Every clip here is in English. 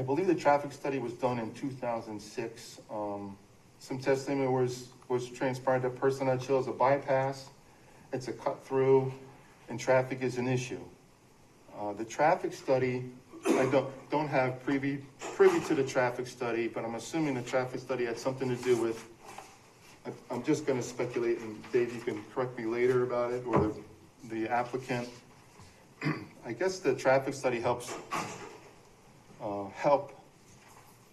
I believe the traffic study was done in 2006. Some testimony was transpired that Personage Hill is a bypass, it's a cut through, and traffic is an issue. The traffic study, I don't have privy to the traffic study, but I'm assuming the traffic study had something to do with, I'm just going to speculate, and Dave, you can correct me later about it, or the applicant. I guess the traffic study helps help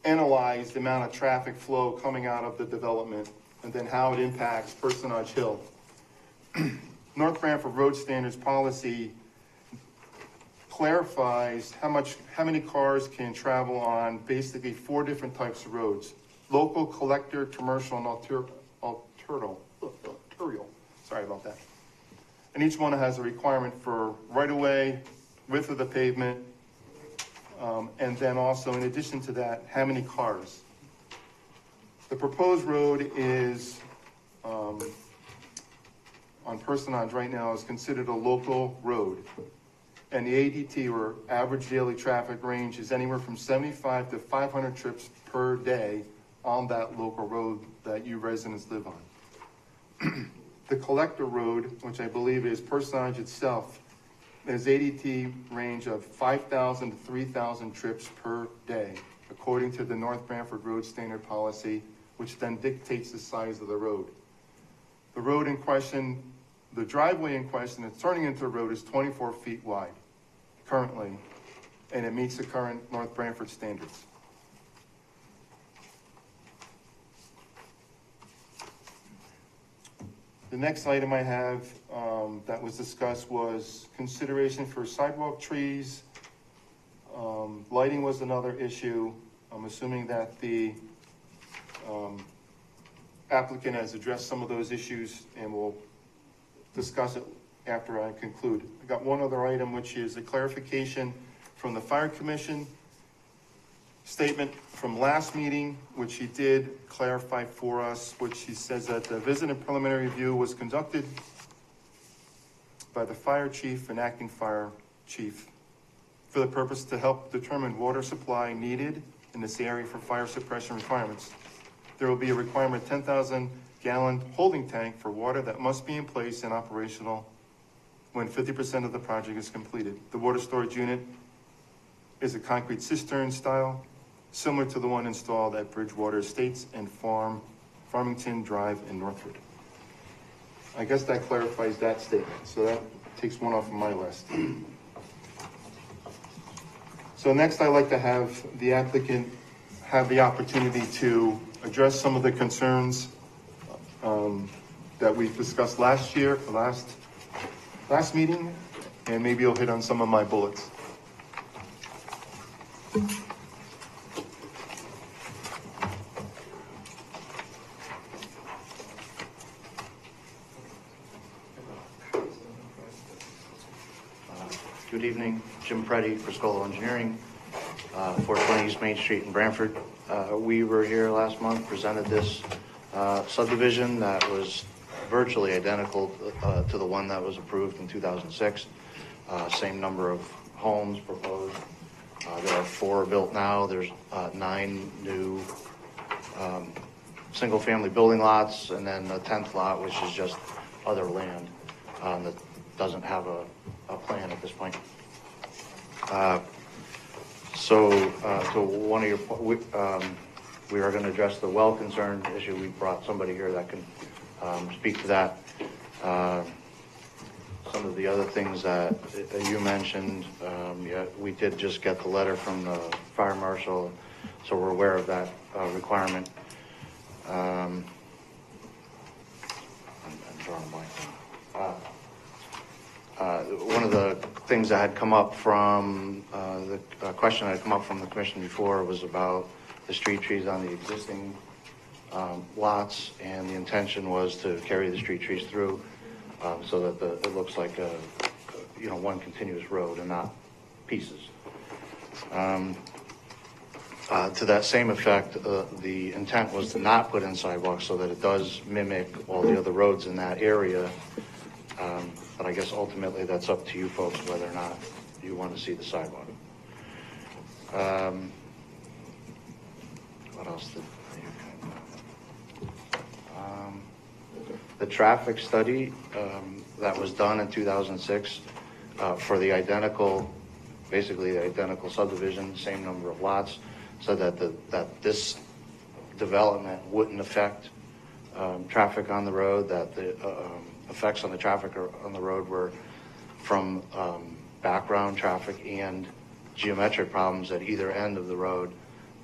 analyze the amount of traffic flow coming out of the development and then how it impacts Personage Hill. North Branford Road Standards policy clarifies how many cars can travel on basically 4 different types of roads: local, collector, commercial, and arterial. Sorry about that. And each one has a requirement for right-of-way, width of the pavement, and then also, in addition to that, how many cars. The proposed road is, on Personage right now, is considered a local road. And the ADT, or average daily traffic range, is anywhere from 75 to 500 trips per day on that local road that you residents live on. The collector road, which I believe is Personage itself, has ADT range of 5,000 to 3,000 trips per day, according to the North Branford Road Standard policy, which then dictates the size of the road. The road in question, the driveway in question that's turning into a road is 24 feet wide currently, and it meets the current North Branford standards. The next item I have that was discussed was consideration for sidewalk trees. Lighting was another issue. I'm assuming that the applicant has addressed some of those issues, and we'll discuss it after I conclude. I got one other item, which is a clarification from the Fire Commission statement from last meeting, which he did clarify for us, which he says that the visit and preliminary review was conducted by the fire chief and acting fire chief for the purpose to help determine water supply needed in this area for fire suppression requirements. There will be a requirement 10,000 gallon holding tank for water that must be in place and operational when 50% of the project is completed. The water storage unit is a concrete cistern style, similar to the one installed at Bridgewater Estates and Farmington Drive in Northford. I guess that clarifies that statement, so that takes one off of my list. So next, I'd like to have the applicant have the opportunity to address some of the concerns that we discussed last meeting, and maybe you'll hit on some of my bullets. Good evening, Jim Preddy, Friscolo Engineering, 420 East Main Street in Branford. We were here last month, presented this subdivision that was virtually identical to the one that was approved in 2006. Same number of homes proposed. There are 4 built now. There's 9 new single-family building lots, and then the 10th lot, which is just other land that doesn't have a plan at this point. So one of your, we are going to address the well concern issue. We brought somebody here that can speak to that. Some of the other things that you mentioned, yeah, we did just get the letter from the fire marshal, so we're aware of that requirement. I'm drawing a blank now. One of the things that had come up from the question that had come up from the commission before was about the street trees on the existing lots, and the intention was to carry the street trees through so that it looks like one continuous road and not pieces. To that same effect, the intent was to not put in sidewalks so that it does mimic all the other roads in that area. But I guess ultimately that's up to you folks whether or not you want to see the sidewalk. traffic study that was done in 2006 for the identical, basically the identical subdivision, same number of lots, so that this development wouldn't affect traffic on the road, that the effects on the traffic on the road were from background traffic and geometric problems at either end of the road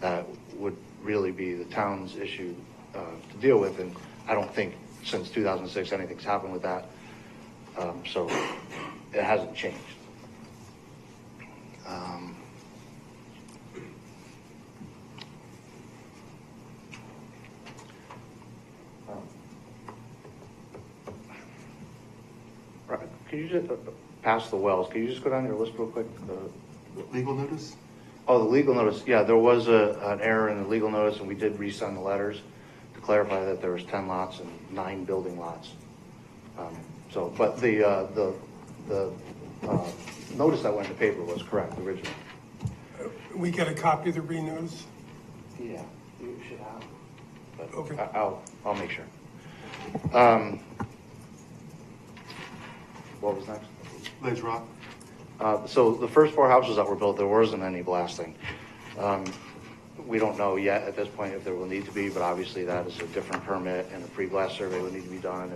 that would really be the town's issue to deal with. And I don't think since 2006 anything's happened with that. So it hasn't changed. Right. Could you just pass the wells? Can you just go down your list real quick? Legal notice? Oh, the legal notice. Yeah, there was an error in the legal notice, and we did resend the letters to clarify that there was 10 lots and 9 building lots. But the notice that went in the paper was correct originally. We get a copy of the re-notice? Yeah, you should have. But Okay. I'll make sure. What was next? Ledge Rock? So the first 4 houses that were built, there wasn't any blasting. We don't know yet at this point if there will need to be, but obviously that is a different permit and a pre-blast survey would need to be done,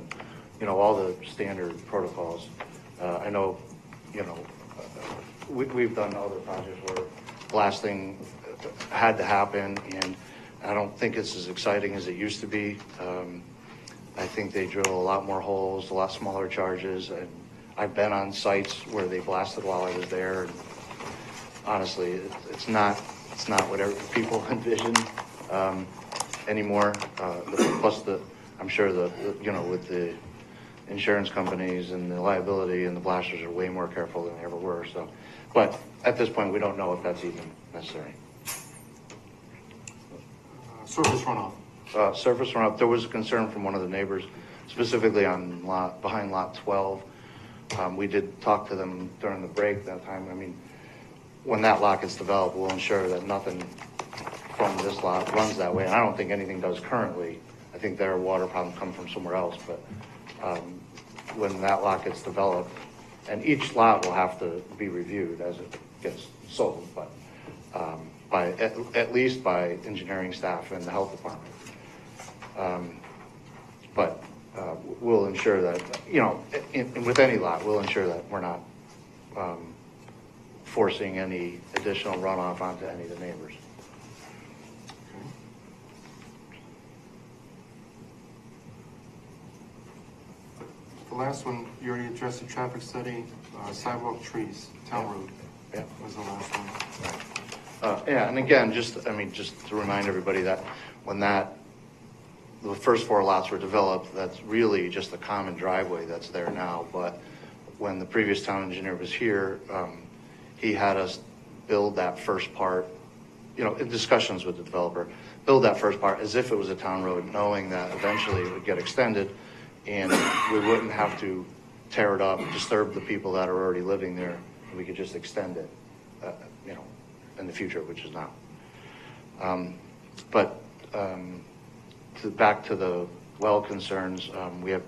and all the standard protocols. I know, we've done other projects where blasting had to happen, and I don't think it's as exciting as it used to be. I think they drill a lot more holes, a lot smaller charges, and I've been on sites where they blasted while I was there, and honestly, it's not what people envision anymore. Plus, I'm sure with the insurance companies and the liability and the blasters are way more careful than they ever were. So, but at this point, we don't know if that's even necessary. Surface runoff? Surface runoff. There was a concern from one of the neighbors, specifically on behind lot 12. We did talk to them during the break that time. I mean, when that lot gets developed, we'll ensure that nothing from this lot runs that way. And I don't think anything does currently. I think their water problems come from somewhere else. But when that lot gets developed, and each lot will have to be reviewed as it gets sold, but at least by engineering staff and the health department. But we'll ensure that, with any lot, we'll ensure that we're not forcing any additional runoff onto any of the neighbors. The last one, you already addressed the traffic study, sidewalk trees, town road. Yeah. Was the last one. Yeah, and again, just to remind everybody that when the first 4 lots were developed, that's really just a common driveway that's there now. But when the previous town engineer was here, he had us build that first part, in discussions with the developer, build that first part as if it was a town road, knowing that eventually it would get extended and we wouldn't have to tear it up, disturb the people that are already living there, and we could just extend it, in the future, which is now. Back to the well concerns, we have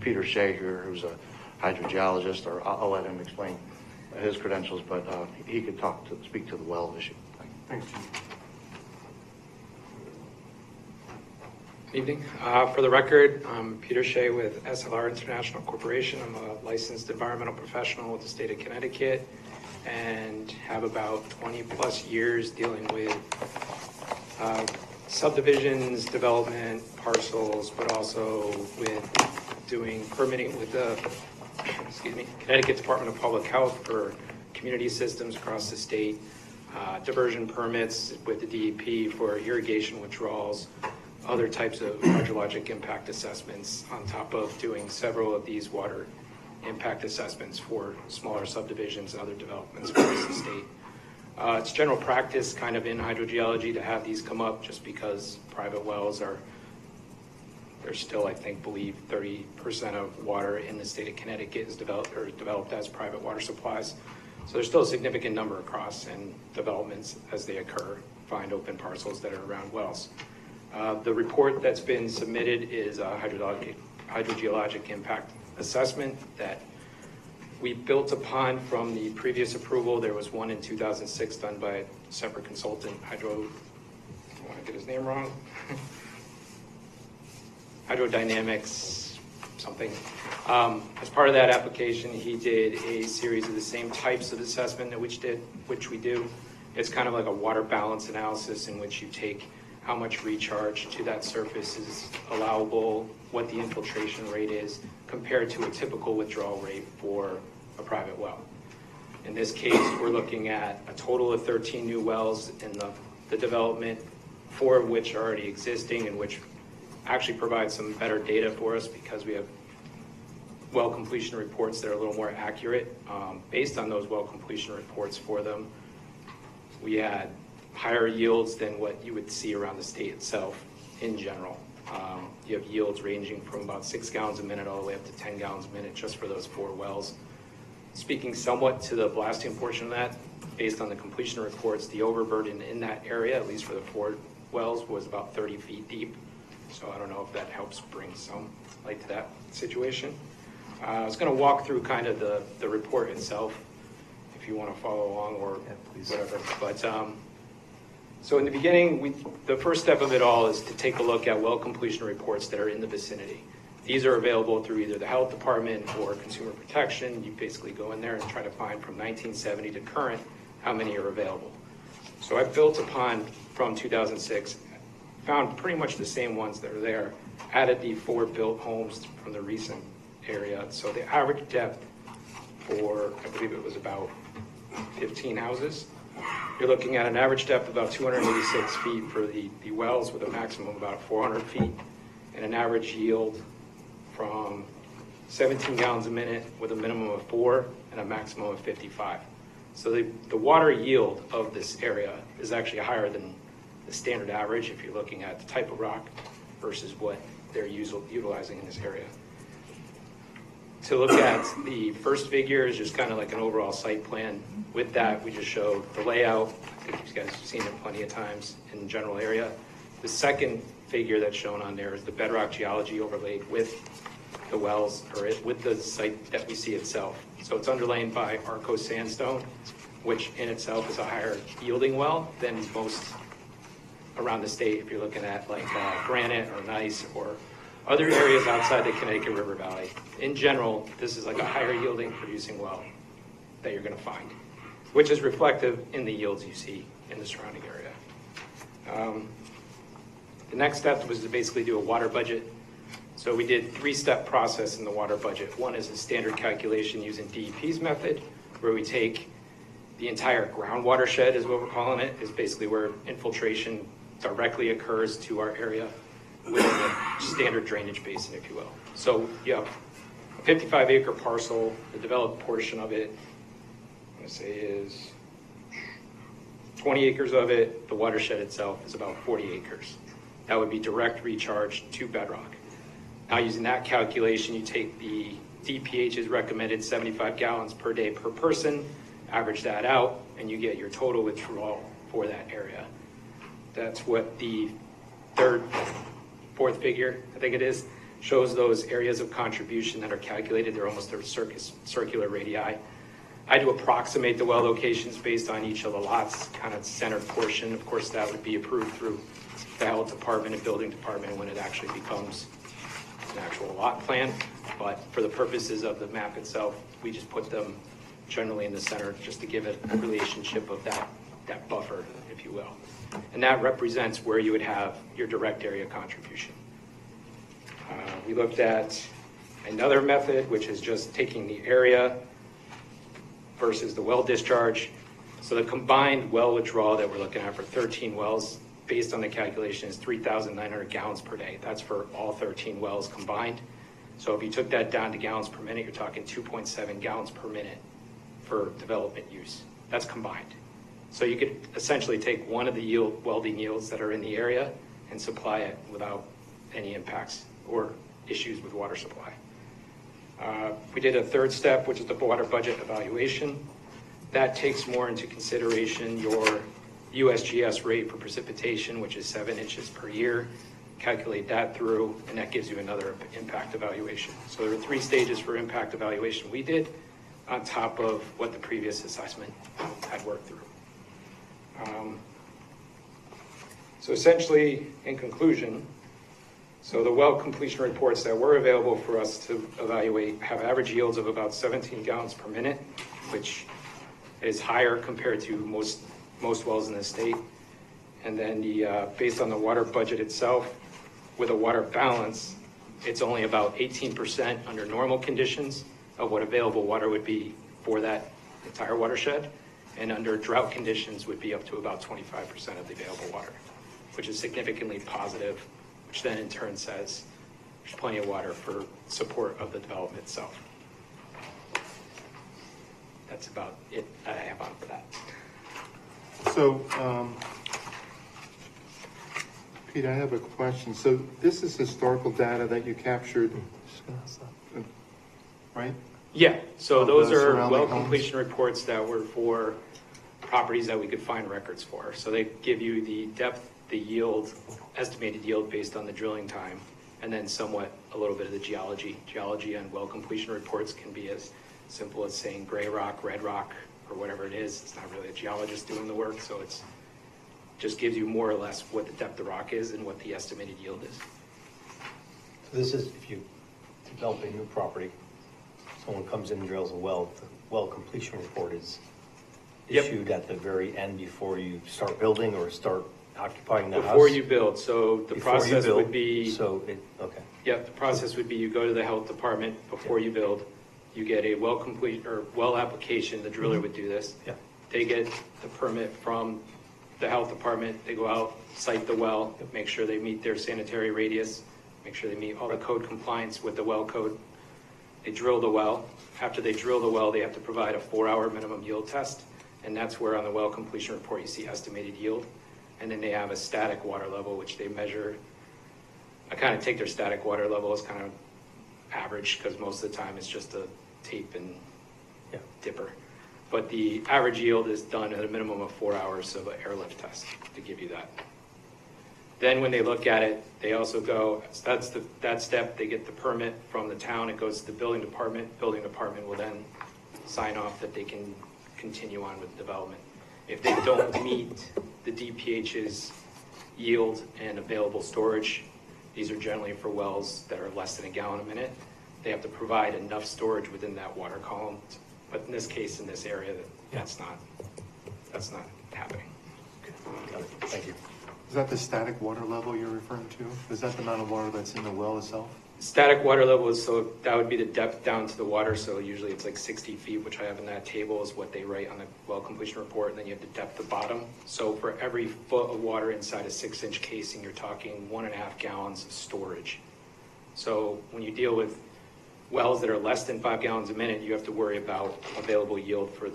Peter Shea here, who's a hydrogeologist, or I'll let him explain his credentials, but he could speak to the well issue. Thanks, Chief. Evening. For the record, I'm Peter Shea with SLR International Corporation. I'm a licensed environmental professional with the state of Connecticut and have about 20 plus years dealing with subdivisions, development, parcels, but also with doing permitting with the Connecticut Department of Public Health for community systems across the state, diversion permits with the DEP for irrigation withdrawals, other types of hydrologic impact assessments, on top of doing several of these water impact assessments for smaller subdivisions and other developments across the state. It's general practice kind of in hydrogeology to have these come up just because private wells there's still, I think, believe 30% of water in the state of Connecticut is developed as private water supplies. So there's still a significant number across, and developments as they occur find open parcels that are around wells. The report that's been submitted is a hydrogeologic impact assessment that we built upon from the previous approval. There was one in 2006 done by a separate consultant, I don't want to get his name wrong. Hydrodynamics, something. As part of that application, he did a series of the same types of assessment that which we do. It's kind of like a water balance analysis in which you take how much recharge to that surface is allowable, what the infiltration rate is, compared to a typical withdrawal rate for a private well. In this case, we're looking at a total of 13 new wells in the development, 4 of which are already existing and which actually provide some better data for us because we have well completion reports that are a little more accurate. Based on those well completion reports for them, we had higher yields than what you would see around the state itself in general. You have yields ranging from about 6 gallons a minute all the way up to 10 gallons a minute just for those 4 wells. Speaking somewhat to the blasting portion of that, based on the completion reports, the overburden in that area, at least for the 4 wells, was about 30 feet deep. So I don't know if that helps bring some light to that situation. I was going to walk through kind of the report itself, if you want to follow along or whatever. But so in the beginning, the first step of it all is to take a look at well completion reports that are in the vicinity. These are available through either the health department or consumer protection. You basically go in there and try to find from 1970 to current how many are available. So I built upon from 2006, found pretty much the same ones that are there, added the 4 built homes from the recent area. So the average depth for, I believe it was about 15 houses. You're looking at an average depth of about 286 feet for the wells with a maximum of about 400 feet and an average yield from 17 gallons a minute with a minimum of 4 and a maximum of 55. So the water yield of this area is actually higher than the standard average if you're looking at the type of rock versus what they're utilizing in this area. To look at the first figure is just kind of like an overall site plan. With that, we just showed the layout. I think you guys have seen it plenty of times in the general area. The second figure that's shown on there is the bedrock geology overlaid with the wells, or with the site that we see itself. So it's underlain by Arco sandstone, which in itself is a higher yielding well than most around the state if you're looking at like granite or gneiss or other areas outside the Connecticut River Valley. In general, this is like a higher yielding producing well that you're going to find, which is reflective in the yields you see in the surrounding area. The next step was to basically do a water budget. So we did 3-step process in the water budget. One is a standard calculation using DEP's method, where we take the entire ground watershed is what we're calling it, is basically where infiltration directly occurs to our area within the standard drainage basin, if you will. So you have a 55-acre parcel. The developed portion of it, I'm going to say is 20 acres of it. The watershed itself is about 40 acres. That would be direct recharge to bedrock. Now using that calculation, you take the DPH's recommended 75 gallons per day per person, average that out, and you get your total withdrawal for that area. That's what the fourth figure, I think it is, shows those areas of contribution that are calculated. They're almost their circular radii. I do approximate the well locations based on each of the lots, kind of centered portion. Of course, that would be approved through the health department and building department when it actually becomes an actual lot plan. But for the purposes of the map itself, we just put them generally in the center just to give it a relationship of that buffer, if you will. And that represents where you would have your direct area contribution. We looked at another method, which is just taking the area versus the well discharge. So the combined well withdrawal that we're looking at for 13 wells, based on the calculation, is 3,900 gallons per day. That's for all 13 wells combined. So if you took that down to gallons per minute, you're talking 2.7 gallons per minute for development use. That's combined. So you could essentially take one of the welding yields that are in the area and supply it without any impacts or issues with water supply. We did a third step, which is the water budget evaluation. That takes more into consideration your USGS rate for precipitation, which is 7 inches per year, calculate that through, and that gives you another impact evaluation. So there are 3 stages for impact evaluation we did on top of what the previous assessment had worked through. So essentially, in conclusion, so the well completion reports that were available for us to evaluate have average yields of about 17 gallons per minute, which is higher compared to most wells in the state. And then based on the water budget itself, with a water balance, it's only about 18% under normal conditions of what available water would be for that entire watershed. And under drought conditions would be up to about 25% of the available water, which is significantly positive, which then in turn says there's plenty of water for support of the development itself. That's about it that I have on for that. So, Pete, I have a question. So this is historical data that you captured, right? Yeah, so Of those the are surrounding well homes? completion reports that were for properties that we could find records for. So they give you the depth, the yield, estimated yield based on the drilling time, and then somewhat a little bit of the geology. Geology on well completion reports can be as simple as saying gray rock, red rock, or whatever it is. It's not really a geologist doing the work, so it's just gives you more or less what the depth of rock is and what the estimated yield is. So this is if you develop a new property, someone comes in and drills a well, the well completion report is Yep. issued at the very end before you start building or start occupying the house? Before you build, so the Before you process build, would be... okay. Yep, the process would be you go to the health department before you build, you get a well complete, or well application, the driller would do this. Yeah. They get the permit from the health department, they go out, site the well, make sure they meet their sanitary radius, make sure they meet all the code compliance with the well code. They drill the well. After they drill the well, they have to provide a 4-hour minimum yield test, and that's where on the well completion report you see estimated yield. And then they have a static water level, which they measure. I kind of take their static water level as kind of average because most of the time it's just a tape and Yeah. dipper. But the average yield is done at a minimum of 4 hours of an airlift test to give you that. Then when they look at it, they also go, that step, they get the permit from the town, it goes to the building department. Building department will then sign off that they can continue on with development. If they don't meet the DPH's yield and available storage, these are generally for wells that are less than a gallon a minute. They have to provide enough storage within that water column. But in this case, in this area, that's not happening. Got it. Thank you. Is that the static water level you're referring to? Is that the amount of water that's in the well itself? Static water level is, so that would be the depth down to the water. So usually it's like 60 feet, which I have in that table is what they write on the well completion report. And then you have the depth of bottom. So for every foot of water inside a 6-inch casing, you're talking 1.5 gallons of storage. So when you deal with wells that are less than 5 gallons a minute, you have to worry about available yield for a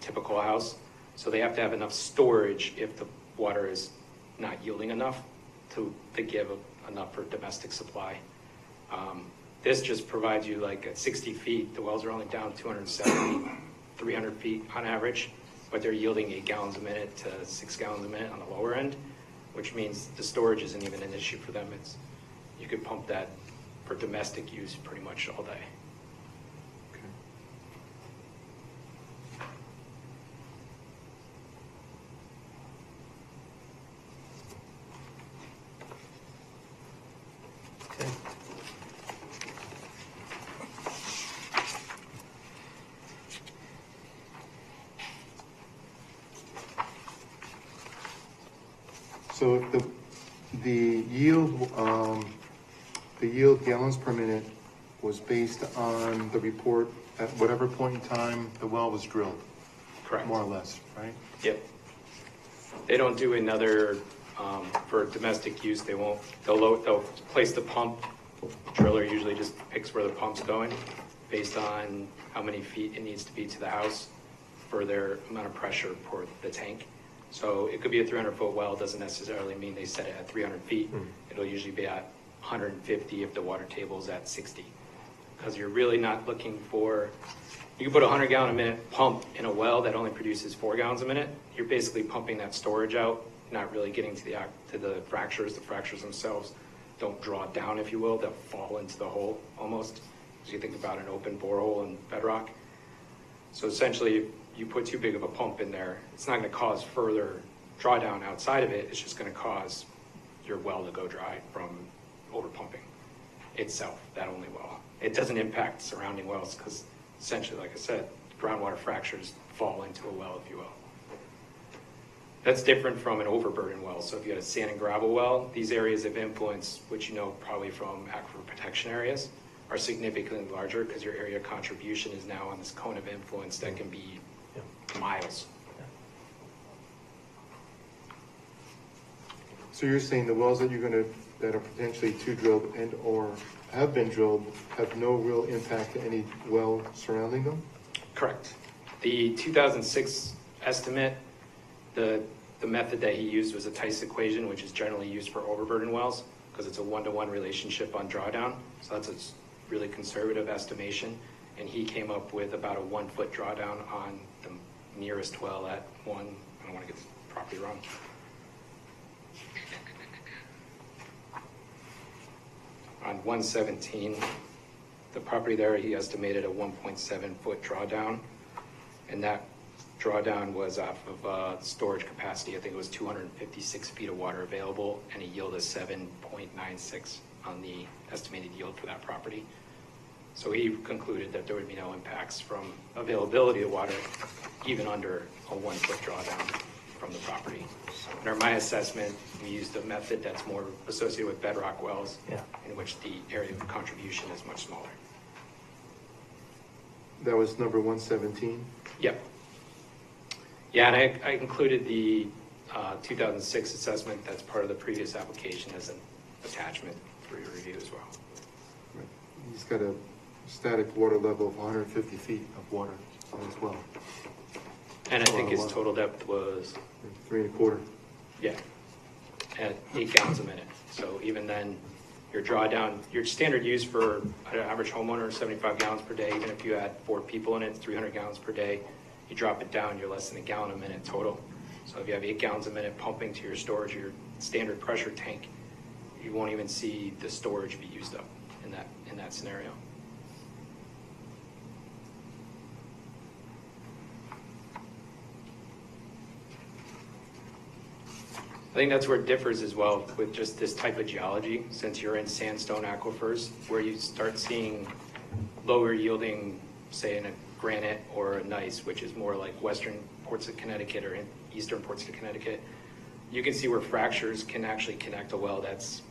typical house. So they have to have enough storage if the water is not yielding enough to give enough for domestic supply. This just provides you like at 60 feet, the wells are only down 270, 300 feet on average, but they're yielding 8 gallons a minute to 6 gallons a minute on the lower end, which means the storage isn't even an issue for them. You could pump that for domestic use pretty much all day. Okay. So if the yield gallons per minute was based on the report at whatever point in time the well was drilled, Correct. more or less, right? Yep. They don't do another, for domestic use, they'll place the pump. Driller usually just picks where the pump's going based on how many feet it needs to be to the house for their amount of pressure for the tank. So it could be a 300-foot well, doesn't necessarily mean they set it at 300 feet. It'll usually be at 150 if the water table is at 60. Because you're really not looking for, you can put a 100-gallon a minute pump in a well that only produces 4 gallons a minute. You're basically pumping that storage out, not really getting to the fractures. The fractures themselves don't draw down, if you will, they'll fall into the hole almost, as you think about an open borehole in bedrock. So essentially, you put too big of a pump in there, it's not going to cause further drawdown outside of it, it's just going to cause your well to go dry from over pumping itself, that only well. It doesn't impact surrounding wells because essentially, like I said, groundwater fractures fall into a well, if you will. That's different from an overburden well. So if you had a sand and gravel well, these areas of influence, which you know probably from aquifer protection areas, are significantly larger because your area of contribution is now on this cone of influence that can be miles. So you're saying the wells that that are potentially to drilled and or have been drilled have no real impact to any well surrounding them? Correct. The 2006 estimate, the method that he used was a Tice equation, which is generally used for overburden wells because it's a 1-to-1 relationship on drawdown. So that's a really conservative estimation. And he came up with about a 1-foot drawdown on the nearest well at I don't want to get this properly wrong. On 117, the property there, he estimated a 1.7-foot drawdown, and that drawdown was off of storage capacity. I think it was 256 feet of water available, and a yield of 7.96 on the estimated yield for that property. So he concluded that there would be no impacts from availability of water, even under a 1-foot drawdown from the property. Under my assessment, we used a method that's more associated with bedrock wells, in which the area of contribution is much smaller. That was number 117? Yep. Yeah, and I included the 2006 assessment that's part of the previous application as an attachment for your review as well. Right. He's got a static water level of 150 feet of water as well. And I think his total depth was 3 1/4. Yeah, at 8 gallons a minute. So even then, your drawdown, your standard use for an average homeowner is 75 gallons per day. Even if you had 4 people in it, it's 300 gallons per day. You drop it down, you're less than 1 gallon a minute total. So if you have 8 gallons a minute pumping to your storage, your standard pressure tank, you won't even see the storage be used up in that scenario. I think that's where it differs as well with just this type of geology, since you're in sandstone aquifers, where you start seeing lower yielding, say in a granite or a gneiss, which is more like western ports of Connecticut or in eastern ports of Connecticut. You can see where fractures can actually connect a well that's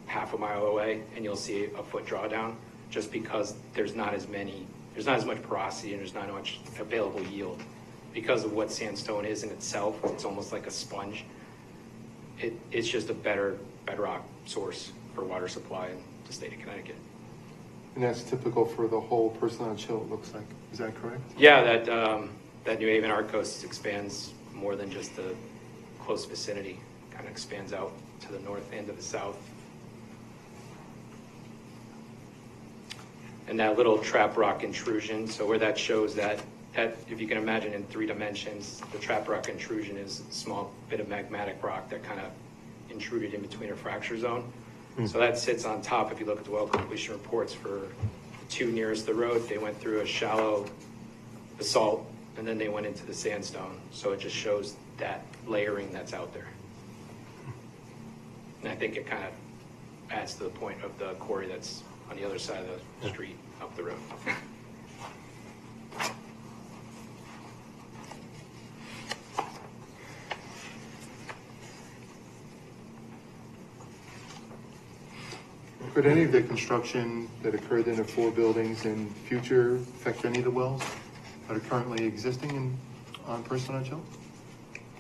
half a mile away, and you'll see a foot drawdown, just because there's not as much porosity and there's not much available yield. Because of what sandstone is in itself, it's almost like a sponge. It's just a better bedrock source for water supply in the state of Connecticut. And that's typical for the whole Person on Chill, it looks like. Is that correct? Yeah, that New Haven Arcos expands more than just the close vicinity. Kind of expands out to the north and to the south. And that little trap rock intrusion, so where that shows that if you can imagine in 3 dimensions, the trap rock intrusion is a small bit of magmatic rock that kind of intruded in between a fracture zone. So that sits on top. If you look at the well completion reports for the 2 nearest the road, they went through a shallow basalt and then they went into the sandstone. So it just shows that layering that's out there. And I think it kind of adds to the point of the quarry that's on the other side of the street up the road. Could any of the construction that occurred in the 4 buildings in future affect any of the wells that are currently existing on Person on Chill?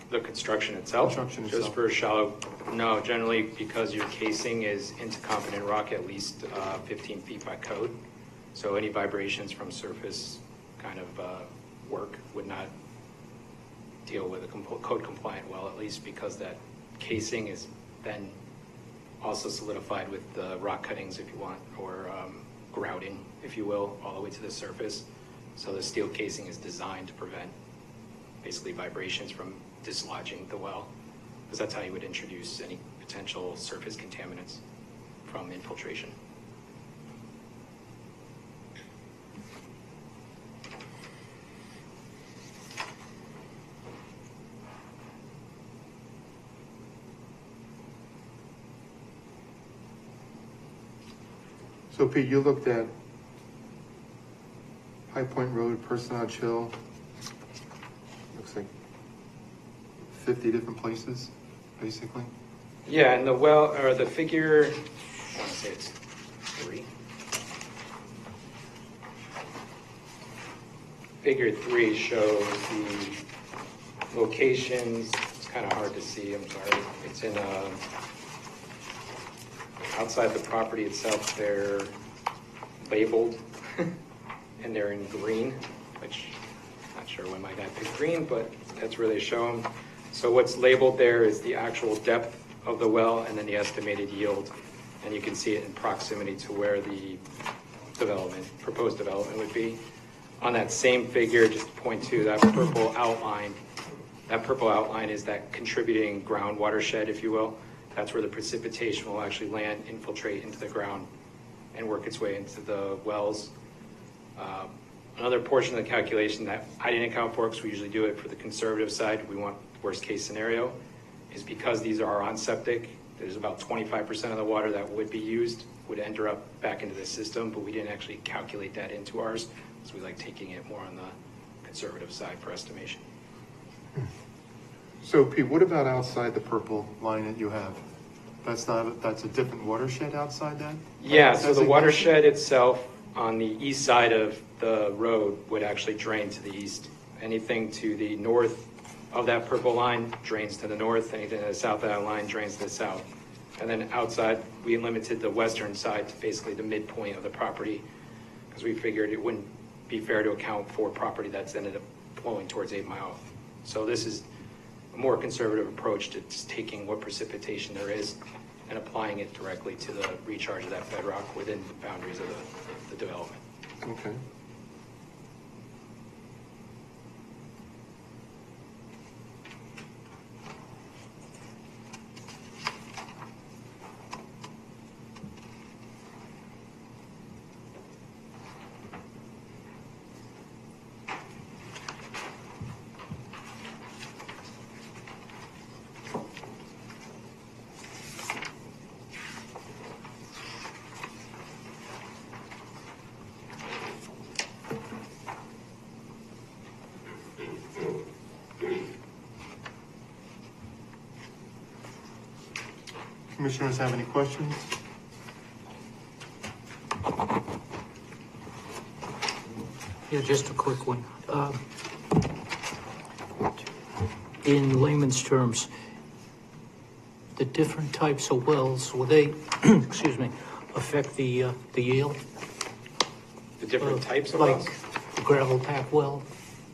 The construction itself? Construction Just itself. for shallow? No, generally because your casing is intercontinent rock at least 15 feet by code. So any vibrations from surface kind of work would not deal with a code compliant well, at least because that casing is then also solidified with the rock cuttings, if you want, or grouting, if you will, all the way to the surface. So the steel casing is designed to prevent basically vibrations from dislodging the well, because that's how you would introduce any potential surface contaminants. from infiltration. So Pete, you looked at High Point Road, Personage Hill, looks like 50 different places, basically. Yeah, and the well, or the figure, I want to say it's 3. Figure 3 shows the locations. It's kind of hard to see, I'm sorry. It's in outside the property itself, they're labeled and they're in green, which I'm not sure why my guy picked green, but that's where they show them. So what's labeled there is the actual depth of the well and then the estimated yield. And you can see it in proximity to where the proposed development would be. On that same figure, just to point to that purple outline is that contributing ground watershed, if you will. That's where the precipitation will actually land, infiltrate into the ground, and work its way into the wells. Another portion of the calculation that I didn't account for, because we usually do it for the conservative side, we want worst case scenario, is because these are on septic, there's about 25% of the water that would be used would enter up back into the system, but we didn't actually calculate that into ours, because we like taking it more on the conservative side for estimation. So Pete, what about outside the purple line that you have? That's a different watershed outside that? Yeah, so the watershed itself on the east side of the road would actually drain to the east. Anything to the north of that purple line drains to the north. Anything to the south of that line drains to the south. And then outside, we limited the western side to basically the midpoint of the property, because we figured it wouldn't be fair to account for property that's ended up flowing towards 8 Mile. So this is a more conservative approach to just taking what precipitation there is and applying it directly to the recharge of that bedrock within the boundaries of the development. Okay. Commissioners have any questions? Yeah, just a quick one. In layman's terms, the different types of wells, will they, excuse me, affect the yield? The different types of like wells? a gravel pack well?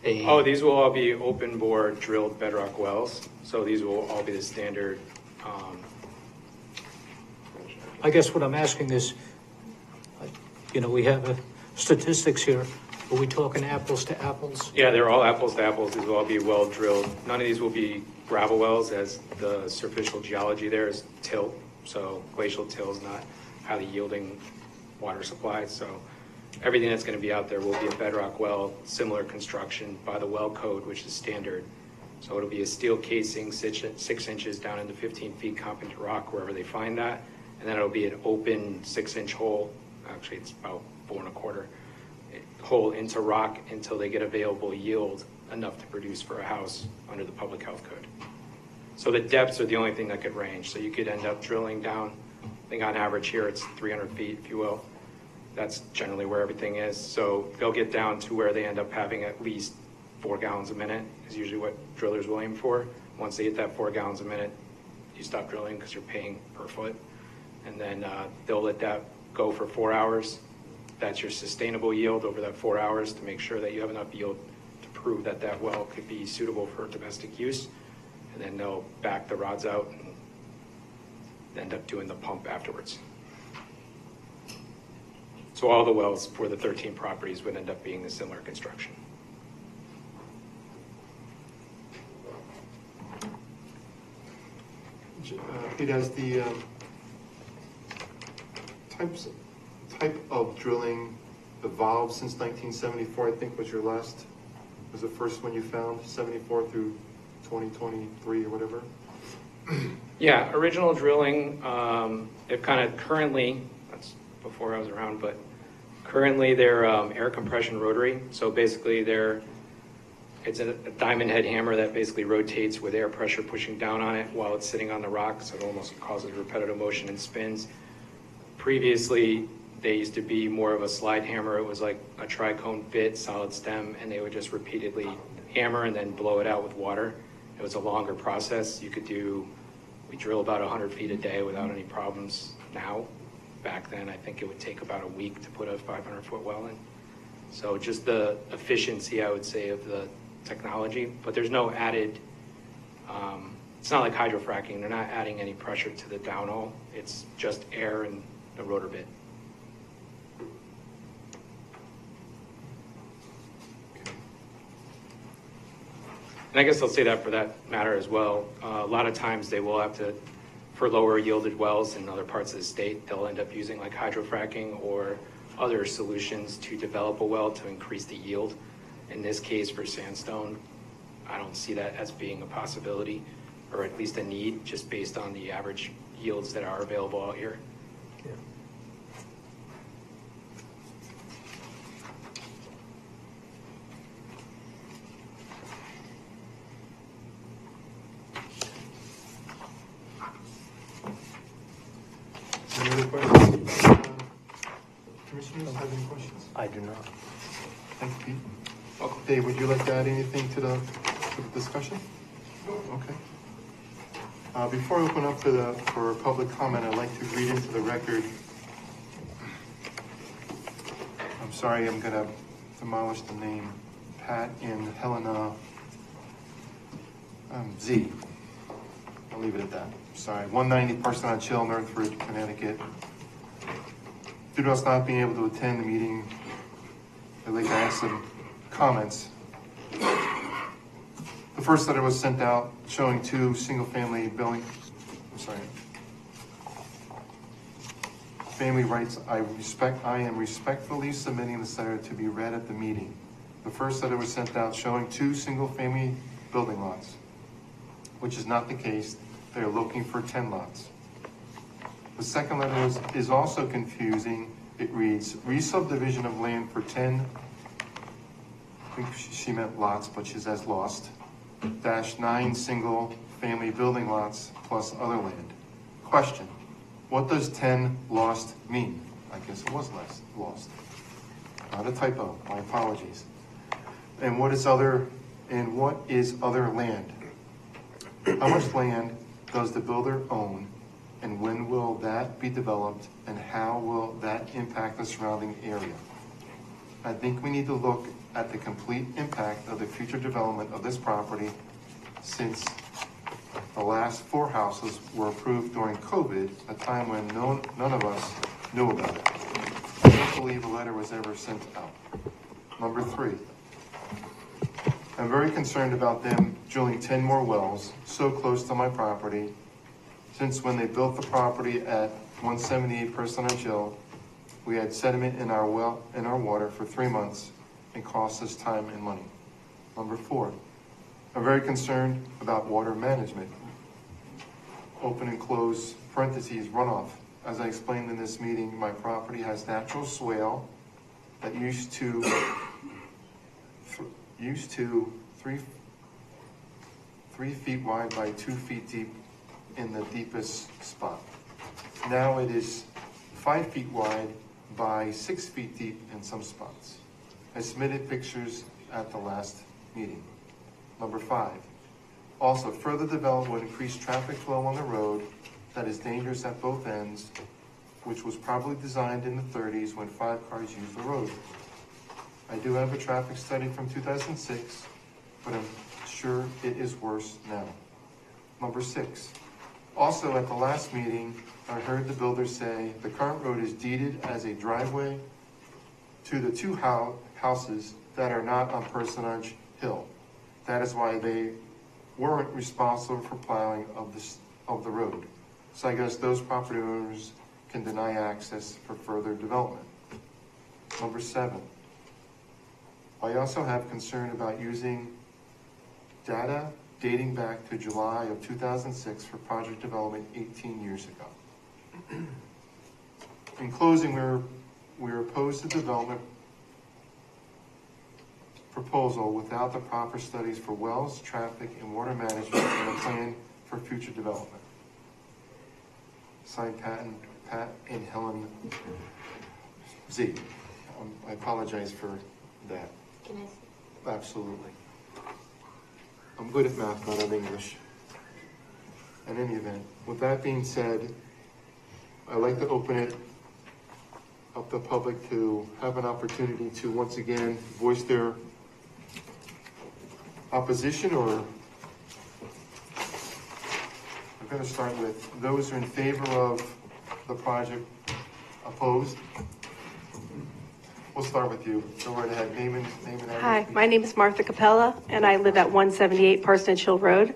Oh, these will all be open bore drilled bedrock wells. So these will all be the standard. I guess what I'm asking is, we have statistics here. Are we talking apples to apples? Yeah, they're all apples to apples. These will all be well drilled. None of these will be gravel wells, as the surficial geology there is till. So glacial till is not highly yielding water supply. So everything that's going to be out there will be a bedrock well, similar construction by the well code, which is standard. So it'll be a steel casing 6 inches down into 15 feet competent rock wherever they find that. And then it'll be an open 6-inch hole. Actually, it's about 4 1/4 hole into rock until they get available yield enough to produce for a house under the public health code. So the depths are the only thing that could range. So you could end up drilling down, I think on average here it's 300 feet, if you will. That's generally where everything is. So they'll get down to where they end up having at least 4 gallons a minute is usually what drillers will aim for. Once they hit that 4 gallons a minute, you stop drilling because you're paying per foot. And then they'll let that go for 4 hours. That's your sustainable yield over that 4 hours to make sure that you have enough yield to prove that that well could be suitable for domestic use. And then they'll back the rods out and end up doing the pump afterwards. So all the wells for the 13 properties would end up being a similar construction. Pete, has the type of drilling evolved since 1974, I think was was the first one you found, 74 through 2023 or whatever? Yeah, original drilling, it kind of currently, that's before I was around, but currently they're air compression rotary. So basically it's a diamond head hammer that basically rotates with air pressure pushing down on it while it's sitting on the rock. So it almost causes repetitive motion and spins. Previously, they used to be more of a slide hammer. It was like a tricone bit, solid stem, and they would just repeatedly hammer and then blow it out with water. It was a longer process. We drill about 100 feet a day without any problems now. Back then, I think it would take about a week to put a 500-foot well in. So just the efficiency, I would say, of the technology, but there's no added, it's not like hydrofracking. They're not adding any pressure to the downhole. It's just air and the rotor bit. And I guess I'll say that for that matter as well. A lot of times they will have to, for lower yielded wells in other parts of the state, they'll end up using like hydrofracking or other solutions to develop a well to increase the yield. In this case for sandstone, I don't see that as being a possibility, or at least a need, just based on the average yields that are available out here. Yeah. Any other questions? Commissioners have any questions? I do not. Thank you, Pete. Dave, would you like to add anything to the discussion? Okay. Before I open up for public comment, I'd like to read into the record. I'm sorry, I'm gonna demolish the name. Pat and Helena Z. I'll leave it at that. Sorry, 190 Parson Chill, Northridge, Connecticut. Due to us not being able to attend the meeting, I'd like to ask some comments. The first letter was sent out showing two single-family family rights. I am respectfully submitting this letter to be read at the meeting. The first letter was sent out showing two single-family building lots, which is not the case. They're looking for 10 lots. The second letter is also confusing. It reads, re-subdivision of land for 10, I think she meant lots, but she says lost, -9 single-family building lots plus other land. Question, what does 10 lost mean? I guess it was lost. Not a typo, my apologies. And what is other land? How much land does the builder own, and when will that be developed, and how will that impact the surrounding area? I think we need to look at the complete impact of the future development of this property, since the last 4 houses were approved during COVID, a time when none of us knew about it. I don't believe a letter was ever sent out. Number 3, I'm very concerned about them drilling 10 more wells so close to my property, since when they built the property at 178 Personage Hill, we had sediment in our water for 3 months and cost us time and money. Number 4, I'm very concerned about water management. Open and close parentheses, runoff. As I explained in this meeting, my property has natural swale that used to 3 feet wide by 2 feet deep in the deepest spot. Now it is 5 feet wide by 6 feet deep in some spots. I submitted pictures at the last meeting. Number 5, also further development would increase traffic flow on the road that is dangerous at both ends, which was probably designed in the 30s when 5 cars used the road. I do have a traffic study from 2006, but I'm sure it is worse now. Number 6, also at the last meeting, I heard the builder say the current road is deeded as a driveway to the 2 houses that are not on Personage Hill. That is why they weren't responsible for plowing of the road. So I guess those property owners can deny access for further development. Number 7, I also have concern about using data dating back to July of 2006 for project development 18 years ago. In closing, we're opposed to development proposal without the proper studies for wells, traffic, and water management and a plan for future development. Signed, Pat and Helen Z. I apologize for that. Can I see? Absolutely. I'm good at math, not at English. In any event, with that being said, I'd like to open it up to the public to have an opportunity to once again voice their opposition, or I'm going to start with those who are in favor of the project. Opposed? We'll start with you. Go right ahead. Name and address. Hi, my name is Martha Capella, and I live at 178 Parsonage Hill Road.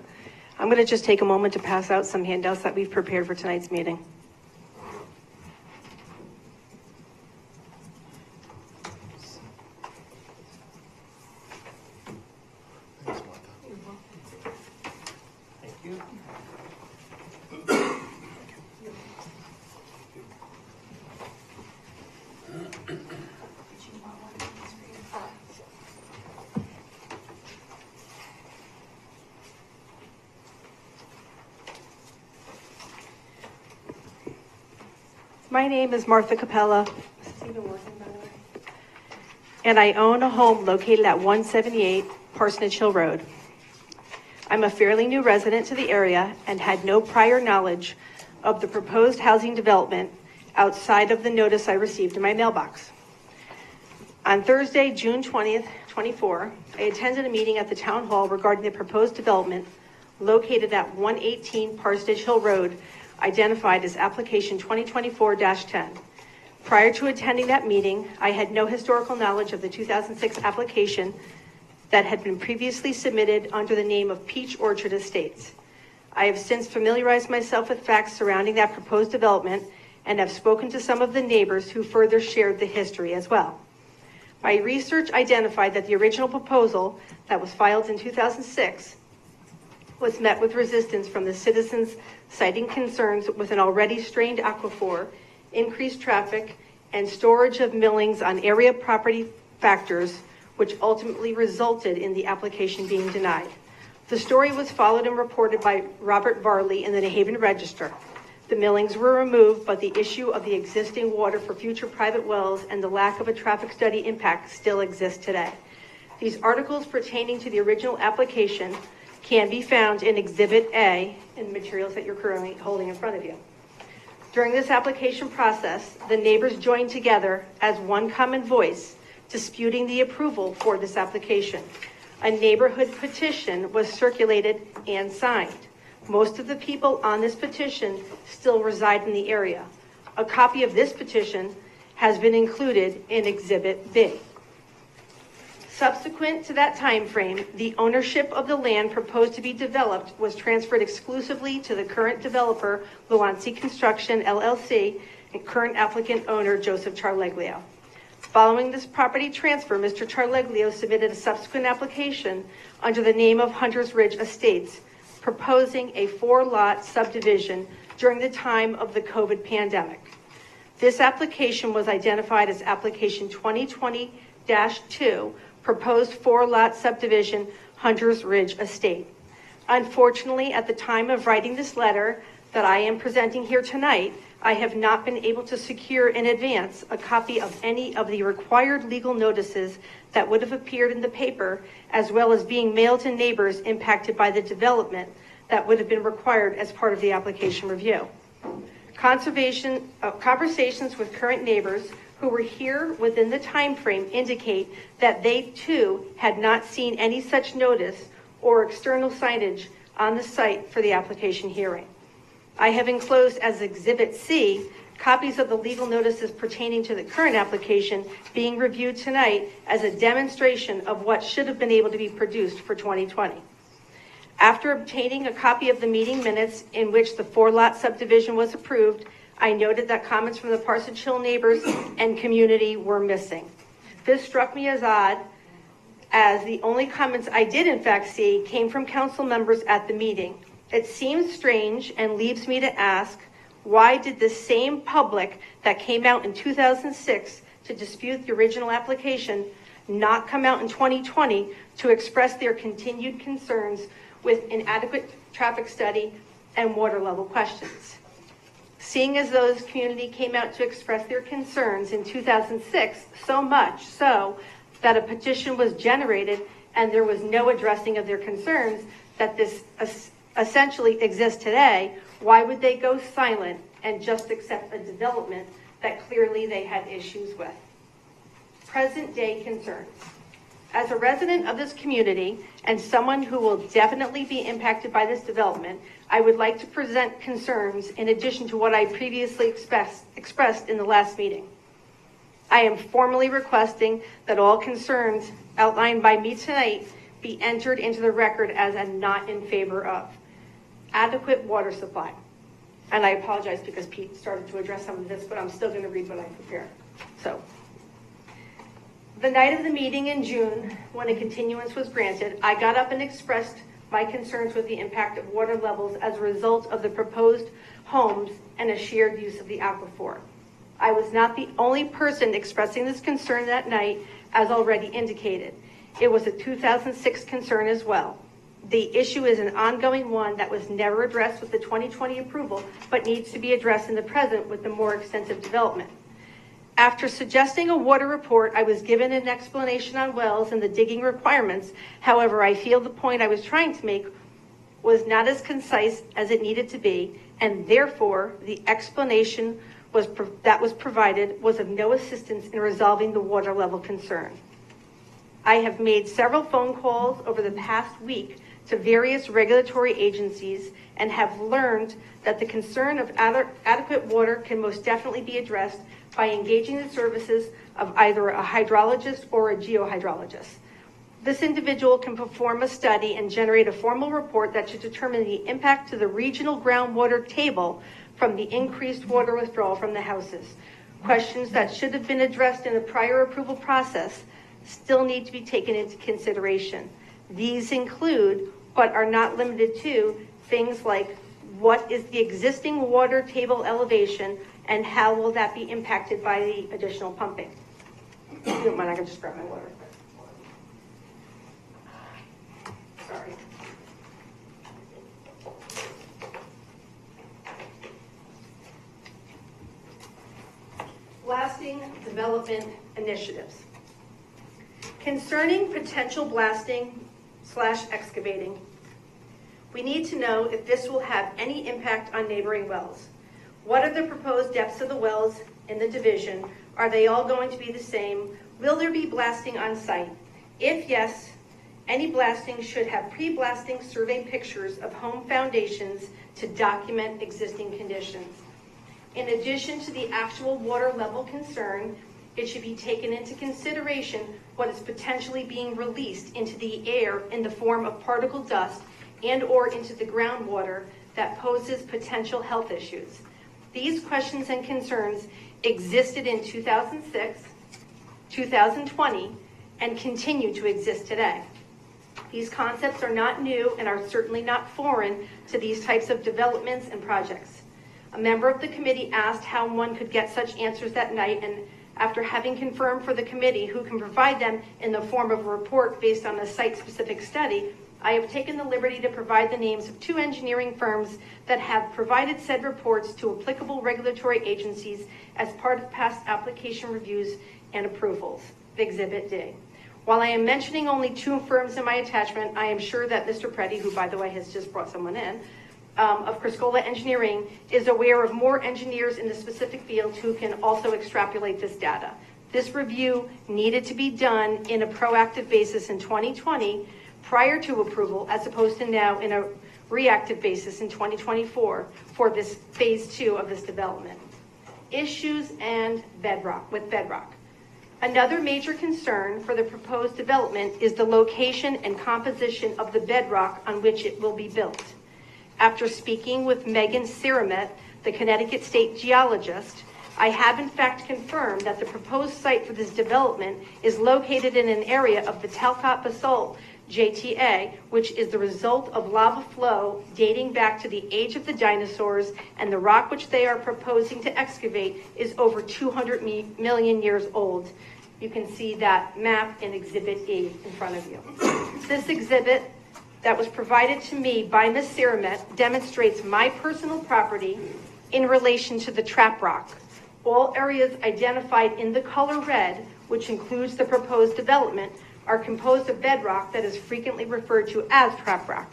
I'm going to just take a moment to pass out some handouts that we've prepared for tonight's meeting. Thanks, Martha. Thank you. My name is Martha Capella. Is this even working, by the way? And I own a home located at 178 Parsonage Hill Road. I'm a fairly new resident to the area and had no prior knowledge of the proposed housing development outside of the notice I received in my mailbox. On Thursday, June 20th, 24, I attended a meeting at the town hall regarding the proposed development located at 118 Parsonage Hill Road, identified as application 2024-10. Prior to attending that meeting, I had no historical knowledge of the 2006 application that had been previously submitted under the name of Peach Orchard Estates. I have since familiarized myself with facts surrounding that proposed development and have spoken to some of the neighbors who further shared the history as well. My research identified that the original proposal that was filed in 2006 was met with resistance from the citizens, citing concerns with an already strained aquifer, increased traffic, and storage of millings on area property factors, which ultimately resulted in the application being denied. The story was followed and reported by Robert Varley in the New Haven Register. The millings were removed, but the issue of the existing water for future private wells and the lack of a traffic study impact still exists today. These articles pertaining to the original application can be found in Exhibit A in the materials that you're currently holding in front of you. During this application process, the neighbors joined together as one common voice, disputing the approval for this application. A neighborhood petition was circulated and signed. Most of the people on this petition still reside in the area. A copy of this petition has been included in Exhibit B. Subsequent to that time frame, the ownership of the land proposed to be developed was transferred exclusively to the current developer, Luancy Construction, LLC, and current applicant owner, Joseph Charleglio. Following this property transfer, Mr. Charleglio submitted a subsequent application under the name of Hunters Ridge Estates, proposing a 4-lot subdivision during the time of the COVID pandemic. This application was identified as application 2020-2, proposed 4-lot subdivision, Hunters Ridge Estate. Unfortunately, at the time of writing this letter that I am presenting here tonight, I have not been able to secure in advance a copy of any of the required legal notices that would have appeared in the paper, as well as being mailed to neighbors impacted by the development that would have been required as part of the application review. Conversations with current neighbors who were here within the time frame indicate that they too had not seen any such notice or external signage on the site for the application hearing. I have enclosed as Exhibit C copies of the legal notices pertaining to the current application being reviewed tonight as a demonstration of what should have been able to be produced for 2020. After obtaining a copy of the meeting minutes in which the 4-lot subdivision was approved, I noted that comments from the Parsonage Hill neighbors and community were missing. This struck me as odd, as the only comments I did in fact see came from council members at the meeting. It seems strange and leaves me to ask, why did the same public that came out in 2006 to dispute the original application not come out in 2020 to express their continued concerns with inadequate traffic study and water level questions? Seeing as those community came out to express their concerns in 2006, so much so that a petition was generated and there was no addressing of their concerns that this essentially exists today, why would they go silent and just accept a development that clearly they had issues with? Present day concerns. As a resident of this community and someone who will definitely be impacted by this development, I would like to present concerns in addition to what I previously expressed in the last meeting. I am formally requesting that all concerns outlined by me tonight be entered into the record as I'm not in favor of. Adequate water supply. And I apologize because Pete started to address some of this, but I'm still going to read what I prepared. So, the night of the meeting in June, when a continuance was granted, I got up and expressed my concerns with the impact of water levels as a result of the proposed homes and a shared use of the aquifer. I was not the only person expressing this concern that night, as already indicated. It was a 2006 concern as well. The issue is an ongoing one that was never addressed with the 2020 approval, but needs to be addressed in the present with the more extensive development. After suggesting a water report, I was given an explanation on wells and the digging requirements. However, I feel the point I was trying to make was not as concise as it needed to be, and therefore the explanation that was provided was of no assistance in resolving the water level concern. I have made several phone calls over the past week to various regulatory agencies and have learned that the concern of adequate water can most definitely be addressed by engaging the services of either a hydrologist or a geohydrologist. This individual can perform a study and generate a formal report that should determine the impact to the regional groundwater table from the increased water withdrawal from the houses. Questions that should have been addressed in the prior approval process still need to be taken into consideration. These include, but are not limited to, things like what is the existing water table elevation and how will that be impacted by the additional pumping? If you don't mind, I can just grab my water. Sorry. Blasting development initiatives. Concerning potential blasting/excavating, we need to know if this will have any impact on neighboring wells. What are the proposed depths of the wells in the division? Are they all going to be the same? Will there be blasting on site? If yes, any blasting should have pre-blasting survey pictures of home foundations to document existing conditions. In addition to the actual water level concern, it should be taken into consideration what is potentially being released into the air in the form of particle dust and or into the groundwater that poses potential health issues. These questions and concerns existed in 2006, 2020, and continue to exist today. These concepts are not new and are certainly not foreign to these types of developments and projects. A member of the committee asked how one could get such answers that night, and after having confirmed for the committee who can provide them in the form of a report based on a site-specific study, I have taken the liberty to provide the names of 2 engineering firms that have provided said reports to applicable regulatory agencies as part of past application reviews and approvals. Exhibit D. While I am mentioning only 2 firms in my attachment, I am sure that Mr. Preddy, who by the way has just brought someone in, of Criscola Engineering, is aware of more engineers in the specific field who can also extrapolate this data. This review needed to be done in a proactive basis in 2020 prior to approval, as opposed to now in a reactive basis in 2024 for this phase 2 of this development. Issues and bedrock. Another major concern for the proposed development is the location and composition of the bedrock on which it will be built. After speaking with Megan Siramet, the Connecticut State geologist, I have in fact confirmed that the proposed site for this development is located in an area of the Talcott Basalt JTA, which is the result of lava flow dating back to the age of the dinosaurs, and the rock which they are proposing to excavate is over 200 million years old. You can see that map in Exhibit E in front of you. This exhibit that was provided to me by Ms. Siramet demonstrates my personal property in relation to the trap rock. All areas identified in the color red, which includes the proposed development, are composed of bedrock that is frequently referred to as trap rock.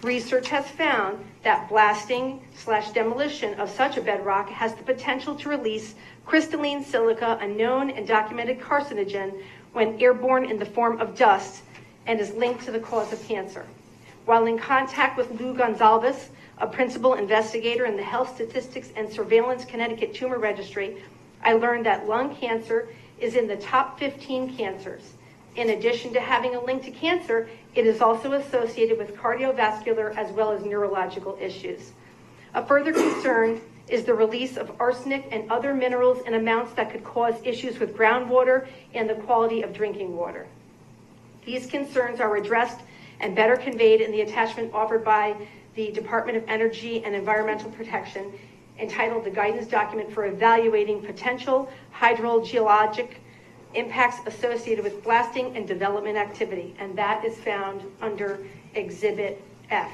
Research has found that blasting/demolition of such a bedrock has the potential to release crystalline silica, a known and documented carcinogen when airborne in the form of dust, and is linked to the cause of cancer. While in contact with Lou Gonzalez, a principal investigator in the Health Statistics and Surveillance Connecticut Tumor Registry, I learned that lung cancer is in the top 15 cancers. In addition to having a link to cancer, it is also associated with cardiovascular as well as neurological issues. A further concern is the release of arsenic and other minerals in amounts that could cause issues with groundwater and the quality of drinking water. These concerns are addressed and better conveyed in the attachment offered by the Department of Energy and Environmental Protection, entitled the Guidance Document for Evaluating Potential Hydrogeologic Impacts Associated with Blasting and Development Activity, and that is found under Exhibit F.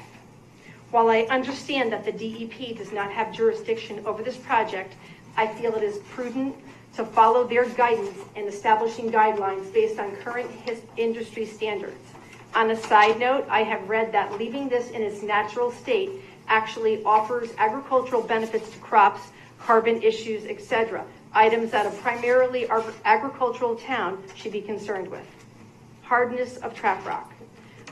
While I understand that the DEP does not have jurisdiction over this project, I feel it is prudent to follow their guidance in establishing guidelines based on current industry standards. On a side note, I have read that leaving this in its natural state actually offers agricultural benefits to crops, carbon issues, etc., items that a primarily agricultural town should be concerned with. Hardness of trap rock.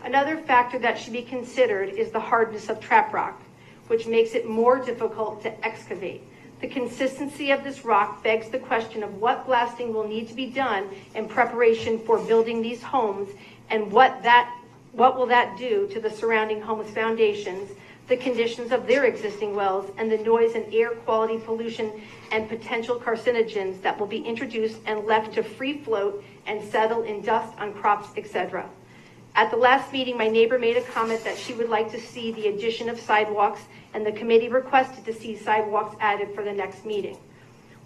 Another factor that should be considered is the hardness of trap rock, which makes it more difficult to excavate. The consistency of this rock begs the question of what blasting will need to be done in preparation for building these homes, and what will that do to the surrounding homes' foundations, the conditions of their existing wells, and the noise and air quality pollution and potential carcinogens that will be introduced and left to free float and settle in dust on crops, etc. At the last meeting, my neighbor made a comment that she would like to see the addition of sidewalks, and the committee requested to see sidewalks added for the next meeting.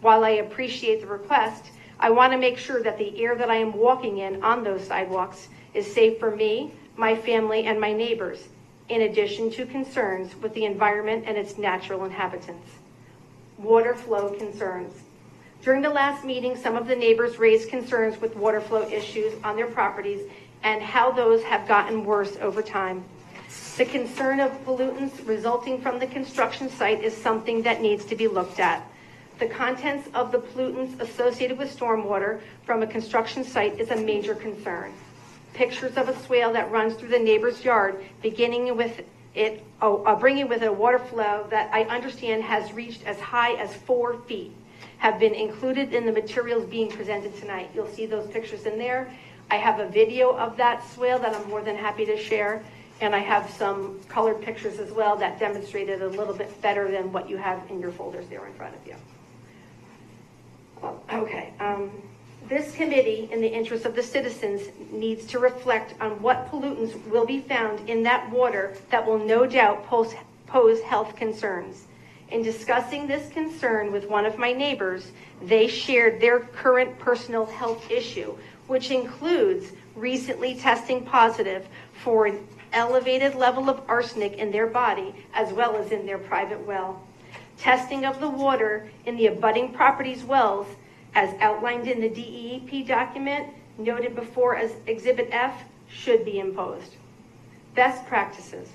While I appreciate the request, I want to make sure that the air that I am walking in on those sidewalks is safe for me, my family, and my neighbors, in addition to concerns with the environment and its natural inhabitants. Water flow concerns. During the last meeting, some of the neighbors raised concerns with water flow issues on their properties and how those have gotten worse over time. The concern of pollutants resulting from the construction site is something that needs to be looked at. The contents of the pollutants associated with stormwater from a construction site is a major concern. Pictures of a swale that runs through the neighbor's yard, bringing with it a water flow that I understand has reached as high as 4 feet, have been included in the materials being presented tonight. You'll see those pictures in there. I have a video of that swale that I'm more than happy to share, and I have some colored pictures as well that demonstrate it a little bit better than what you have in your folders there in front of you. Okay. This committee, in the interest of the citizens, needs to reflect on what pollutants will be found in that water that will no doubt pose health concerns. In discussing this concern with one of my neighbors, they shared their current personal health issue, which includes recently testing positive for an elevated level of arsenic in their body as well as in their private well. Testing of the water in the abutting properties' wells, as outlined in the DEP document noted before as Exhibit F, should be imposed. Best practices.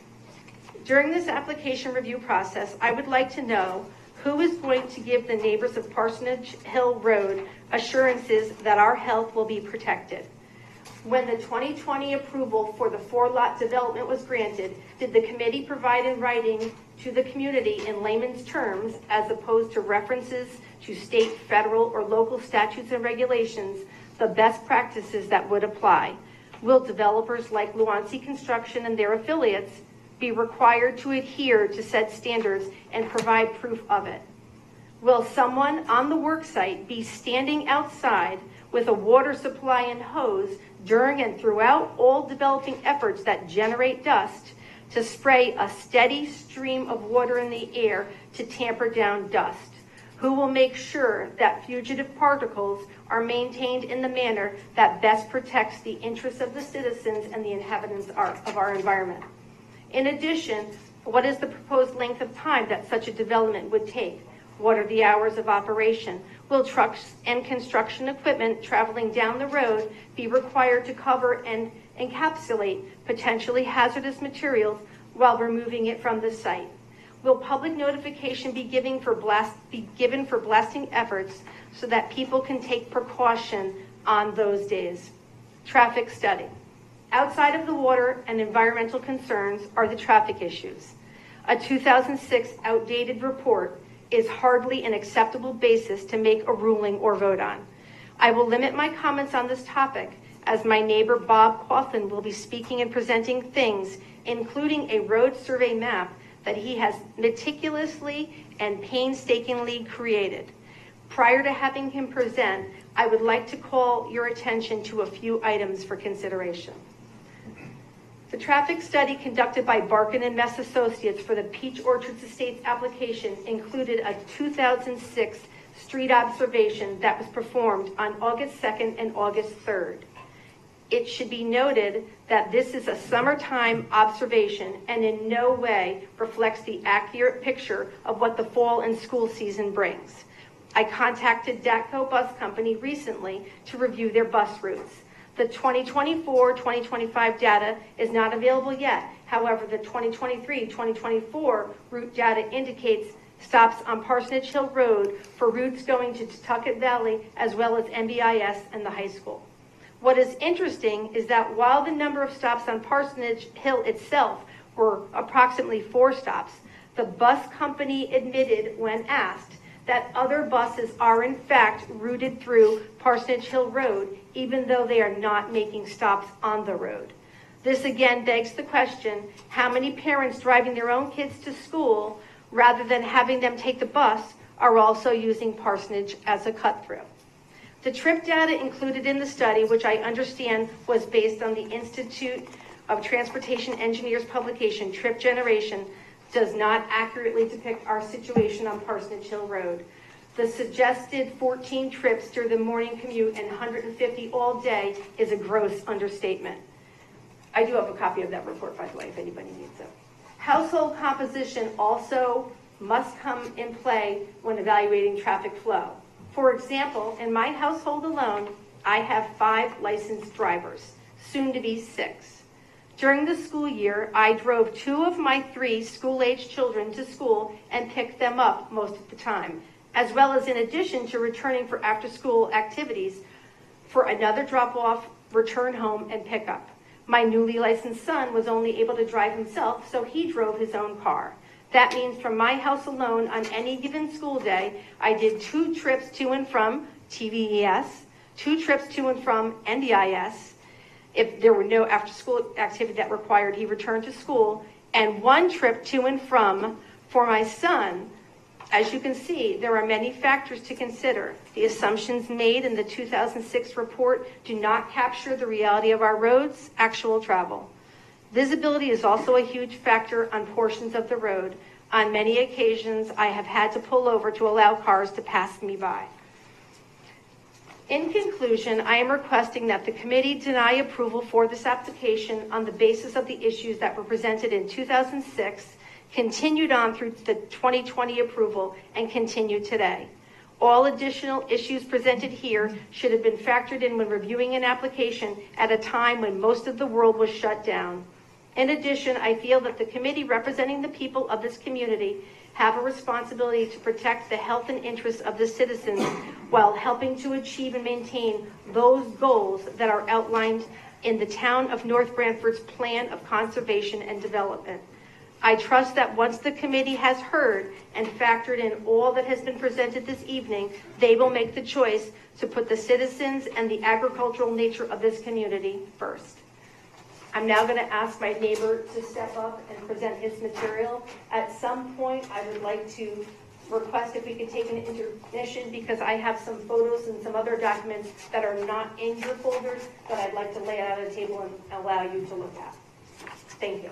During this application review process, I would like to know who is going to give the neighbors of Parsonage Hill Road assurances that our health will be protected. When the 2020 approval for the 4-lot development was granted, did the committee provide in writing to the community in layman's terms, as opposed to references to state, federal, or local statutes and regulations, the best practices that would apply? Will developers like Luancy Construction and their affiliates be required to adhere to said standards and provide proof of it? Will someone on the worksite be standing outside with a water supply and hose during and throughout all developing efforts that generate dust to spray a steady stream of water in the air to tamper down dust? Who will make sure that fugitive particles are maintained in the manner that best protects the interests of the citizens and the inhabitants of our environment? In addition, what is the proposed length of time that such a development would take? What are the hours of operation? Will trucks and construction equipment traveling down the road be required to cover and encapsulate potentially hazardous materials while removing it from the site? Will public notification be given for blasting efforts so that people can take precaution on those days? Traffic study. Outside of the water and environmental concerns are the traffic issues. A 2006 outdated report is hardly an acceptable basis to make a ruling or vote on. I will limit my comments on this topic as my neighbor Bob Coughlin will be speaking and presenting things, including a road survey map that he has meticulously and painstakingly created. Prior to having him present, I would like to call your attention to a few items for consideration. The traffic study conducted by Barkin and Mess Associates for the Peach Orchards Estates application included a 2006 street observation that was performed on August 2nd and August 3rd. It should be noted that this is a summertime observation and in no way reflects the accurate picture of what the fall and school season brings. I contacted DATCO Bus Company recently to review their bus routes. The 2024-2025 data is not available yet. However, the 2023-2024 route data indicates stops on Parsonage Hill Road for routes going to Tucket Valley as well as MBIS and the high school. What is interesting is that while the number of stops on Parsonage Hill itself were approximately 4 stops, the bus company admitted when asked that other buses are in fact routed through Parsonage Hill Road, even though they are not making stops on the road. This again begs the question, how many parents driving their own kids to school rather than having them take the bus are also using Parsonage as a cut-through? The trip data included in the study, which I understand was based on the Institute of Transportation Engineers publication, Trip Generation, does not accurately depict our situation on Parsonage Hill Road. The suggested 14 trips during the morning commute and 150 all day is a gross understatement. I do have a copy of that report, by the way, if anybody needs it. Household composition also must come in play when evaluating traffic flow. For example, in my household alone, I have 5 licensed drivers, soon to be 6. During the school year, I drove 2 of my 3 school-age children to school and picked them up most of the time, as well as in addition to returning for after-school activities for another drop-off, return home, and pickup. My newly licensed son was only able to drive himself, so he drove his own car. That means from my house alone on any given school day, I did 2 trips to and from TVES, 2 trips to and from NDIS, if there were no after-school activity that required he returned to school, and 1 trip to and from for my son. As you can see, there are many factors to consider. The assumptions made in the 2006 report do not capture the reality of our roads' actual travel. Visibility is also a huge factor on portions of the road. On many occasions, I have had to pull over to allow cars to pass me by. In conclusion, I am requesting that the committee deny approval for this application on the basis of the issues that were presented in 2006, continued on through the 2020 approval, and continue today. All additional issues presented here should have been factored in when reviewing an application at a time when most of the world was shut down. In addition, I feel that the committee representing the people of this community have a responsibility to protect the health and interests of the citizens while helping to achieve and maintain those goals that are outlined in the town of North Branford's plan of conservation and development. I trust that once the committee has heard and factored in all that has been presented this evening, they will make the choice to put the citizens and the agricultural nature of this community first. I'm now going to ask my neighbor to step up and present his material. At some point, I would like to request if we could take an intermission because I have some photos and some other documents that are not in your folders that I'd like to lay out at a table and allow you to look at. Thank you.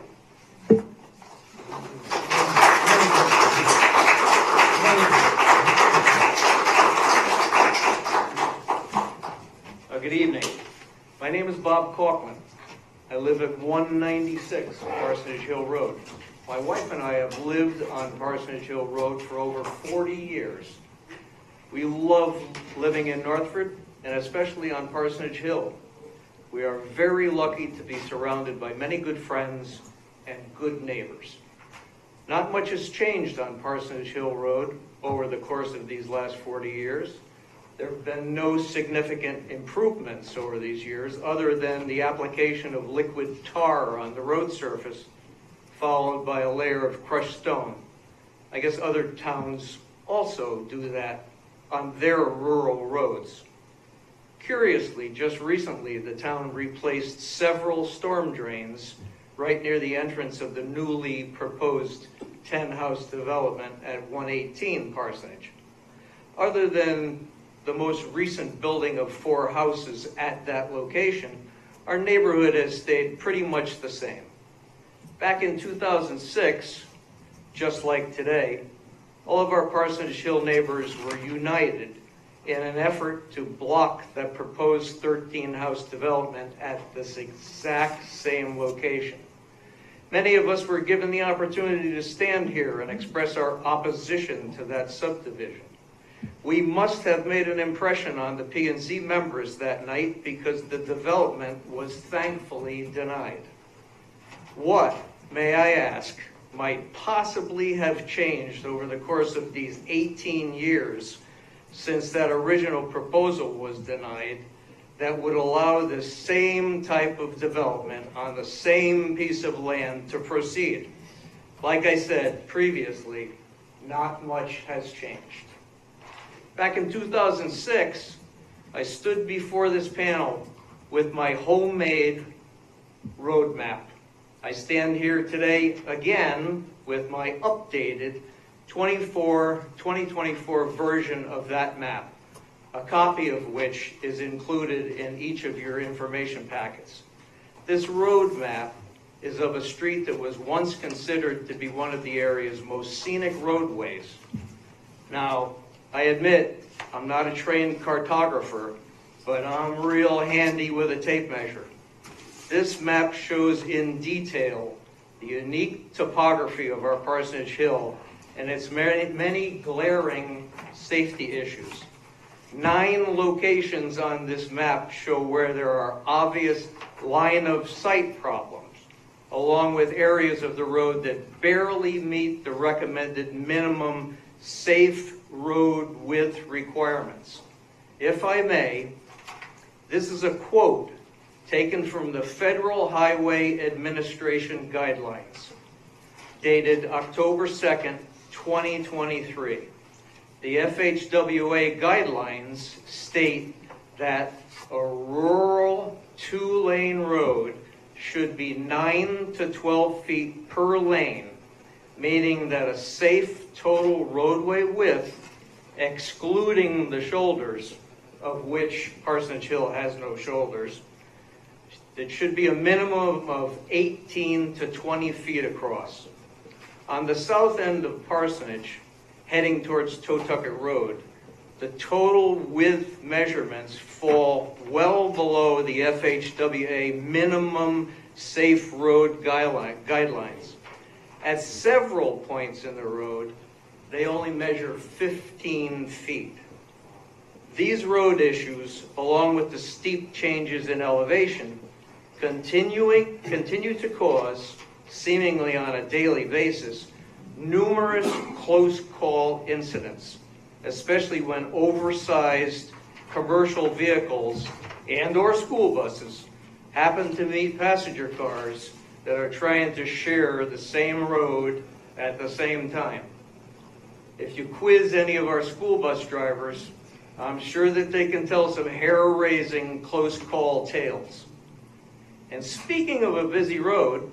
Good evening. My name is Bob Kaufman. I live at 196 Parsonage Hill Road. My wife and I have lived on Parsonage Hill Road for over 40 years. We love living in Northford and especially on Parsonage Hill. We are very lucky to be surrounded by many good friends and good neighbors. Not much has changed on Parsonage Hill Road over the course of these last 40 years. There have been no significant improvements over these years other than the application of liquid tar on the road surface, followed by a layer of crushed stone. I guess other towns also do that on their rural roads. Curiously, just recently, the town replaced several storm drains right near the entrance of the newly proposed 10-house development at 118 Parsonage. Other than the most recent building of 4 houses at that location, our neighborhood has stayed pretty much the same. Back in 2006, just like today, all of our Parsonage Hill neighbors were united in an effort to block the proposed 13-house development at this exact same location. Many of us were given the opportunity to stand here and express our opposition to that subdivision. We must have made an impression on the P&Z members that night because the development was thankfully denied. What, may I ask, might possibly have changed over the course of these 18 years since that original proposal was denied that would allow the same type of development on the same piece of land to proceed? Like I said previously, not much has changed. Back in 2006, I stood before this panel with my homemade road map. I stand here today again with my updated 2024 version of that map, a copy of which is included in each of your information packets. This road map is of a street that was once considered to be one of the area's most scenic roadways. Now, I admit I'm not a trained cartographer, but I'm real handy with a tape measure. This map shows in detail the unique topography of our Parsonage Hill and its many glaring safety issues. 9 locations on this map show where there are obvious line of sight problems, along with areas of the road that barely meet the recommended minimum safe road width requirements. If I may, this is a quote taken from the Federal Highway Administration Guidelines, dated October 2nd, 2023. The FHWA guidelines state that a rural 2-lane road should be 9 to 12 feet per lane, meaning that a safe total roadway width, excluding the shoulders, of which Parsonage Hill has no shoulders, it should be a minimum of 18 to 20 feet across. On the south end of Parsonage, heading towards Totucket Road, the total width measurements fall well below the FHWA minimum safe road guidelines. At several points in the road, they only measure 15 feet. These road issues, along with the steep changes in elevation, continue to cause, seemingly on a daily basis, numerous close call incidents, especially when oversized commercial vehicles and/or school buses happen to meet passenger cars that are trying to share the same road at the same time. If you quiz any of our school bus drivers, I'm sure that they can tell some hair-raising close call tales. And speaking of a busy road,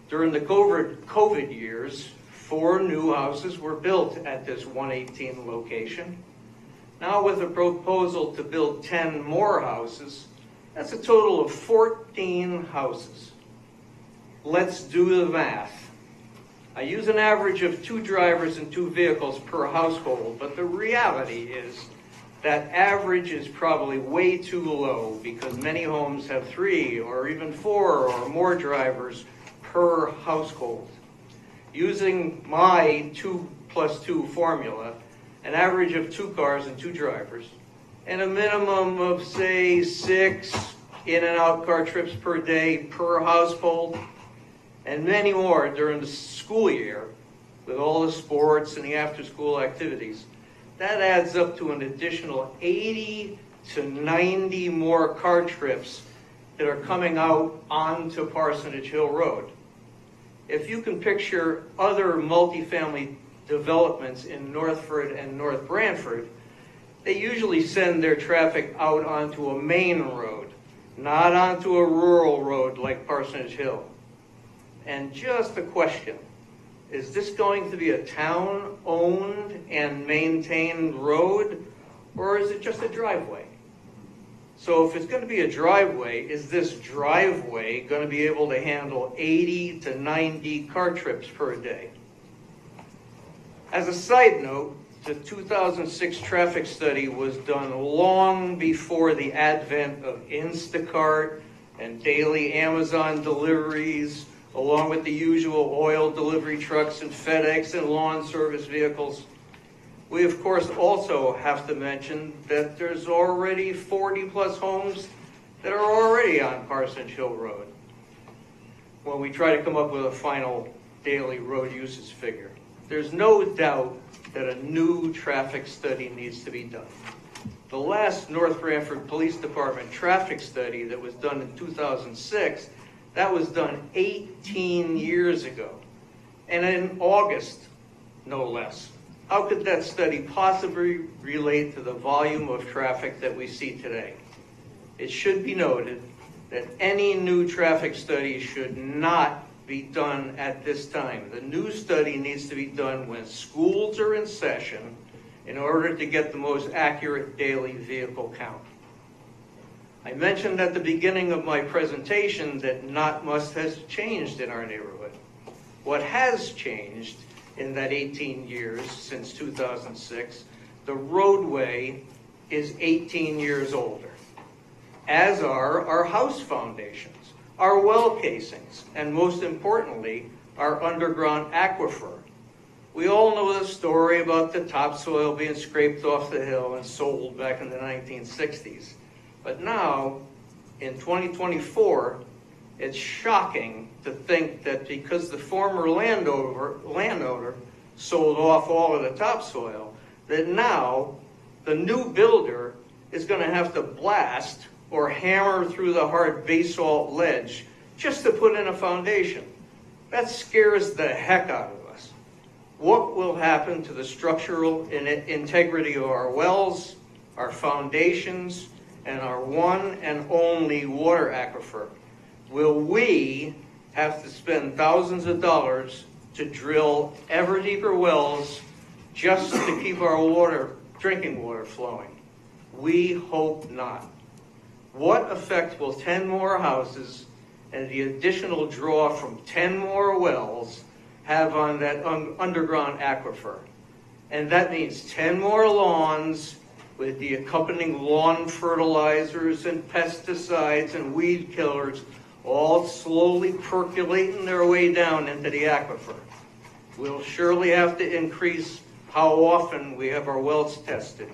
during the COVID years, 4 new houses were built at this 118 location. Now with a proposal to build 10 more houses, that's a total of 14 houses. Let's do the math. I use an average of 2 drivers and 2 vehicles per household, but the reality is that average is probably way too low because many homes have 3 or even 4 or more drivers per household. Using my 2+2 formula, an average of 2 cars and 2 drivers, and a minimum of, say, 6 in and out car trips per day per household, and many more during the school year with all the sports and the after-school activities, that adds up to an additional 80 to 90 more car trips that are coming out onto Parsonage Hill Road. If you can picture other multifamily developments in Northford and North Branford, they usually send their traffic out onto a main road, not onto a rural road like Parsonage Hill. And just a question, is this going to be a town-owned and maintained road, or is it just a driveway? So if it's going to be a driveway, is this driveway going to be able to handle 80 to 90 car trips per day? As a side note, the 2006 traffic study was done long before the advent of Instacart and daily Amazon deliveries, along with the usual oil delivery trucks and FedEx and lawn service vehicles. We, of course, also have to mention that there's already 40-plus homes that are already on Parsonage Hill Road when we try to come up with a final daily road usage figure. There's no doubt that a new traffic study needs to be done. The last North Branford Police Department traffic study that was done in 2006, that was done 18 years ago, and in August, no less. How could that study possibly relate to the volume of traffic that we see today? It should be noted that any new traffic study should not be done at this time. The new study needs to be done when schools are in session in order to get the most accurate daily vehicle count. I mentioned at the beginning of my presentation that not much has changed in our neighborhood. What has changed in that 18 years since 2006, the roadway is 18 years older, as are our house foundations, our well casings, and most importantly, our underground aquifer. We all know the story about the topsoil being scraped off the hill and sold back in the 1960s. But now, in 2024, it's shocking to think that because the former landowner sold off all of the topsoil, that now the new builder is going to have to blast or hammer through the hard basalt ledge just to put in a foundation. That scares the heck out of us. What will happen to the structural integrity of our wells, our foundations, and our one and only water aquifer? Will we have to spend thousands of dollars to drill ever deeper wells just to keep our drinking water flowing? We hope not. What effect will 10 more houses and the additional draw from 10 more wells have on that underground aquifer? And that means 10 more lawns with the accompanying lawn fertilizers and pesticides and weed killers all slowly percolating their way down into the aquifer. We'll surely have to increase how often we have our wells tested.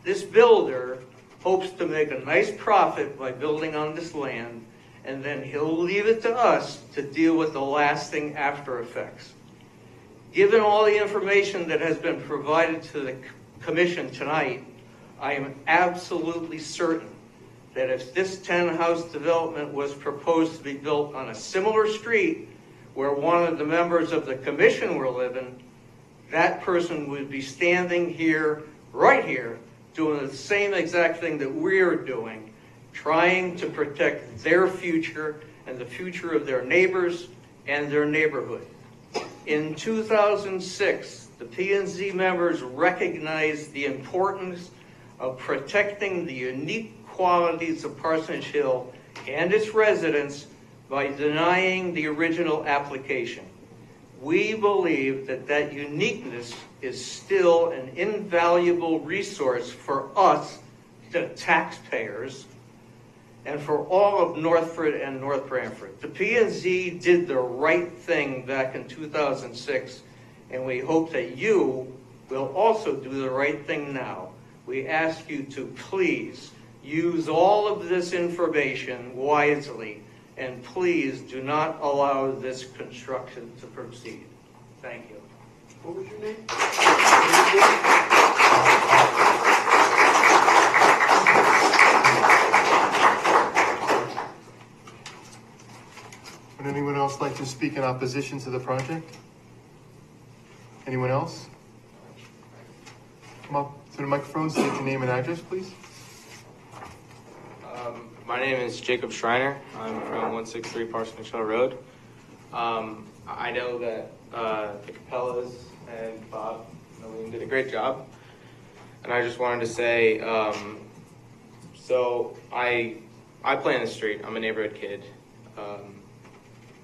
This builder hopes to make a nice profit by building on this land, and then he'll leave it to us to deal with the lasting after effects. Given all the information that has been provided to the commission tonight, I am absolutely certain that if this 10-house development was proposed to be built on a similar street where one of the members of the commission were living, that person would be standing here, right here, doing the same exact thing that we're doing, trying to protect their future and the future of their neighbors and their neighborhood. In 2006, the P&Z members recognized the importance of protecting the unique qualities of Parsonage Hill and its residents by denying the original application. We believe that that uniqueness is still an invaluable resource for us, the taxpayers, and for all of Northford and North Branford. The P&Z did the right thing back in 2006, and we hope that you will also do the right thing now. We ask you to please use all of this information wisely, and please do not allow this construction to proceed. Thank you. What was your name? Would anyone else like to speak in opposition to the project? Anyone else? Come up to the microphone, state your name and address, please. My name is Jacob Schreiner. I'm from 163 Parsonage Hill Road. I know that the Capellas and Bob and Aline did a great job. And I just wanted to say, so I play in the street. I'm a neighborhood kid.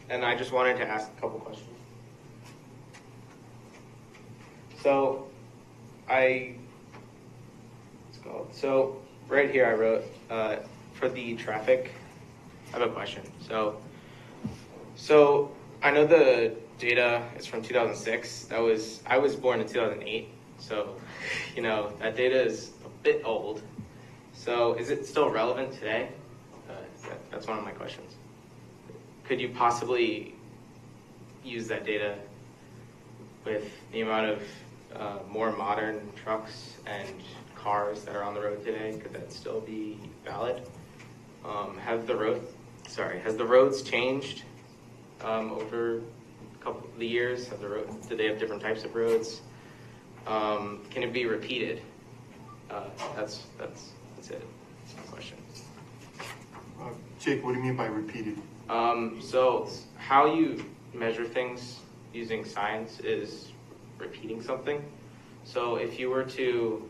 And I just wanted to ask a couple questions. So so right here I wrote, for the traffic, I have a question. So I know the data is from 2006. I was born in 2008. So, you know, that data is a bit old. So is it still relevant today? That's one of my questions. Could you possibly use that data with the amount of more modern trucks and cars that are on the road today? Could that still be valid? Has the roads changed over a couple of the years? Do they have different types of roads? Can it be repeated? That's it. That's my question. Jake, what do you mean by repeated? So how you measure things using science is repeating something. So if you were to,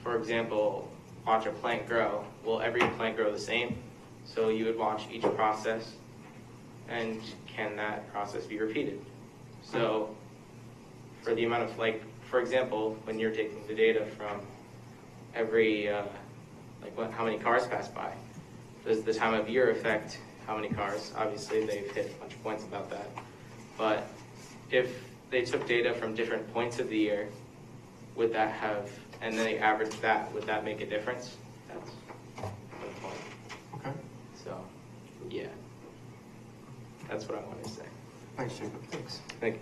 for example, watch a plant grow, will every plant grow the same? So you would watch each process, and can that process be repeated? So for the amount of, like, for example, when you're taking the data from every, how many cars pass by, does the time of year affect how many cars? Obviously, they've hit a bunch of points about that. But if they took data from different points of the year, would that have, and then they averaged that, would that make a difference? That's the point. Okay. So, yeah. That's what I wanted to say. Thanks, Jacob. Thanks. Thank you.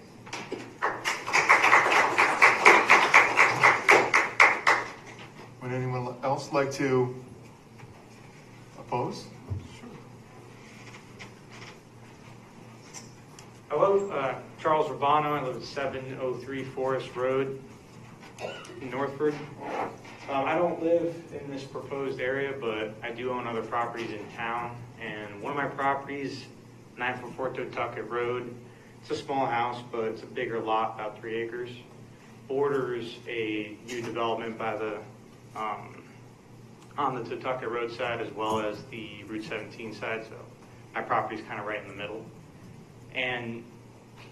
Would anyone else like to oppose? Hello, Charles Rabano. I live at 703 Forest Road in Northford. I don't live in this proposed area, but I do own other properties in town. And one of my properties, 944 Totucket Road, it's a small house, but it's a bigger lot, about 3 acres, borders a new development by the on the Totucket Road side as well as the Route 17 side. So my property's kind of right in the middle. And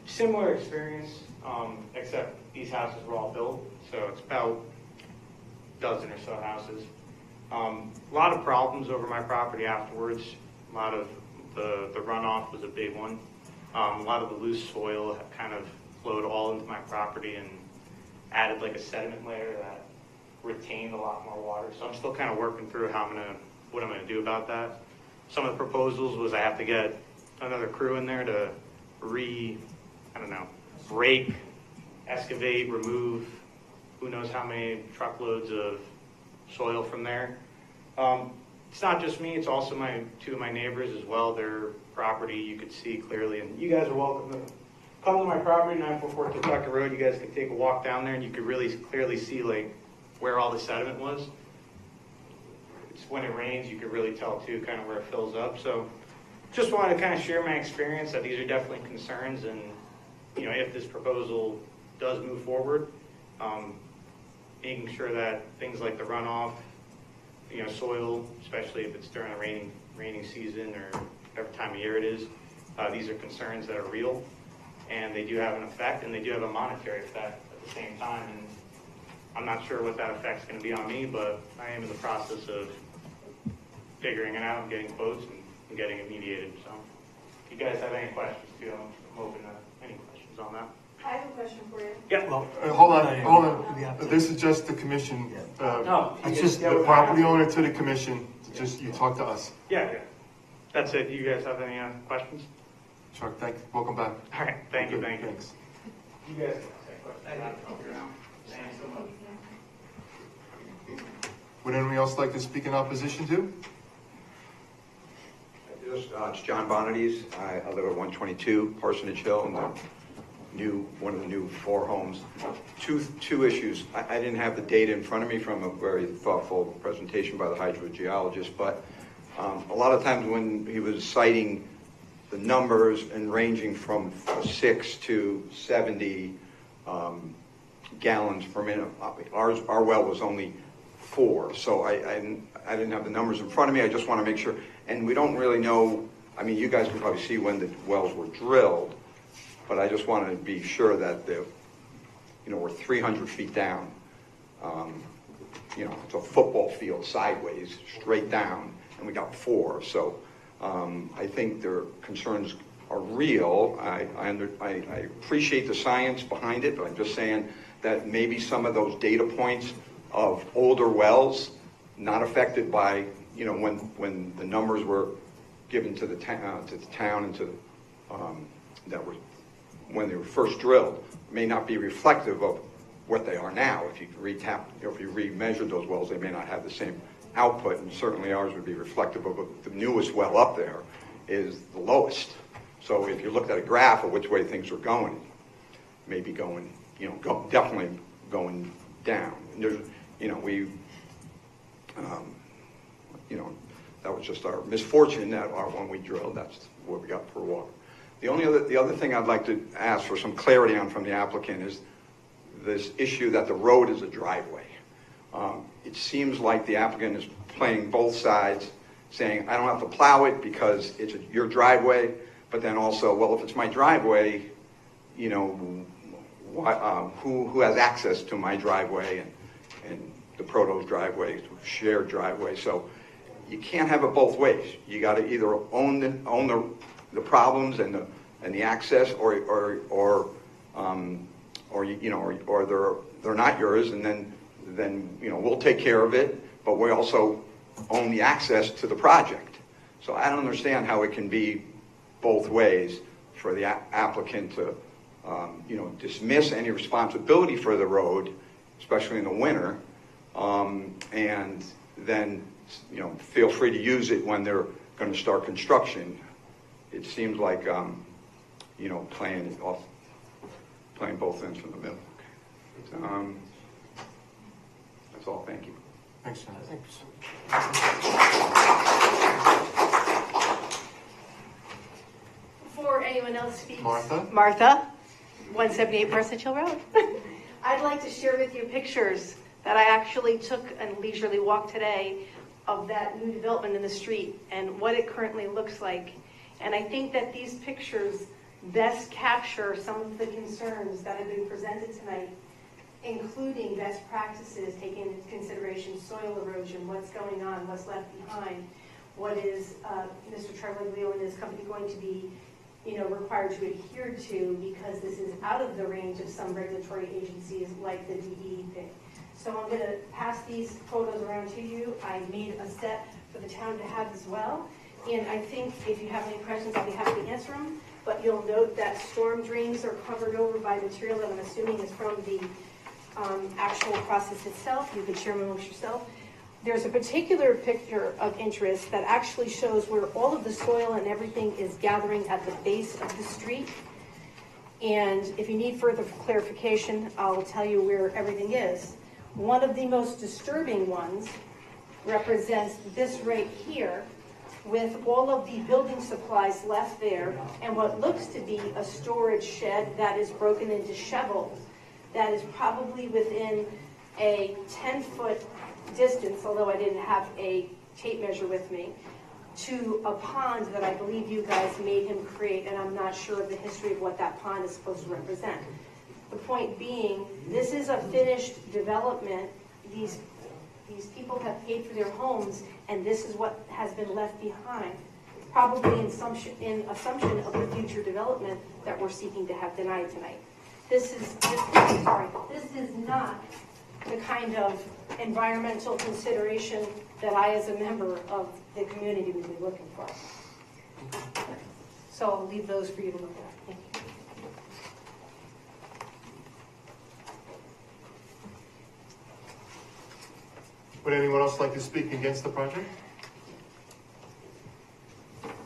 similar experience, except these houses were all built, so it's about a dozen or so houses. A lot of problems over my property afterwards. A lot of the runoff was a big one. A lot of the loose soil kind of flowed all into my property and added like a sediment layer that retained a lot more water. So I'm still kind of working through what I'm gonna do about that. Some of the proposals was I have to get another crew in there to rake, excavate, remove, who knows how many truckloads of soil from there. It's not just me, it's also two of my neighbors as well. Their property you could see clearly, and you guys are welcome to come to my property, 944 Totucket Road. You guys could take a walk down there and you could really clearly see like where all the sediment was. when it rains, you can really tell too, kind of where it fills up. So just wanted to kind of share my experience that these are definitely concerns, and if this proposal does move forward, making sure that things like the runoff, soil, especially if it's during a raining season or whatever time of year it is, these are concerns that are real, and they do have an effect, and they do have a monetary effect at the same time. And I'm not sure what that effect's going to be on me, but I am in the process of figuring it out and getting quotes and getting it mediated. So if you guys have any questions too, I'm open to any questions on that. I have a question for you. Yeah. Well, Hold on. This is just the commission. No, It's just the property owner to the commission. Just, you talk to us. Yeah. That's it. You guys have any questions? Chuck, thank you. Welcome back. All right. Thank you. Good, Thank you. Thanks. You guys can ask questions. Thanks so much. Would anyone else like to speak in opposition to? It's John Bonadies. I live at 122 Parsonage Hill, in one of the new 4 homes. Two issues. I didn't have the data in front of me from a very thoughtful presentation by the hydrogeologist, but a lot of times when he was citing the numbers and ranging from 6 to 70 gallons per minute, our well was only 4, so I didn't have the numbers in front of me. I just want to make sure, and we don't really know. I mean, you guys can probably see when the wells were drilled, but I just wanted to be sure that we're 300 feet down. It's a football field sideways, straight down, and we got 4. So I think their concerns are real. I appreciate the science behind it, but I'm just saying that maybe some of those data points of older wells, not affected by, when the numbers were given to the town and to that were when they were first drilled, may not be reflective of what they are now. If you remeasure those wells, they may not have the same output, and certainly ours would be reflective of the newest well up there is the lowest. So if you looked at a graph of which way things are going, maybe going, definitely going down. And there's, that was just our misfortune that when we drilled, that's what we got per water. The other thing I'd like to ask for some clarity on from the applicant is this issue that the road is a driveway. It seems like the applicant is playing both sides, saying, I don't have to plow it because it's your driveway, but then also, well, if it's my driveway, who has access to my driveway and the Proto's driveway, shared driveway. So you can't have it both ways. You got to either own the problems and the access, or they're not yours, and then we'll take care of it, but we also own the access to the project. So I don't understand how it can be both ways for the applicant to dismiss any responsibility for the road, especially in the winter, and then feel free to use it when they're going to start construction. It seems like playing both ends from the middle. That's all. Thank you. Thanks, John. Thanks. Before anyone else speaks. Martha? Martha, 178 Parsonage Hill Road. I'd like to share with you pictures that I actually took a leisurely walk today of that new development in the street and what it currently looks like. And I think that these pictures best capture some of the concerns that have been presented tonight, including best practices, taking into consideration soil erosion, what's going on, what's left behind, what is Mr. Treviglio and his company going to be required to adhere to, because this is out of the range of some regulatory agencies like the DEP. So I'm going to pass these photos around to you. I made a set for the town to have as well. And I think if you have any questions, I'll be happy to answer them. But you'll note that storm drains are covered over by material that I'm assuming is from the actual process itself. You can share them amongst yourself. There's a particular picture of interest that actually shows where all of the soil and everything is gathering at the base of the street. And if you need further clarification, I'll tell you where everything is. One of the most disturbing ones represents this right here with all of the building supplies left there and what looks to be a storage shed that is broken into shovels that is probably within a 10-foot distance, although I didn't have a tape measure with me, to a pond that I believe you guys made him create, and I'm not sure of the history of what that pond is supposed to represent. The point being, this is a finished development. These people have paid for their homes, and this is what has been left behind, probably in assumption of the future development that we're seeking to have denied tonight. This is not the kind of environmental consideration that I, as a member of the community, would be looking for. So I'll leave those for you to look at. Thank you. Would anyone else like to speak against the project?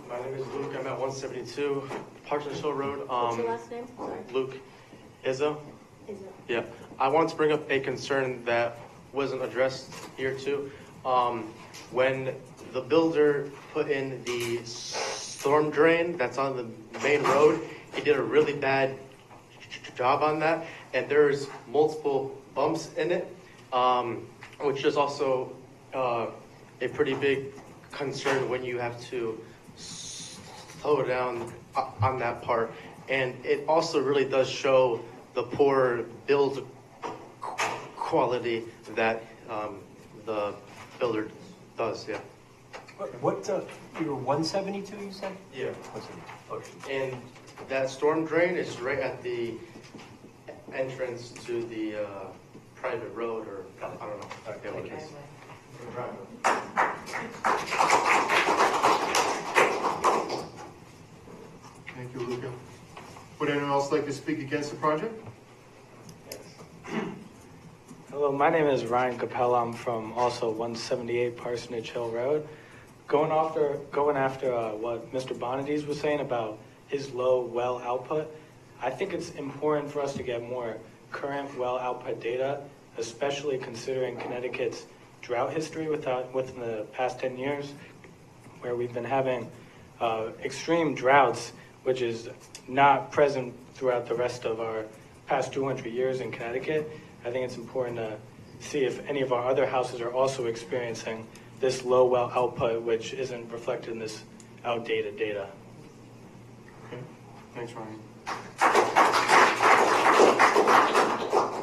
My name is Luke. I'm at 172 Parsons Hill Road. What's your last name? Sorry. Luke Izzo. Is it? Yeah. I wanted to bring up a concern that wasn't addressed here too. When the builder put in the storm drain that's on the main road, he did a really bad job on that, and there's multiple bumps in it, which is also a pretty big concern when you have to slow down on that part. And it also really does show the poor build quality that the builder does, yeah. What, you were 172, you said? Yeah. 172. And that storm drain is right at the entrance to the private road, or I don't know. Yeah, what it is. Thank you, Luca. Would anyone else like to speak against the project? Hello, my name is Ryan Capella. I'm from also 178 Parsonage Hill Road. Going after what Mr. Bonadies was saying about his low well output, I think it's important for us to get more current well output data, especially considering Connecticut's drought history within the past 10 years, where we've been having extreme droughts, which is not present throughout the rest of our past 200 years in Connecticut. I think it's important to see if any of our other houses are also experiencing this low well output, which isn't reflected in this outdated data. Okay, thanks, Ryan.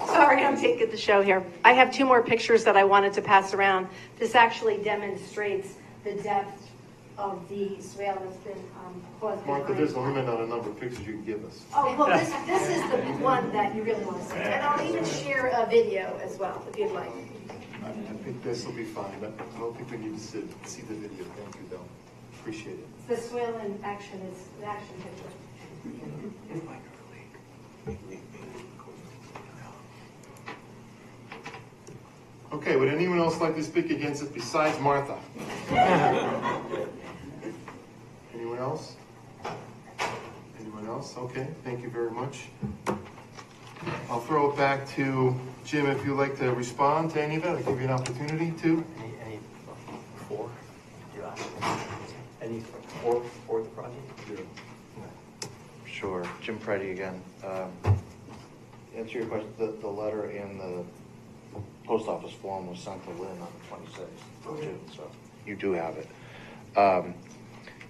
Sorry, I'm taking the show here. I have two more pictures that I wanted to pass around. This actually demonstrates the depth of the swale that's been caused. Martha, there's a limit on the number of pictures you can give us. Oh, well, this is the one that you really want to see. And I'll even share a video as well, if you'd like. I think this will be fine, but I don't think we need to see the video. Thank you, though. Appreciate it. The swale in action is an action picture. Okay, would anyone else like to speak against it besides Martha? Anyone else? Anyone else? Okay, thank you very much. I'll throw it back to Jim if you'd like to respond to any of it. I'll give you an opportunity to. Any for? Any for the project? Sure. Jim Preddy again. Answer your question, the letter and the post office form was sent to Lynn on the 26th of June, so you do have it.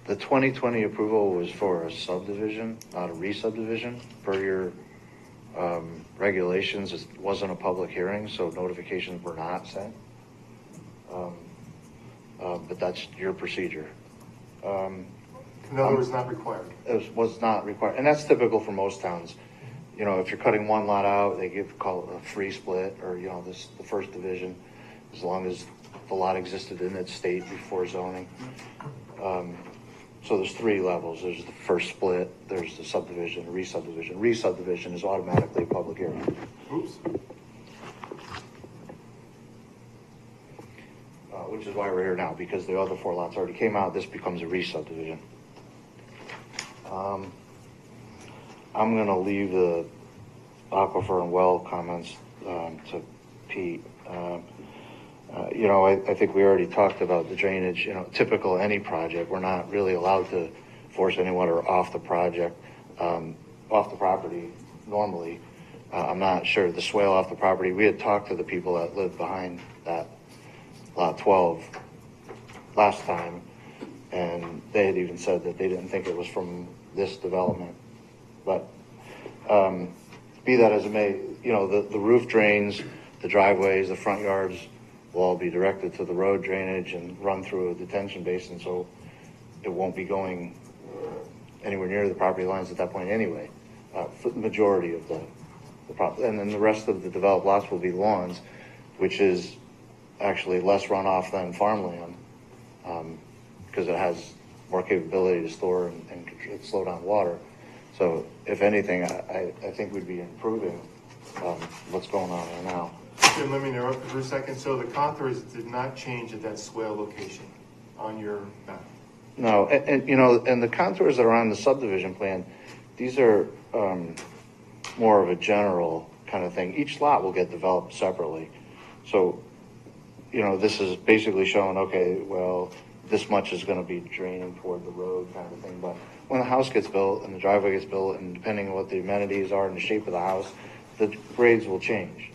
The 2020 approval was for a subdivision, not a re-subdivision. Per your regulations, it wasn't a public hearing, so notifications were not sent. But that's your procedure. In other words, not required. It was not required, and that's typical for most towns. You know, if you're cutting one lot out, they call it a free split, or, you know, the first division, as long as the lot existed in its state before zoning. So there's three levels. There's the first split, there's the subdivision, re-subdivision. Re-subdivision is automatically a public hearing. Oops. Which is why we're here now, because the other four lots already came out. This becomes a re-subdivision. I'm going to leave the aquifer and well comments to Pete. you know, I think we already talked about the drainage, you know, typical any project, we're not really allowed to force any water off the project, off the property normally. I'm not sure the swale off the property, we had talked to the people that lived behind that lot 12 last time, and they had even said that they didn't think it was from this development. But be that as it may, you know, the roof drains, the driveways, the front yards will all be directed to the road drainage and run through a detention basin, so it won't be going anywhere near the property lines at that point anyway, for the majority of the property. And then the rest of the developed lots will be lawns, which is actually less runoff than farmland, because it has more capability to store and slow down water. So if anything, I think we'd be improving what's going on right now. Jim, let me interrupt for a second. So the contours did not change at that swale location on your map? No, and you know, and the contours that are on the subdivision plan, these are more of a general kind of thing. Each lot will get developed separately. So, you know, this is basically showing, okay, well, this much is going to be draining toward the road kind of thing. But when the house gets built and the driveway gets built, and depending on what the amenities are and the shape of the house, the grades will change.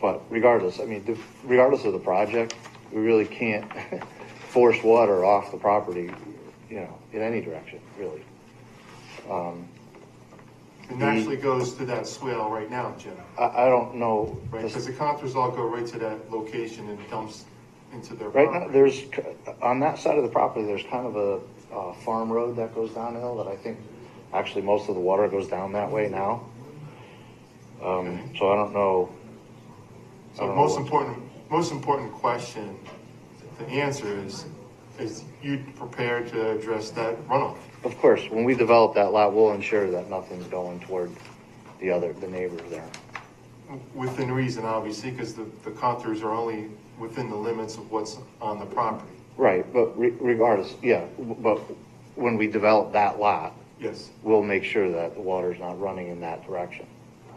But regardless, I mean, regardless of the project, we really can't force water off the property, you know, in any direction, really. It naturally goes to that swale right now, Jim. I don't know. Right, because the contours all go right to that location and dumps into their Right property. now, there's, on that side of the property, there's kind of a farm road that goes downhill that I think actually most of the water goes down that way now. So I don't know. So most important question to answer is you prepared to address that runoff? Of course, when we develop that lot, we'll ensure that nothing's going toward the neighbors there. Within reason, obviously, because the contours are only within the limits of what's on the property. Right, but regardless, yeah, but when we develop that lot, Yes. we'll make sure that the water's not running in that direction.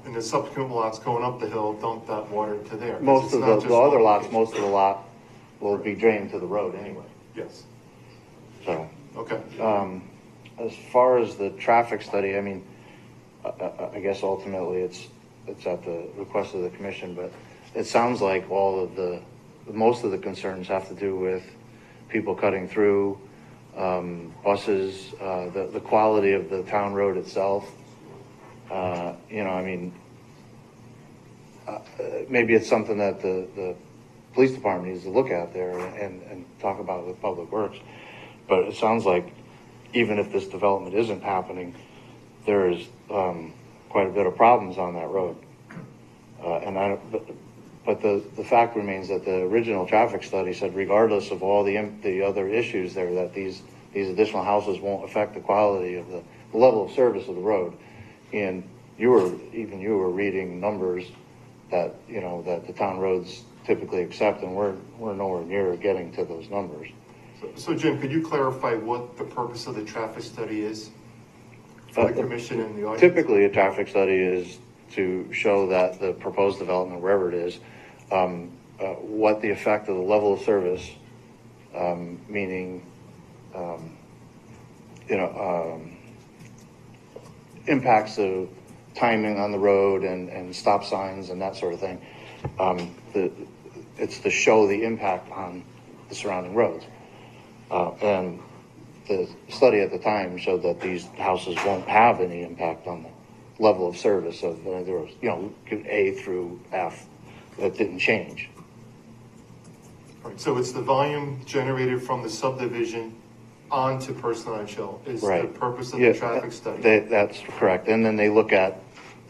And the subsequent lots going up the hill dump that water to there. 'cause Most it's of not the just other one lots, location. most of the lot will be drained to the road anyway, Yes, so. okay. As far as the traffic study, I mean, I guess ultimately it's at the request of the commission, but it sounds like most of the concerns have to do with people cutting through, buses, the quality of the town road itself. You know, I mean, maybe it's something that the police department needs to look at there and talk about with Public Works. But it sounds like even if this development isn't happening, there is quite a bit of problems on that road. But the fact remains that the original traffic study said, regardless of all the other issues there, that these additional houses won't affect the quality of the level of service of the road. And you were reading numbers that, you know, that the town roads typically accept, and we're nowhere near getting to those numbers. So Jim, could you clarify what the purpose of the traffic study is for the commission and the audience? Typically, a traffic study is to show that the proposed development, wherever it is, what the effect of the level of service, meaning, you know, impacts of timing on the road and stop signs and that sort of thing. It's to show the impact on the surrounding roads. And the study at the time showed that these houses won't have any impact on the level of service of there was, you know, A through F that didn't change. Right, so it's the volume generated from the subdivision onto Person on Chill is the purpose of the traffic study. That's correct. And then they look at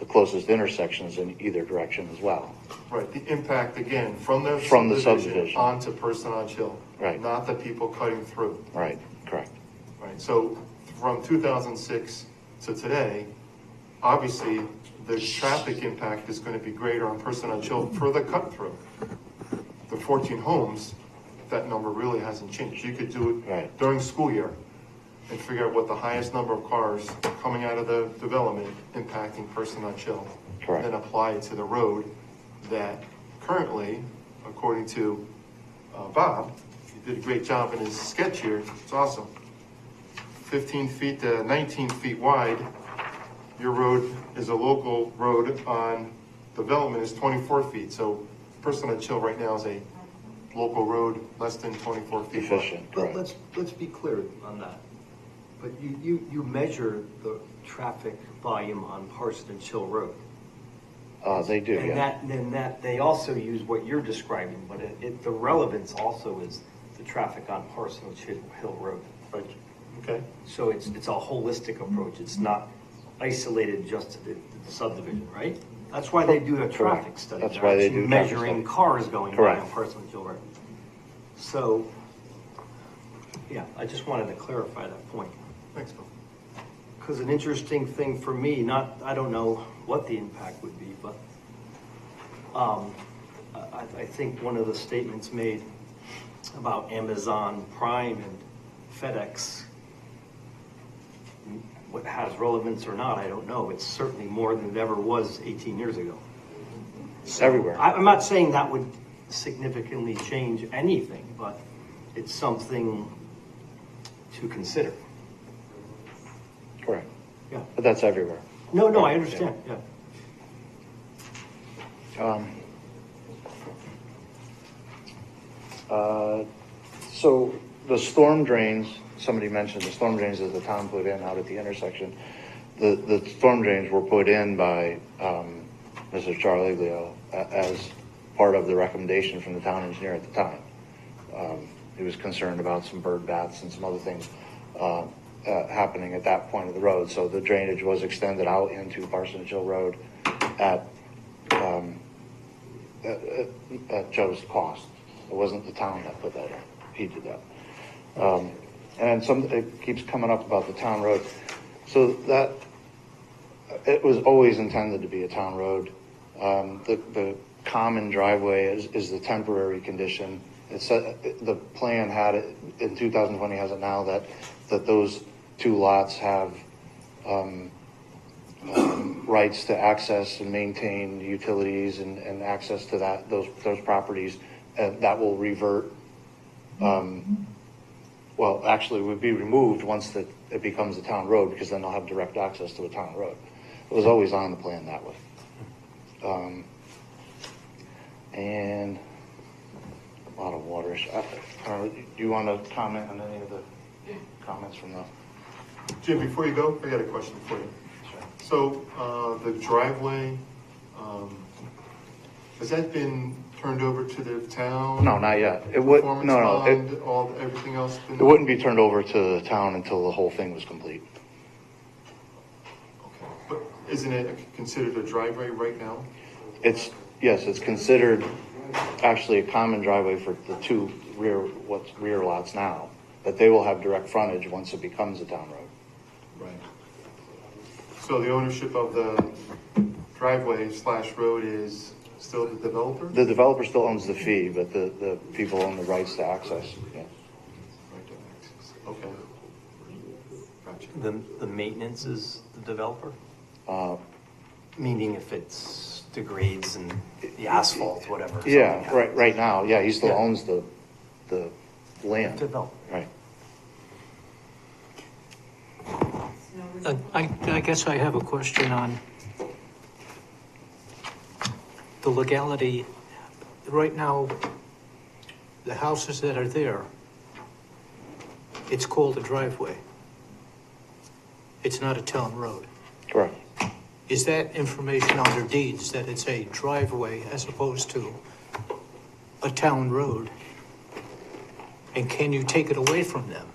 the closest intersections in either direction as well. Right, the impact again from the subdivision onto Person on Chill. Right. Not the people cutting through. Right, correct. Right, so from 2006 to today, obviously the traffic impact is going to be greater on Person on Chill for the cut through. The 14 homes, that number really hasn't changed. You could do it during school year and figure out what the highest number of cars coming out of the development impacting Person on Chill. Correct. And then apply it to the road that currently, according to Bob, he did a great job in his sketch here, it's awesome. 15 feet to 19 feet wide. Your road is a local road on development is 24 feet, so person on Chill right now is a local road less than 24 feet wide. Efficient, But correct. let's be clear on that. But you measure the traffic volume on Parsonage Hill Road. They do, And yeah. that, they also use what you're describing, but the relevance also is the traffic on Parsonage Hill Road. Right, okay. So it's a holistic approach. It's not isolated just to the subdivision, right? That's why they do a traffic study. That's They're why they actually do traffic measuring study. cars going by Correct. on Parsonage Hill Road. So, yeah, I just wanted to clarify that point. Thanks, Bill. Because an interesting thing for me, I don't know what the impact would be, but I think one of the statements made about Amazon Prime and FedEx, what has relevance or not, I don't know. It's certainly more than it ever was 18 years ago. It's everywhere. I'm not saying that would significantly change anything, but it's something to consider. Correct. Yeah. But that's everywhere. No, I understand, yeah. So the storm drains, somebody mentioned the storm drains that the town put in out at the intersection. The storm drains were put in by Mr. Charlie Leo as part of the recommendation from the town engineer at the time. He was concerned about some bird baths and some other things happening at that point of the road. So the drainage was extended out into Parsonage Hill Road at Joe's cost. It wasn't the town that put that in. He did that. And then it keeps coming up about the town road. So that, it was always intended to be a town road. The common driveway is the temporary condition. It's, the plan had it, in 2020 has it now, that those two lots have rights to access and maintain utilities and access to those properties, and that will revert. Well, actually, would be removed once it becomes a town road, because then they'll have direct access to a town road. It was always on the plan that way. And a lot of water. Do you want to comment on any of the comments from the? Jim, before you go, I got a question for you. So, the driveway, has that been turned over to the town? No, not yet. It would, Performance no. bond, everything else been? It wouldn't be turned over to the town until the whole thing was complete. Okay. But isn't it considered a driveway right now? Yes, it's considered actually a common driveway for the two rear lots now, but they will have direct frontage once it becomes a town road. Right. So the ownership of the driveway / road is still the developer? The developer still owns the fee, but the people own the rights to access. Yeah. Right to access. Okay. Gotcha. The maintenance is the developer? Uh, Meaning if it's degrades and the asphalt, whatever. something Yeah, happens. right now, yeah, he still Yeah. owns the land. Developer. Right. I guess I have a question on the legality. Right now, the houses that are there, it's called a driveway. It's not a town road. Correct. Is that information on their deeds, that it's a driveway as opposed to a town road? And can you take it away from them?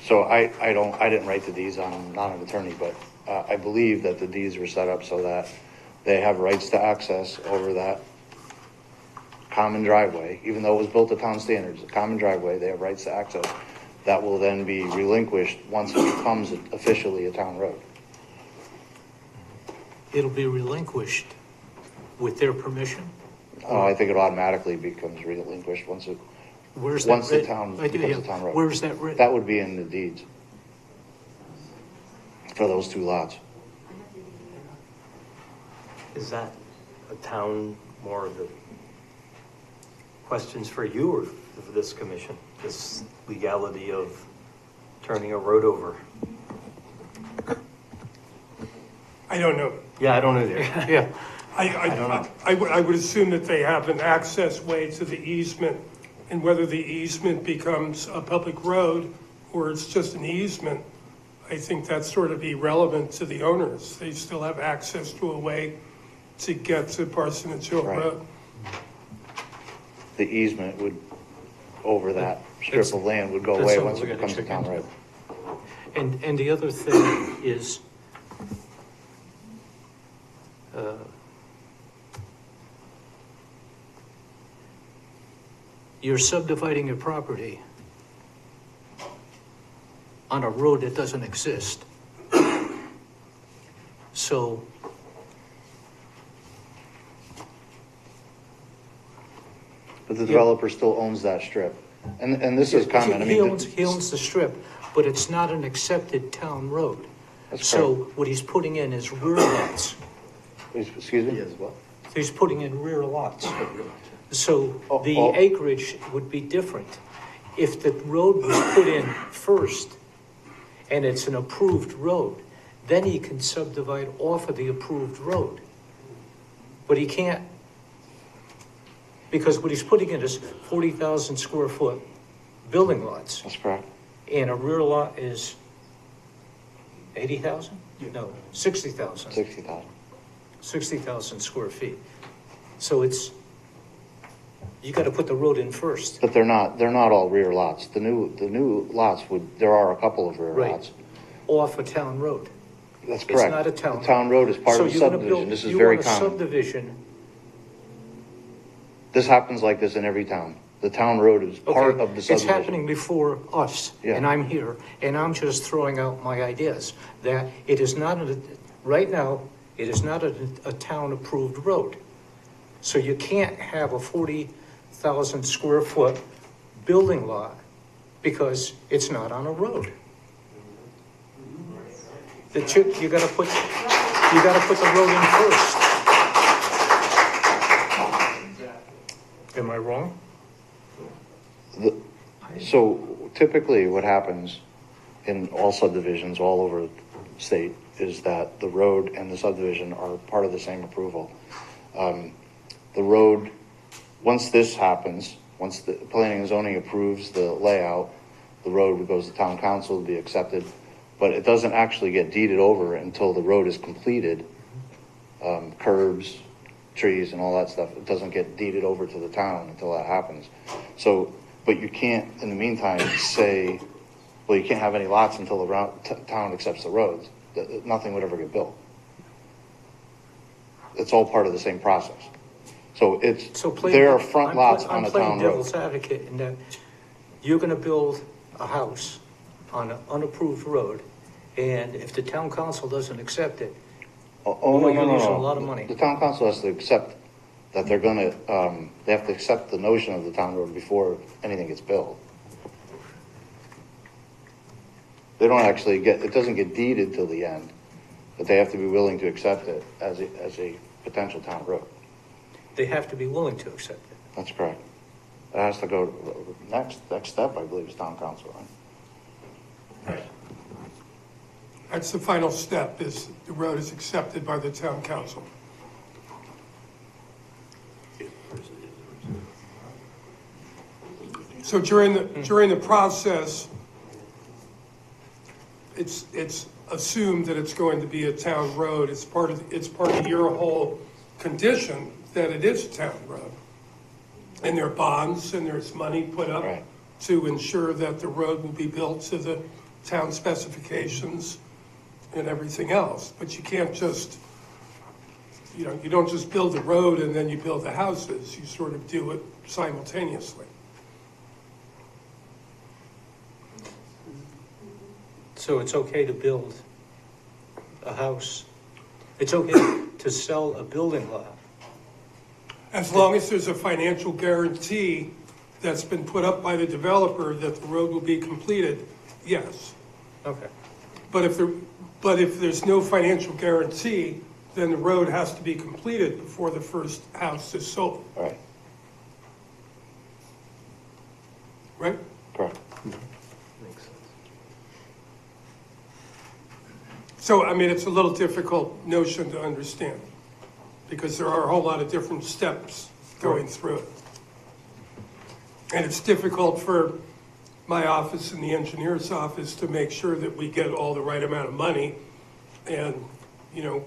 So I didn't write the deeds, I'm not an attorney, but I believe that the deeds were set up so that they have rights to access over that common driveway, even though it was built to town standards, a common driveway, they have rights to access. That will then be relinquished once it becomes officially a town road. It'll be relinquished with their permission? I think it automatically becomes relinquished once it Where's that once the written? town I do, becomes a yeah. town road. Where's that written? That would be in the deeds for those two lots. Is that a town, more of the questions for you or for this commission? This legality of turning a road over? I don't know. Yeah, I don't know either. Yeah. I don't know. I would assume that they have an access way to the easement, and whether the easement becomes a public road or it's just an easement, I think that's sort of irrelevant to the owners. They still have access to a way to get to Parsonage Hill Right. Road. The easement would, over that strip That's- of land would go that's away something once we it gotta becomes a check town into. road. And the other thing is, you're subdividing a property on a road that doesn't exist. So But the developer still owns that strip. And this is common, I he mean. owns the strip, but it's not an accepted town road. That's So correct. what he's putting in is rear lots. Excuse me? He's putting in rear lots. So Oh, the oh. acreage would be different. If the road was put in first and it's an approved road, then he can subdivide off of the approved road. But he can't, because what he's putting in is 40,000 square foot building lots. That's correct. And a rear lot is 80,000? No, 60,000. 60,000. 60,000 square feet. So it's, you gotta put the road in first. But they're not all rear lots. The new lots there are a couple of rear Right. lots. Off a town road. That's It's correct. not a town. The town road is part So of the you're gonna subdivision. build- This is you very want a common. subdivision, This happens like this in every town. The town road is part okay, of the it's subdivision. happening before us, Yeah. and I'm here, and I'm just throwing out my ideas, that it is not, right now, it is not a town-approved road. So you can't have a 40,000 square foot building lot because it's not on a road. You gotta put the road in first. Am I wrong? So typically what happens in all subdivisions all over the state is that the road and the subdivision are part of the same approval. The road, once this happens, once the planning and zoning approves the layout, the road goes to town council to be accepted, but it doesn't actually get deeded over until the road is completed. Curbs, trees and all that stuff, it doesn't get deeded over to the town until that happens. So, but you can't, in the meantime, say, well, you can't have any lots until the town accepts the roads. Nothing would ever get built. It's all part of the same process. So there are front lots on a town I'm playing road. devil's advocate in that you're gonna build a house on an unapproved road, and if the town council doesn't accept it, Oh, no, you're no, losing no. a lot of money. The town council has to accept that they're gonna, they have to accept the notion of the town road before anything gets built. They don't actually it doesn't get deeded till the end, but they have to be willing to accept it as a potential town road. they have to be willing to accept it. That's correct. It has to go, next step, I believe, is town council, right? That's the final step, is the road is accepted by the town council. So during the process, it's assumed that it's going to be a town road. It's part of your whole condition that it is a town road. And there are bonds and there's money put up Right. to ensure that the road will be built to the town specifications and everything else. But you can't just, you don't just build the road and then you build the houses. You sort of do it simultaneously. So it's okay to build a house, it's okay to sell a building lot. As long as there's a financial guarantee that's been put up by the developer that the road will be completed, yes. Okay. But if there's no financial guarantee, then the road has to be completed before the first house is sold, Right. right? Correct. Makes sense. So, I mean, it's a little difficult notion to understand, because there are a whole lot of different steps going through it. And it's difficult for my office and the engineer's office to make sure that we get all the right amount of money. And, you know,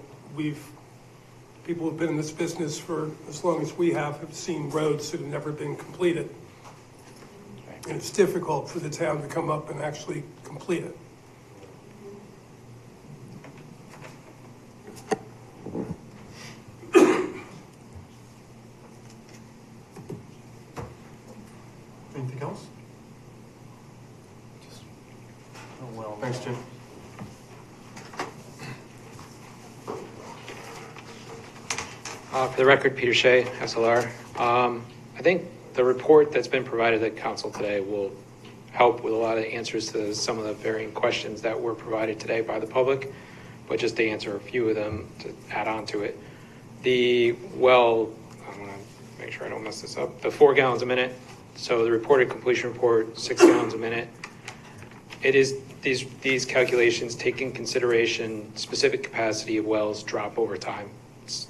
people who've been in this business for as long as we have seen roads that have never been completed. And it's difficult for the town to come up and actually complete it. Anything else? Oh, well. Thanks, Jim. For the record, Peter Shea, SLR. I think the report that's been provided to council today will help with a lot of answers to some of the varying questions that were provided today by the public, but just to answer a few of them to add on to it. The well, I want to make sure I don't mess this up, the 4 gallons a minute. So the reported completion report, 6 gallons a minute. It is, these calculations take in consideration specific capacity of wells drop over time. It's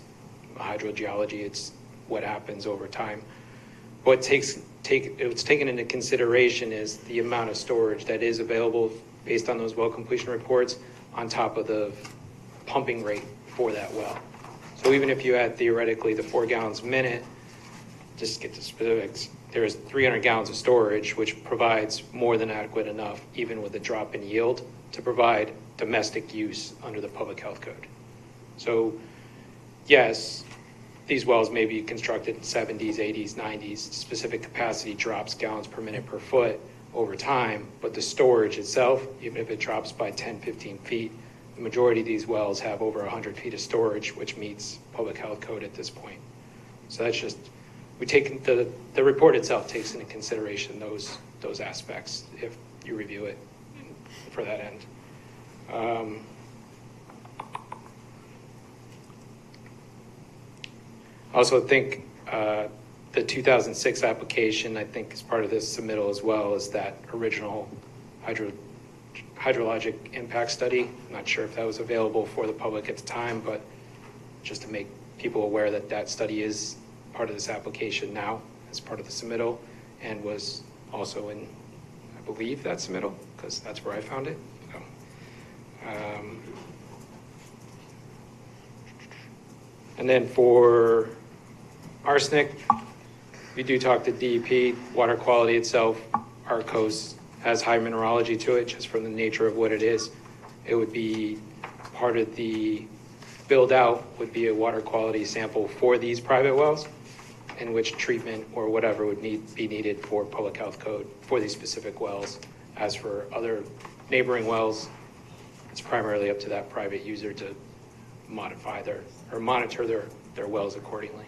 hydrogeology, it's what happens over time. What it's taken into consideration is the amount of storage that is available based on those well completion reports on top of the pumping rate for that well. So even if you had theoretically the 4 gallons a minute, just to get to specifics, there is 300 gallons of storage, which provides more than adequate enough, even with a drop in yield, to provide domestic use under the public health code. So yes, these wells may be constructed in 70s, 80s, 90s, specific capacity drops gallons per minute per foot over time, but the storage itself, even if it drops by 10, 15 feet, the majority of these wells have over 100 feet of storage, which meets public health code at this point. So that's just, we take the report itself takes into consideration those aspects if you review it for that end. I also think the 2006 application, I think, is part of this submittal as well as that original hydrologic impact study. I'm not sure if that was available for the public at the time, but just to make people aware that that study is part of this application now as part of the submittal, and was also in, I believe, that submittal, because that's where I found it. So, and then for arsenic, we do talk to DEP. Water quality itself, Arcos has high mineralogy to it just from the nature of what it is. It would be part of the build out would be a water quality sample for these private wells, in which treatment or whatever would be needed for public health code for these specific wells. As for other neighboring wells, it's primarily up to that private user to modify monitor their wells accordingly.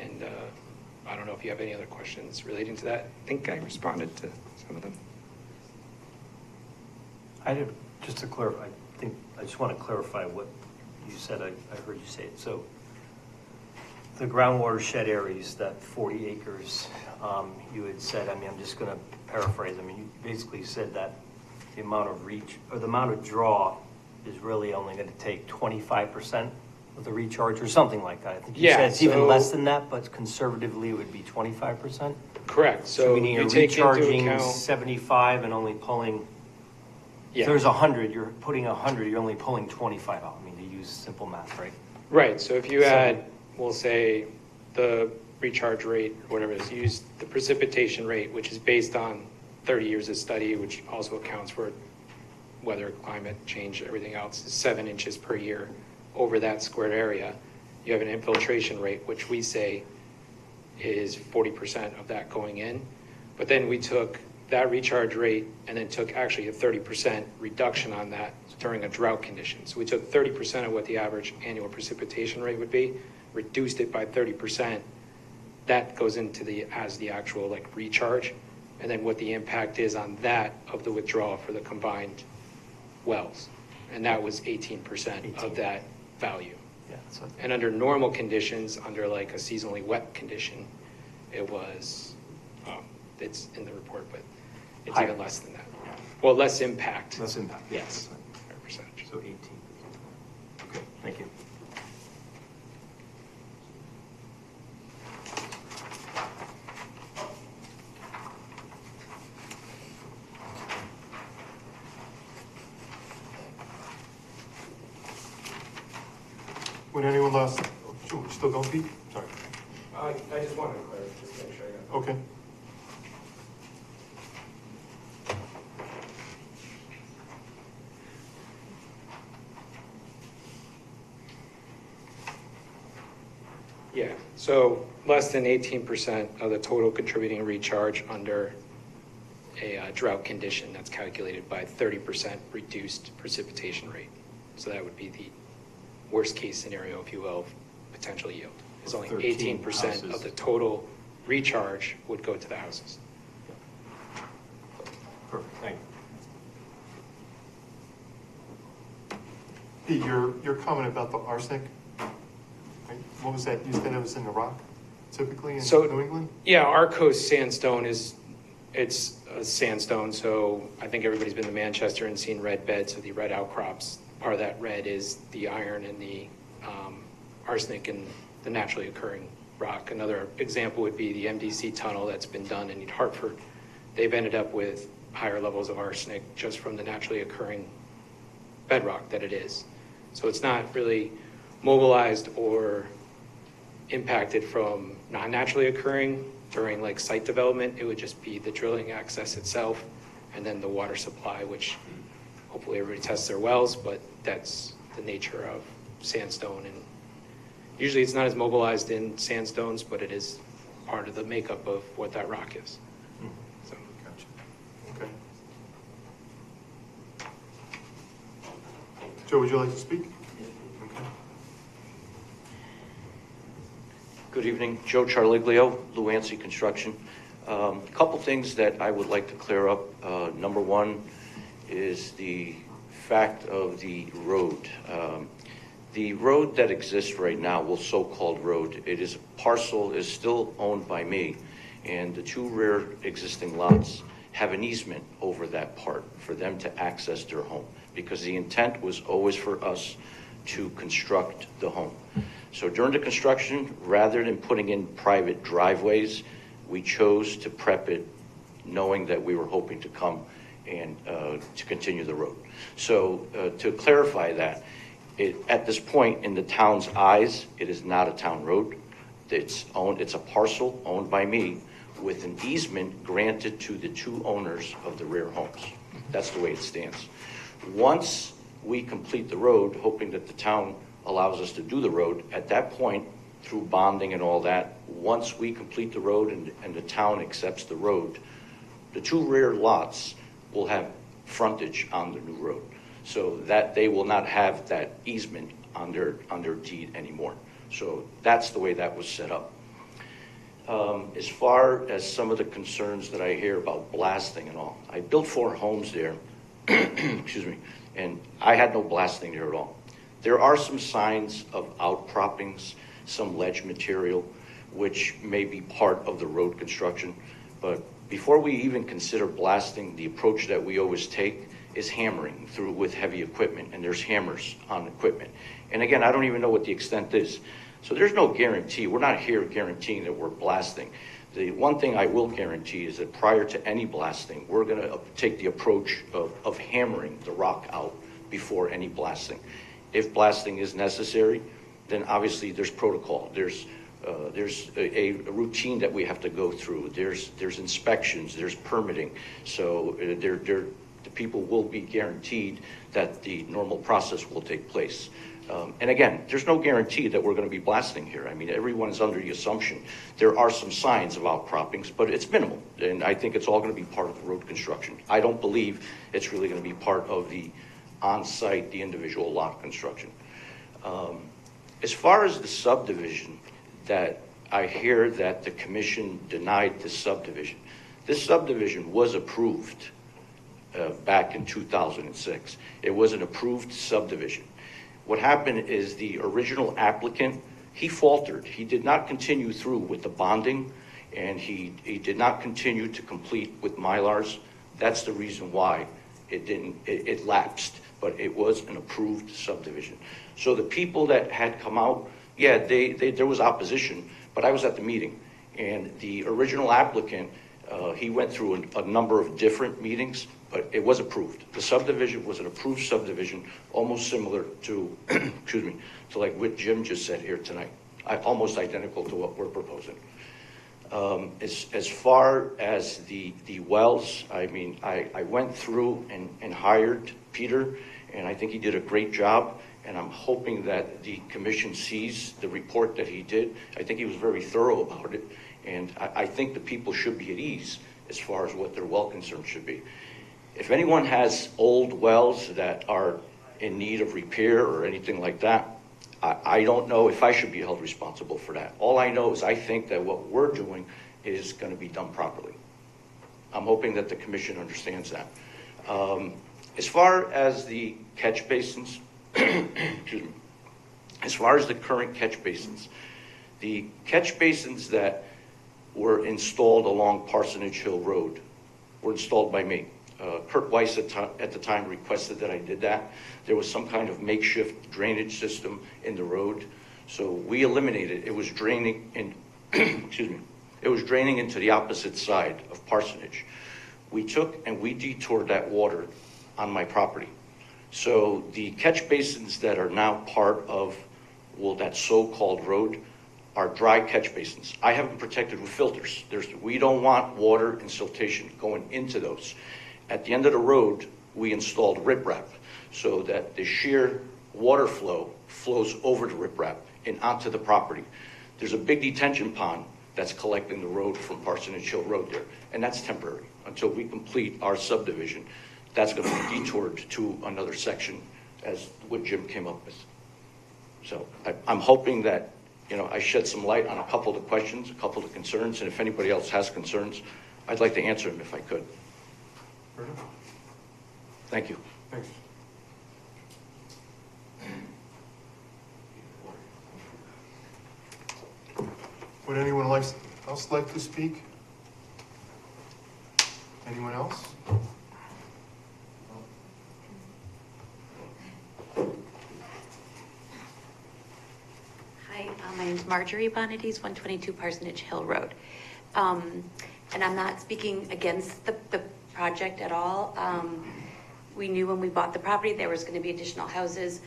And I don't know if you have any other questions relating to that. I think I responded to some of them. Just to clarify, I just want to clarify what you said. I heard you say it. So the groundwater shed areas, that 40 acres, you had said, I mean, I'm just going to paraphrase. I mean, you basically said that the amount of reach or the amount of draw is really only going to take 25% of the recharge or something like that. I think you said it's even less than that, but conservatively it would be 25%. Correct. So meaning you're recharging 75 and only pulling. If there's 100, you're putting 100, you're only pulling 25 out. I mean, to use simple math, right? Right. So if you add, we'll say, the recharge rate, or whatever it is, use the precipitation rate, which is based on 30 years of study, which also accounts for weather, climate change, everything else, is 7 inches per year over that square area. You have an infiltration rate, which we say is 40% of that going in. But then we took that recharge rate and then took actually a 30% reduction on that during a drought condition. So we took 30% of what the average annual precipitation rate would be, reduced it by 30%. That goes into the actual like recharge, and then what the impact is on that of the withdrawal for the combined wells. And that was 18% of that value. Yeah, so And under normal conditions, under like a seasonally wet condition, it was, it's in the report, but it's Higher. even less than that. Well, less impact. less impact. Yes. That's fine. Higher percentage. So 18. Okay, thank you. Would anyone last, oh, we're still going, Pete? Sorry. I just wanted to clarify, just to make sure I got. Okay. Yeah, so less than 18% of the total contributing recharge under a drought condition that's calculated by 30% reduced precipitation rate. So that would be the worst case scenario, if you will, of potential yield. Is only 13 18% houses. of the total recharge would go to the houses. Perfect, thank you. Pete, your comment about the arsenic, right? What was that? You said it was in the rock typically in So- New England? Yeah, our coast sandstone it's a sandstone, so I think everybody's been to Manchester and seen red beds, so the red outcrops. Part of that red is the iron and the arsenic and the naturally occurring rock. Another example would be the MDC tunnel that's been done in Hartford. They've ended up with higher levels of arsenic just from the naturally occurring bedrock that it is. So it's not really mobilized or impacted from non-naturally occurring during like site development. It would just be the drilling access itself and then the water supply, which hopefully everybody tests their wells, but that's the nature of sandstone. And usually it's not as mobilized in sandstones, but it is part of the makeup of what that rock is. So. Gotcha. Okay. Joe, would you like to speak? Okay. Good evening, Joe Charliglio, Luancy Construction. Couple things that I would like to clear up. Number one is the fact of the road. The road that exists right now, well, so-called road, it is a parcel, is still owned by me, and the two rear existing lots have an easement over that part for them to access their home, because the intent was always for us to construct the home. So during the construction, rather than putting in private driveways, we chose to prep it knowing that we were hoping to come and to continue the road. So to clarify that, at this point in the town's eyes, it is not a town road. It's a parcel owned by me with an easement granted to the two owners of the rear homes. That's the way it stands. Once we complete the road, hoping that the town allows us to do the road, at that point, through bonding and all that, once we complete the road and the town accepts the road, the two rear lots will have frontage on the new road, so that they will not have that easement on their deed anymore. So that's the way that was set up. As far as some of the concerns that I hear about blasting and all, I built 4 homes there, excuse me, and I had no blasting there at all. There are some signs of outcroppings, some ledge material, which may be part of the road construction. But before we even consider blasting, the approach that we always take is hammering through with heavy equipment, and there's hammers on equipment. And again, I don't even know what the extent is. So there's no guarantee. We're not here guaranteeing that we're blasting. The one thing I will guarantee is that prior to any blasting, we're going to take the approach of hammering the rock out before any blasting. If blasting is necessary, then obviously there's protocol. There's a routine that we have to go through. There's inspections. There's permitting. So the people will be guaranteed that the normal process will take place. And again, there's no guarantee that we're going to be blasting here. I mean, everyone is under the assumption. There are some signs of outcroppings, but it's minimal. And I think it's all going to be part of the road construction. I don't believe it's really going to be part of the on-site, the individual lot construction. As far as the subdivision, that I hear that the commission denied the subdivision. This subdivision was approved back in 2006. It was an approved subdivision. What happened is the original applicant, he faltered. He did not continue through with the bonding, and he did not continue to complete with Mylars. That's the reason why it lapsed, but it was an approved subdivision. So the people that had come out, yeah, there was opposition, but I was at the meeting, and the original applicant, he went through a number of different meetings, but it was approved. The subdivision was an approved subdivision, almost similar to, excuse me, to like what Jim just said here tonight, almost identical to what we're proposing. As far as the wells, I mean, I went through and hired Peter, and I think he did a great job, and I'm hoping that the commission sees the report that he did. I think he was very thorough about it, and I think the people should be at ease as far as what their well concerns should be. If anyone has old wells that are in need of repair or anything like that, I don't know if I should be held responsible for that. All I know is I think that what we're doing is going to be done properly. I'm hoping that the commission understands that. As far as the catch basins, excuse me, as far as the current catch basins, the catch basins that were installed along Parsonage Hill Road were installed by me. Kurt Weiss at the time requested that I did that. There was some kind of makeshift drainage system in the road, so we eliminated it. It was draining in, excuse me, it was draining into the opposite side of Parsonage. We took and we detoured that water on my property. So the catch basins that are now part of, well, that so-called road are dry catch basins. I have them protected with filters. We don't want water and siltation going into those. At the end of the road, we installed riprap so that the sheer water flow flows over the riprap and onto the property. There's a big detention pond that's collecting the road from Parsonage Hill Road there, and that's temporary until we complete our subdivision. That's going to be detoured to another section as what Jim came up with. So I'm hoping that, you know, I shed some light on a couple of the questions, a couple of the concerns, and if anybody else has concerns, I'd like to answer them if I could. Thank you. Thanks. Would anyone else like to speak? Anyone else? Hi, my name's Marjorie Bonadies, 122 Parsonage Hill Road. And I'm not speaking against the project at all. We knew when we bought the property there was going to be additional houses.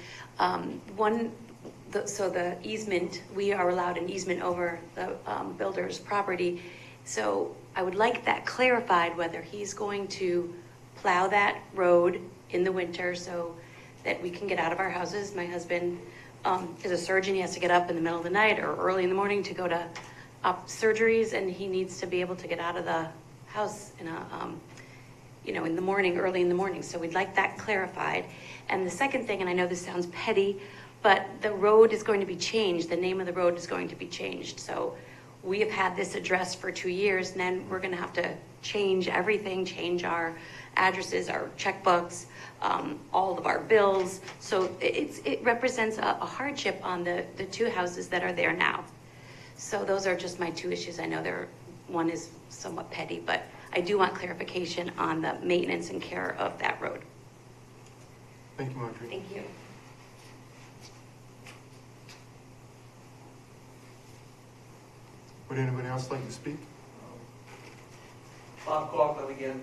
So the easement, we are allowed an easement over the builder's property. So I would like that clarified, whether he's going to plow that road in the winter so that we can get out of our houses. My husband is a surgeon. He has to get up in the middle of the night or early in the morning to go to surgeries, and he needs to be able to get out of the house in a, in the morning, early in the morning. So we'd like that clarified. And the second thing, and I know this sounds petty, but the road is going to be changed. The name of the road is going to be changed. So we have had this address for 2 years, and then we're going to have to change everything, change our addresses, our checkbooks, all of our bills. So it represents a hardship on the two houses that are there now. So those are just my two issues. I know one is somewhat petty, but I do want clarification on the maintenance and care of that road. Thank you, Marjorie. Thank you. Would anybody else like to speak? Bob Kaufman again.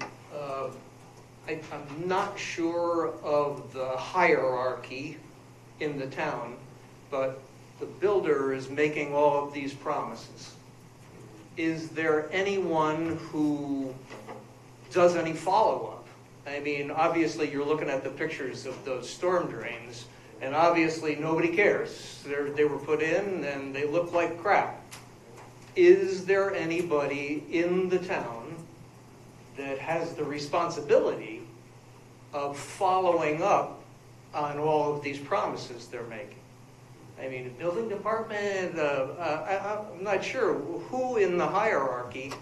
I'm not sure of the hierarchy in the town, but the builder is making all of these promises. Is there anyone who does any follow-up? I mean, obviously you're looking at the pictures of those storm drains, and obviously nobody cares. They were put in and they look like crap. Is there anybody in the town that has the responsibility of following up on all of these promises they're making? I mean, the building department, I'm not sure who in the hierarchy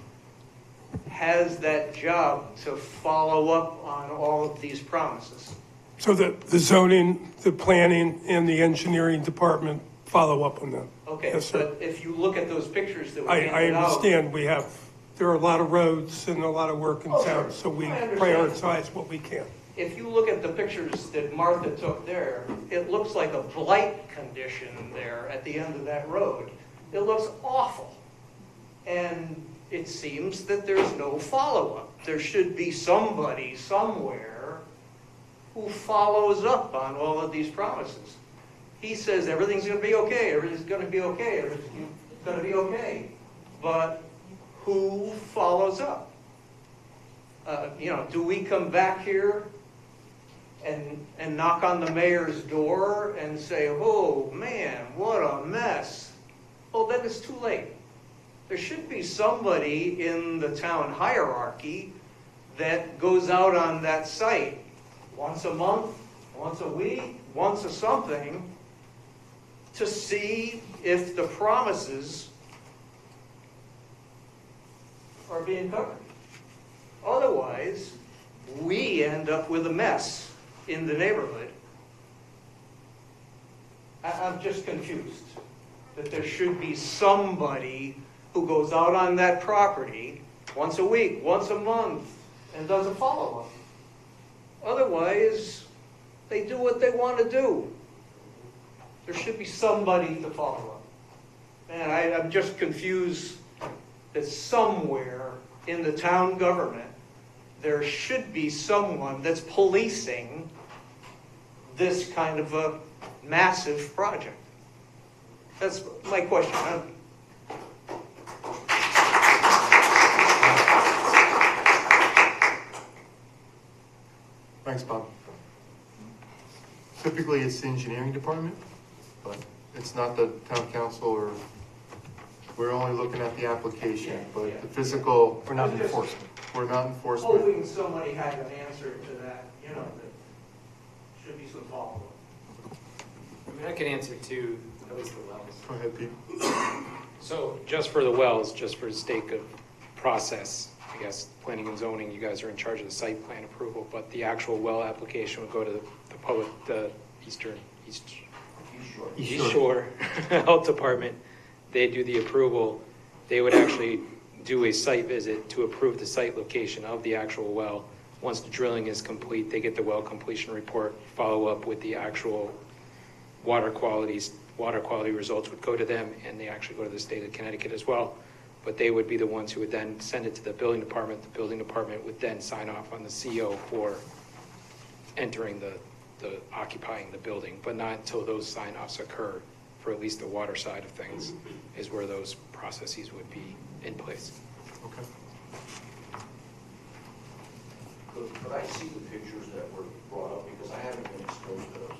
has that job to follow up on all of these promises. So the zoning, the planning, and the engineering department follow up on that. Okay, Yes, sir. but if you look at those pictures that were I handed out. understand there are a lot of roads and a lot of work in Oh, town, sure. so we I understand. prioritize what we can. If you look at the pictures that Martha took there, it looks like a blight condition there at the end of that road. It looks awful. And it seems that there's no follow-up. There should be somebody somewhere who follows up on all of these promises. He says everything's going to be okay, everything's going to be okay, everything's going to be okay. But who follows up? Do we come back here and knock on the mayor's door and say, oh man, what a mess? Well, then it's too late. There should be somebody in the town hierarchy that goes out on that site once a month, once a week, once a something, to see if the promises are being covered. Otherwise, we end up with a mess in the neighborhood. I'm just confused that there should be somebody who goes out on that property once a week, once a month, and does a follow-up. Otherwise, they do what they want to do. There should be somebody to follow up. And I'm just confused that somewhere in the town government, there should be someone that's policing this kind of a massive project. That's my question. Thanks, Bob. Typically, it's the engineering department, but it's not the town council, or we're only looking at the application, but the physical. We're not enforcement. We're not enforcement. Hoping somebody had an answer to that, that should be some follow-up. I mean, I can answer to at least the wells. Go ahead, Pete. So just for the wells, just for the sake of process, I guess, planning and zoning, you guys are in charge of the site plan approval, but the actual well application would go to the East Shore Health Department. They do the approval. They would actually do a site visit to approve the site location of the actual well. Once the drilling is complete, they get the well completion report, follow up with the actual water quality results would go to them, and they actually go to the state of Connecticut as well. But they would be the ones who would then send it to the building department. The building department would then sign off on the CO for entering the occupying the building, but not until those sign-offs occur for at least the water side of things is where those processes would be in place. Okay. Could I see the pictures that were brought up, because I haven't been exposed to those?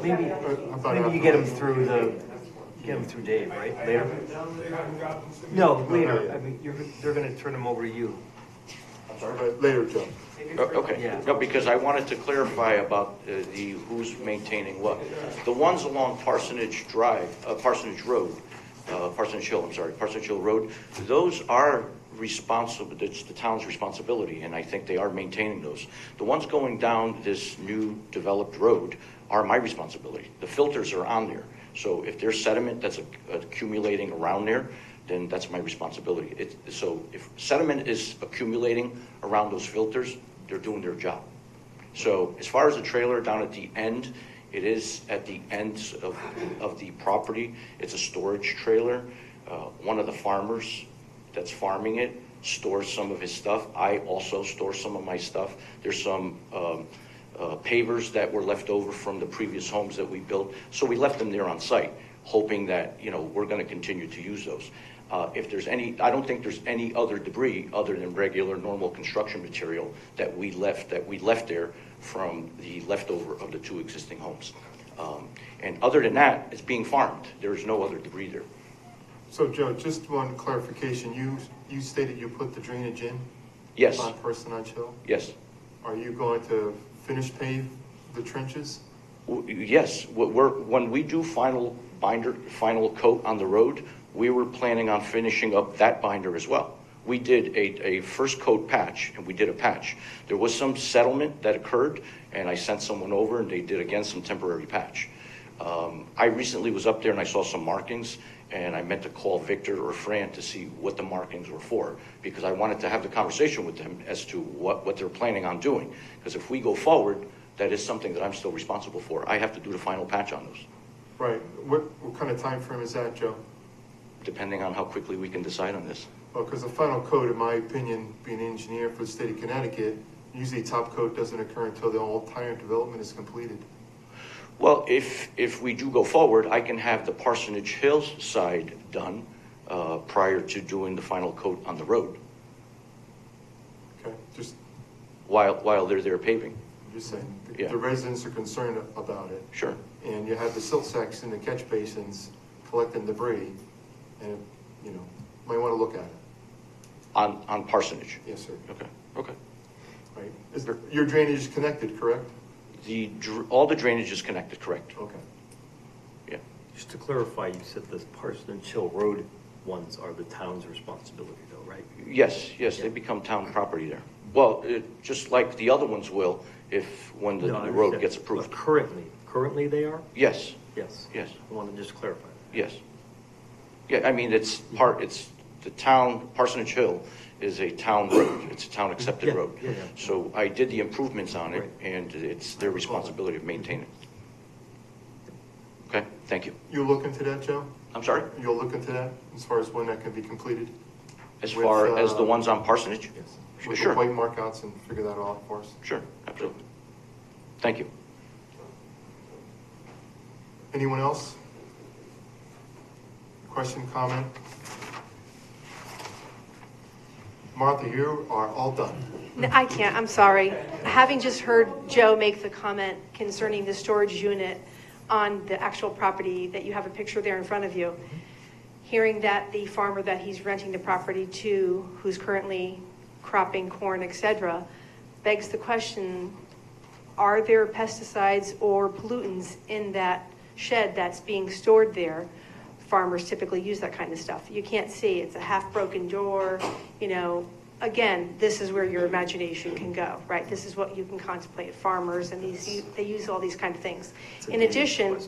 Maybe you get them through Dave, right? Later? No, later. I mean, they're going to turn them over to you. I'm sorry? Later, Joe. Okay, Yeah. no, because I wanted to clarify about the who's maintaining what. The ones along Parsonage Drive, Parsonage Road, Parsonage Hill Road, those are responsible, it's the town's responsibility, and I think they are maintaining those. The ones going down this new developed road are my responsibility. The filters are on there, so if there's sediment that's accumulating around there, then that's my responsibility. So if sediment is accumulating around those filters, they're doing their job. So as far as the trailer down at the end, it is at the end of the property. It's a storage trailer. One of the farmers that's farming it stores some of his stuff. I also store some of my stuff. There's some pavers that were left over from the previous homes that we built. So we left them there on site, hoping that, we're going to continue to use those. If there's any, I don't think there's any other debris other than regular normal construction material that we left there from the leftover of the two existing homes. And other than that, it's being farmed. There's no other debris there. So, Joe, just one clarification. You stated you put the drainage in? Yes. On Parsonage Hill? Yes. Are you going to finish pave the trenches? Yes. When we do final coat on the road, we were planning on finishing up that binder as well. We did a first coat patch, and we did a patch. There was some settlement that occurred, and I sent someone over, and they did, again, some temporary patch. I recently was up there, and I saw some markings, and I meant to call Victor or Fran to see what the markings were for, because I wanted to have the conversation with them as to what they're planning on doing. Because if we go forward, that is something that I'm still responsible for. I have to do the final patch on those. Right. What kind of time frame is that, Joe? Depending on how quickly we can decide on this. Well, because the final coat, in my opinion, being an engineer for the state of Connecticut, usually top coat doesn't occur until the entire development is completed. Well, if we do go forward, I can have the Parsonage Hills side done prior to doing the final coat on the road. Okay, just While they're there paving. I'm just saying, Yeah. the residents are concerned about it. Sure. And you have the silt sacks in the catch basins collecting debris, and, you know, might want to look at it. On Parsonage? Yes, sir. Okay. Right. Your drainage is connected, correct? All the drainage is connected, correct? Okay. Yeah. Just to clarify, you said the Parsonage Hill Road ones are the town's responsibility though, right? Yes, they become town property there. Well, just like the other ones will, when the No, I road understand. gets approved. But currently they are? Yes. Yes. Yes. I want to just clarify that. Yes. Yeah, I mean, it's the town, Parsonage Hill is a town road. It's a town accepted Yeah, road. yeah. So I did the improvements on it, Right. and it's their responsibility to maintain it. Okay, thank you. You'll look into that, Joe? I'm sorry? You'll look into that as far as when that can be completed? As With, far as the ones on Parsonage? Yes. With Sure. the white markouts and figure that out for us? Sure, absolutely. Thank you. Anyone else? Question, comment? Martha, you are all done. No, I can't, I'm sorry. Having just heard Joe make the comment concerning the storage unit on the actual property, that you have a picture there in front of you, hearing that the farmer that he's renting the property to, who's currently cropping corn, etc., begs the question, are there pesticides or pollutants in that shed that's being stored there? Farmers typically use that kind of stuff. You can't see, it's a half-broken door, you know. Again, this is where your imagination can go, right? This is what you can contemplate. Farmers and they use all these kind of things. In addition,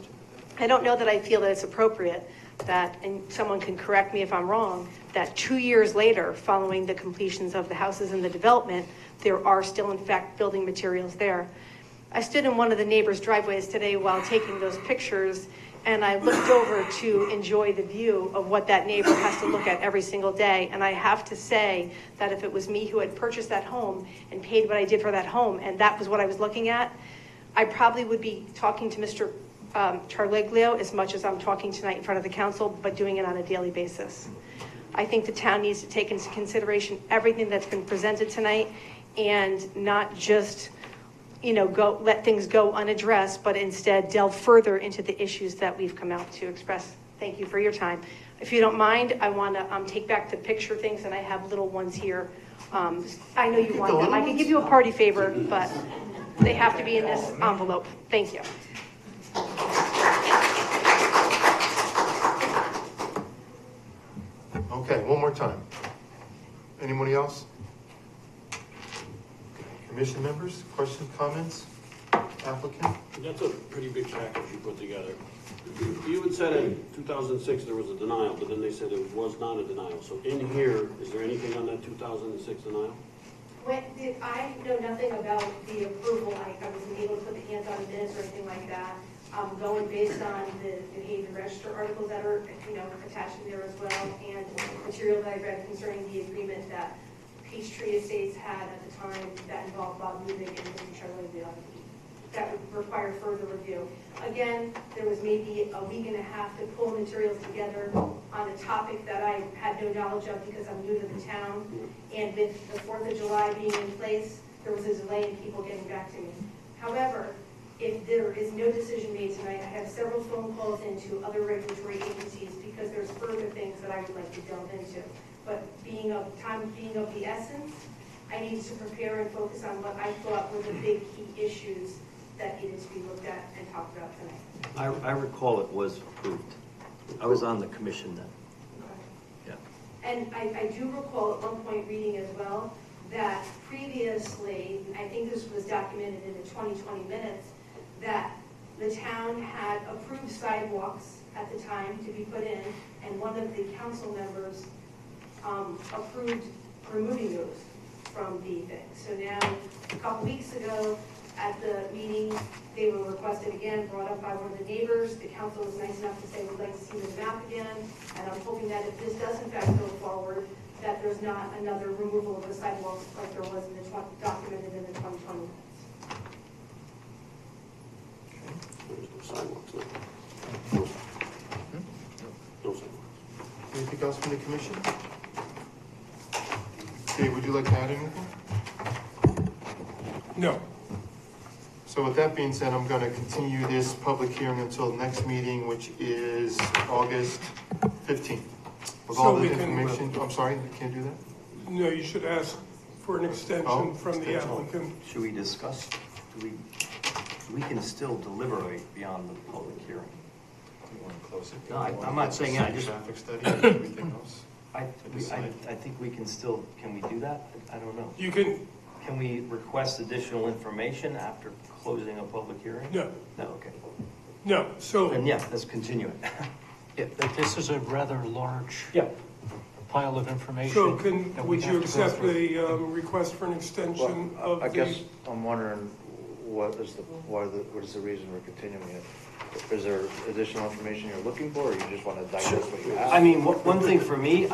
I don't know that I feel that it's appropriate that, and someone can correct me if I'm wrong, that 2 years later, following the completions of the houses and the development, there are still in fact building materials there. I stood in one of the neighbors' driveways today while taking those pictures, and I looked over to enjoy the view of what that neighbor has to look at every single day. And I have to say that if it was me who had purchased that home and paid what I did for that home, and that was what I was looking at, I probably would be talking to Mr. Charleglio as much as I'm talking tonight in front of the council, but doing it on a daily basis. I think the town needs to take into consideration everything that's been presented tonight and not just let things go unaddressed, but instead delve further into the issues that we've come out to express. Thank you for your time. If you don't mind, I want to take back the picture things, and I have little ones here. I know you want them. I can give you a party favor, but they have to be in this envelope. Thank you. Okay, one more time. Anybody else? Commission members, questions, comments? Applicant? That's a pretty big package you put together. You had said in 2006 there was a denial, but then they said it was not a denial. So in here, is there anything on that 2006 denial? I know nothing about the approval. I wasn't able to put the hands on the minutes or anything like that. Going based on the behavior register articles that are attached in there as well, and material that I read concerning the agreement that Peachtree Estates had at the time that involved Bob Newvig and Mr. Charleglio. That would require further review. Again, there was maybe a week and a half to pull materials together on a topic that I had no knowledge of because I'm new to the town. And with the 4th of July being in place, there was a delay in people getting back to me. However, if there is no decision made tonight, I have several phone calls into other regulatory agencies because there's further things that I would like to delve into. But being of the essence, I needed to prepare and focus on what I thought were the big key issues that needed to be looked at and talked about tonight. I recall it was approved. I was on the commission then. Yeah. And I do recall at one point reading as well that previously, I think this was documented in the 2020 minutes, that the town had approved sidewalks at the time to be put in, and one of the council members approved removing those from the thing. So now, a couple weeks ago, at the meeting, they were requested again, brought up by one of the neighbors. The council was nice enough to say, we'd like to see the map again, and I'm hoping that if this does in fact go forward, that there's not another removal of the sidewalks like there was in the documented in the 2020 minutes. There's no sidewalks now. No sidewalks. Anything else from the commission? Dave, would you like to add anything? No. So with that being said, I'm going to continue this public hearing until the next meeting, which is August 15th. With So all the we can- information, I'm sorry, you can't do that? No, you should ask for an extension from the applicant. Should we discuss, we can still deliberate beyond the public hearing. You want to close it? No, I'm not saying, yeah, I just, Traffic study and everything else. I think we can still, can we do that? I don't know. You can, Can we request additional information after closing a public hearing? no, No, okay. no, so. Then yeah, let's continue it. Yeah, but this is a rather large Yeah. pile of information. So that we would have you to go accept through. the request for an extension of I the? guess I'm wondering, what is the reason we're continuing it? Is there additional information you're looking for, or you just want to digest what you have? I mean, one thing for me,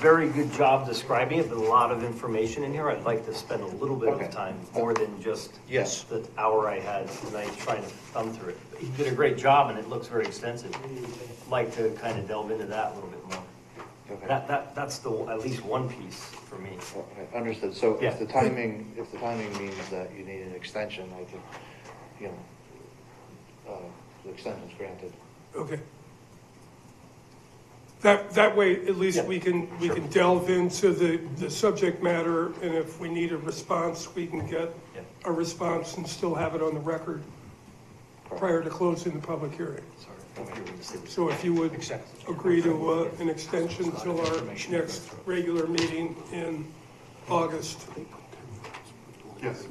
very good job describing it, but a lot of information in here. I'd like to spend a little bit Okay. of time, more than just Yes. the hour I had tonight trying to thumb through it. He did a great job, and it looks very extensive. I'd like to kind of delve into that a little bit more. Okay. That's at least one piece for me. Okay, understood. So Yeah. if the timing means that you need an extension, I think, the extension's granted. Okay. That way, at least Yeah. we can delve into the subject matter, and if we need a response, we can get Yeah. a response and still have it on the record prior to closing the public hearing. Sorry. I don't hear what you said. So if you would agree to an extension till our next regular meeting in August, Yes.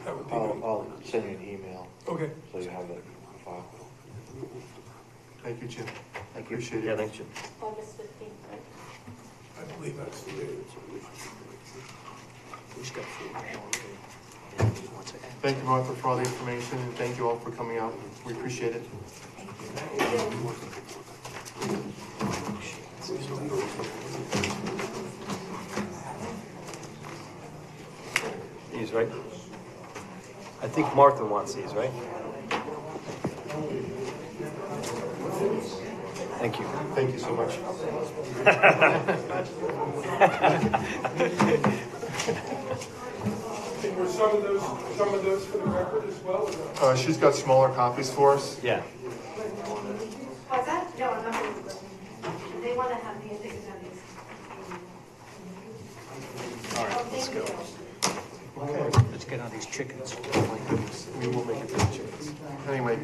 that would be good. I'll send you an email, Okay, so you have it on file. Thank you, Jim. I Thank you. appreciate Yeah, it. thanks, Jim. August 15th, right? I believe that's the date. Thank you, Martha, for all the information, and thank you all for coming out. We appreciate it. These, right? I think Martha wants these, right? Thank you. Thank you so much. Were some of those for the record as well, or no? She's got smaller copies for us. Yeah. What's that? No, I'm not going to listen. They want to have the things on these. All right, let's go. Okay. Let's get on these chickens. We will make it for the chickens. Anyway,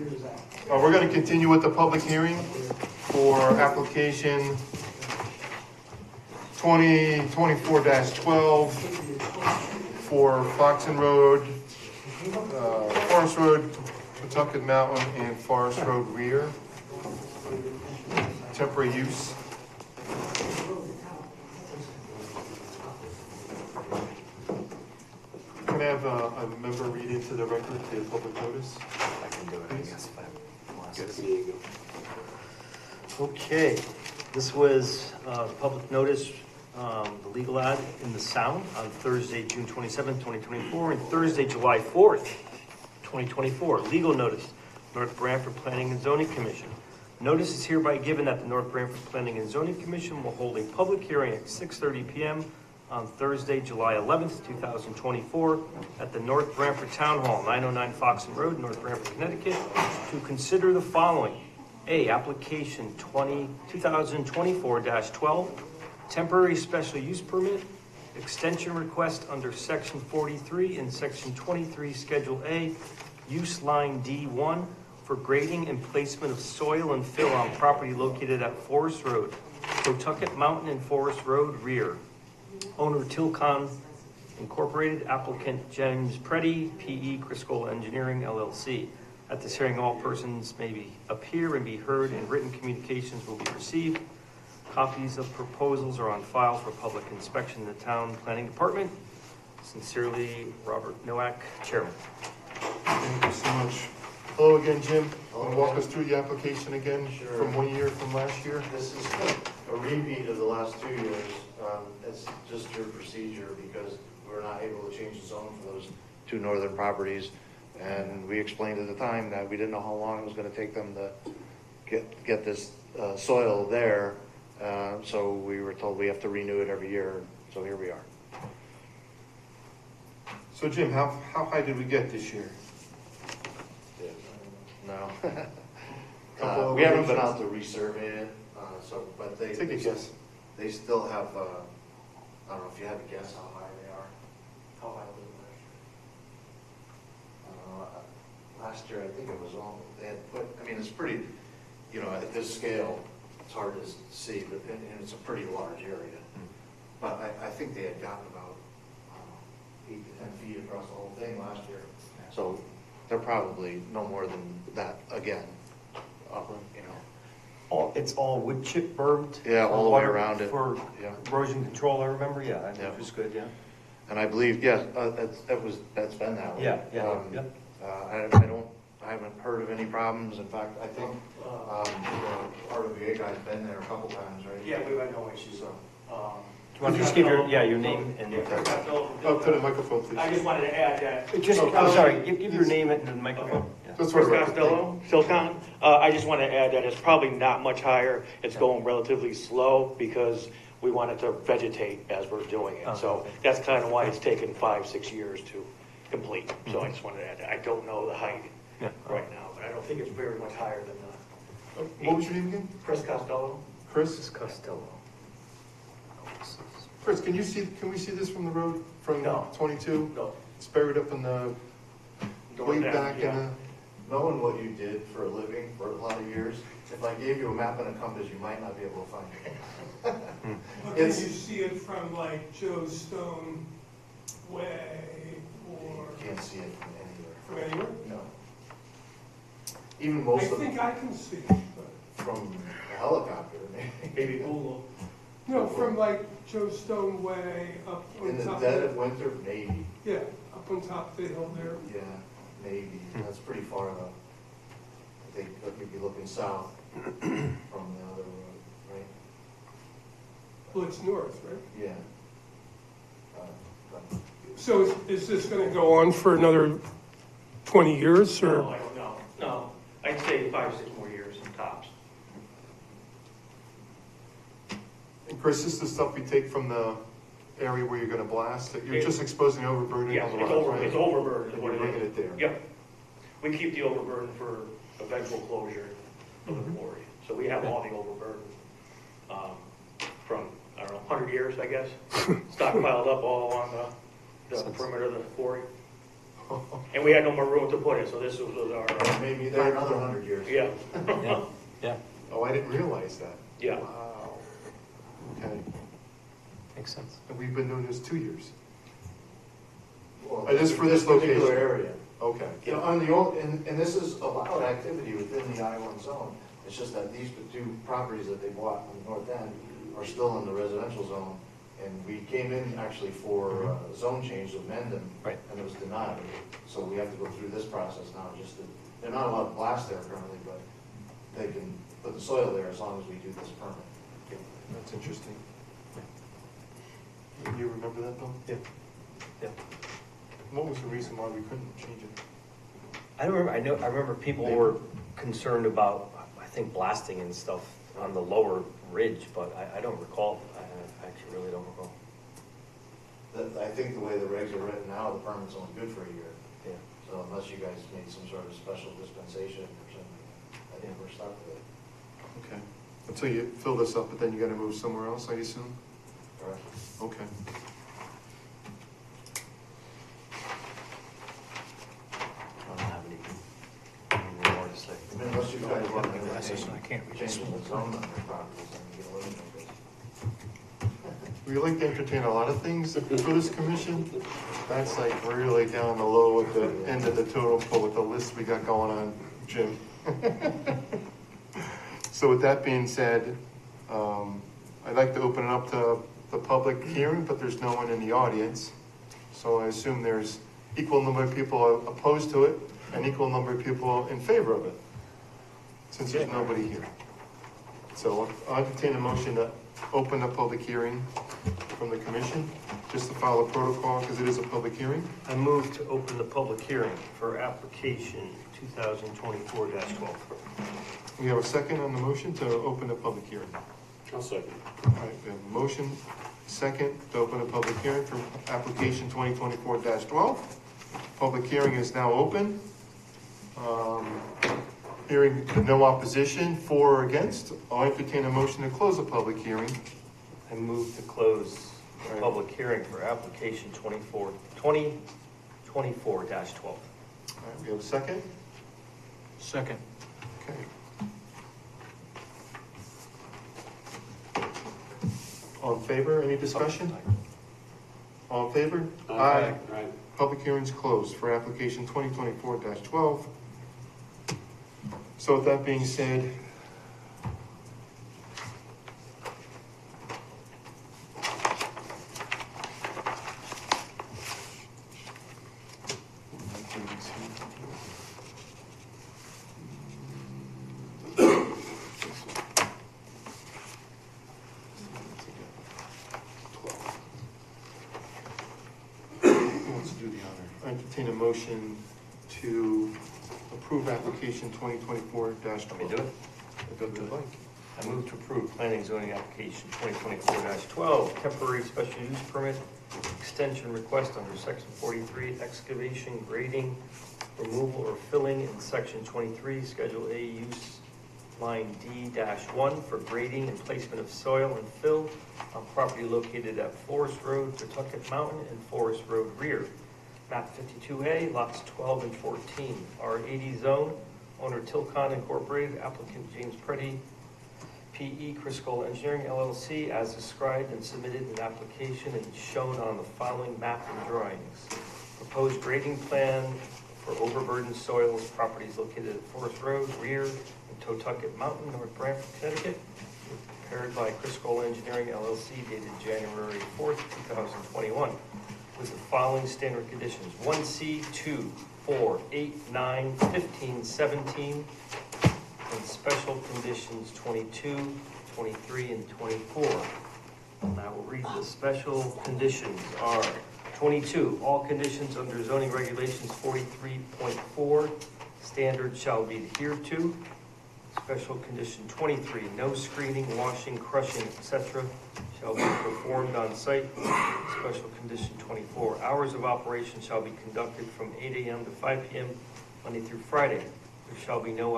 we're going to continue with the public hearing for application 2024-12 for Foxen Road, Forest Road, Pawtucket Mountain, and Forest Road rear. Temporary use. Can I have a member read into the record the public notice? I can do it, I guess, if I want There to. you go. Okay, this was public notice, the legal ad in the Sound on Thursday, June 27th, 2024, and Thursday, July 4th, 2024. Legal notice, North Branford Planning and Zoning Commission. Notice is hereby given that the North Branford Planning and Zoning Commission will hold a public hearing at 6:30 p.m. on Thursday, July 11th, 2024, at the North Branford Town Hall, 909 Foxen Road, North Branford, Connecticut, to consider the following. A, application 2024-12, temporary special use permit, extension request under section 43 and section 23, schedule A, use line D1 for grading and placement of soil and fill on property located at Forest Road, Pawtucket Mountain and Forest Road, rear. Owner Tilcon Incorporated, applicant James Preddy, PE Criscola Engineering LLC. At this hearing, all persons may appear and be heard, and written communications will be received. Copies of proposals are on file for public inspection in the Town Planning Department. Sincerely, Robert Nowak, Chairman. Thank you so much. Hello again, Jim. Want to walk us through the application again from 1 year from last year? This is a repeat of the last 2 years. It's just your procedure because we were not able to change the zone for those 2 northern properties. And we explained at the time that we didn't know how long it was going to take them to get this soil there. So we were told we have to renew it every year. So here we are. So Jim, how high did we get this year? No. Couple of We haven't been elevations. out to resurvey it, but they. Take a guess. They still have, I don't know if you had to guess how high they are. How high was it last year? Last year, I think it was they had put, I mean, it's pretty, at this scale, it's hard to see, but, and it's a pretty large area. But I think they had gotten about 8 to 10 feet across the whole thing last year. So they're probably no more than that again, It's all wood chip bermed? Yeah, all the way around it. For Yeah. erosion control, I remember, yeah, I think Yeah. it was good, yeah. And I believe, yes, that's been that way. Yeah, yeah, Um, yeah. I haven't heard of any problems. In fact, I think, the RWA guy's been there a couple times, right? Yeah, we've had no issues. So, Do you want to just give your name and? Up to the microphone, please. I just wanted to add that. Just, I'm sorry, give your name and the microphone. Yeah. That's Chris right. Costello, Silcon. I just want to add that it's probably not much higher. It's going relatively slow because we wanted to vegetate as we're doing it. So that's kind of why it's taken 5-6 years to complete. So I just wanted to add that. I don't know the height right now, but I don't think it's very much higher than What was your name again? Chris Costello. Chris? Costello. Chris, can we see this from the road, from No. 22? No. It's buried up in the, way Going down, back in yeah. the, knowing what you did for a living for a lot of years, if I gave you a map and a compass, you might not be able to find it. But can you see it from like Joe Stone Way or You can't see it from anywhere. from anywhere? No. Even I most of think I can see it, but, from a helicopter, maybe. Maybe Google. no, from like Joe Stone Way up In on the top dead of, of winter, maybe. yeah, up on top of the hill there. Yeah, maybe. That's pretty far though. I think that you'd be looking south from the other road, right? Well, it's north, right? Yeah. But So is this gonna go on for another 20 years or? No, I don't know. No, I'd say 5-6 more years tops. and Chris, this is the stuff we take from the area where you're gonna blast? That You're just exposing the overburden Yes, on the it's rock, over, right? it's overburden is And what you're it bringing is. it there? Yep. We keep the overburden for eventual closure of the quarry. So we have all the overburden from, I don't know, 100 years, I guess, stockpiled up all along the perimeter of the quarry. And we had no more room to put it, so this was our, maybe there another 100 years. yeah. Yeah, Oh, I didn't realize that. Yeah. Wow. Okay. makes sense. And we've been doing this 2 years. Well, Just for this particular location? area. Okay. On the old, and this is allowed activity within the I-1 zone. It's just that these 2 properties that they bought on the north end are still in the residential zone. And we came in actually for zone change to amend them. Right. And it was denied. So we have to go through this process now, they're not allowed to blast there currently, but they can put the soil there as long as we do this permit. That's interesting. You remember that, Bill? Yeah. Yeah. What was the reason why we couldn't change it? I remember people were concerned about, I think, blasting and stuff on the lower ridge, but I don't recall. I actually really don't recall. I think the way the regs are written now, the permit's only good for a year. Yeah. So unless you guys made some sort of special dispensation or something, I think we're stuck with it. Okay. Until you fill this up, but then you gotta move somewhere else, I assume? Correct. Okay. I don't have any more to say. Unless you guys want to Glasses, I can't read change this the one. zone on your properties, then you can eliminate this. we like to entertain a lot of things for this commission. That's like really down the low at the end of the totem pole with the list we got going on, Jim. So with that being said, I'd like to open it up to the public hearing, but there's no one in the audience. So I assume there's equal number of people opposed to it and equal number of people in favor of it, since there's nobody here. So I'll entertain a motion to open the public hearing from the commission, just to follow protocol, because it is a public hearing. I move to open the public hearing for application 2024-12. We have a second on the motion to open the public hearing. I'll second. All right, we have a motion, second, to open a public hearing for application 2024-12. Public hearing is now open. Hearing no opposition, for or against, I'll entertain a motion to close the public hearing. I move to close the public hearing for application 2024-12. All right, we have a second? Second. Okay. All in favor, any discussion? All in favor? Aye. Public hearing's closed for application 2024-12. So with that being said, I entertain a motion to approve application 2024-12. Let me do it. Go to the bike. I move to approve planning and zoning application 2024-12, temporary special use permit, extension request under section 43, excavation, grading, removal or filling in section 23, schedule A use line D-1 for grading and placement of soil and fill on property located at Forest Road, Pawtucket Mountain, and Forest Road rear. Map 52A, lots 12 and 14, R80 zone, owner Tilcon Incorporated, applicant James Preddy, PE Crisco Engineering LLC, as described and submitted an application and shown on the following map and drawings. Proposed grading plan for overburdened soils, properties located at Forest Road, rear, and Pawtucket Mountain, North Branford, Connecticut, prepared by Crisco Engineering LLC, dated January 4th, 2021. With the following standard conditions: 1C, 2, 4, 8, 9, 15, 17, and special conditions 22, 23, and 24. And I will read the special conditions are 22, all conditions under zoning regulations 43.4 standard shall be adhered to. Special condition 23, no screening, washing, crushing, etc. shall be performed on site. Special condition 24, hours of operation shall be conducted from 8 a.m. to 5 p.m. Monday through Friday. There shall be no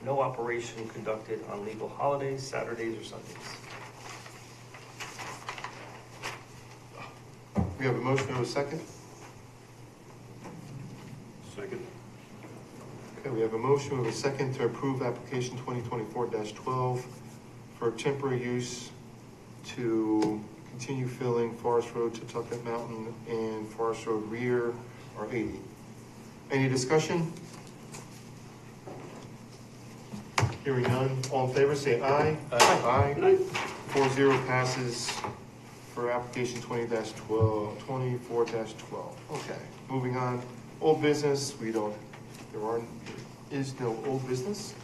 operation conducted on legal holidays, Saturdays, or Sundays. We have a motion and a second. Second. Okay, we have a motion with a second to approve application 2024-12 for temporary use to continue filling Forest Road, Pawtucket Mountain, and Forest Road rear, R80. Any discussion? Hearing none, all in favor, say aye. Aye. 4-0 passes for application 24-12. Okay, moving on. Old business, there is no old business.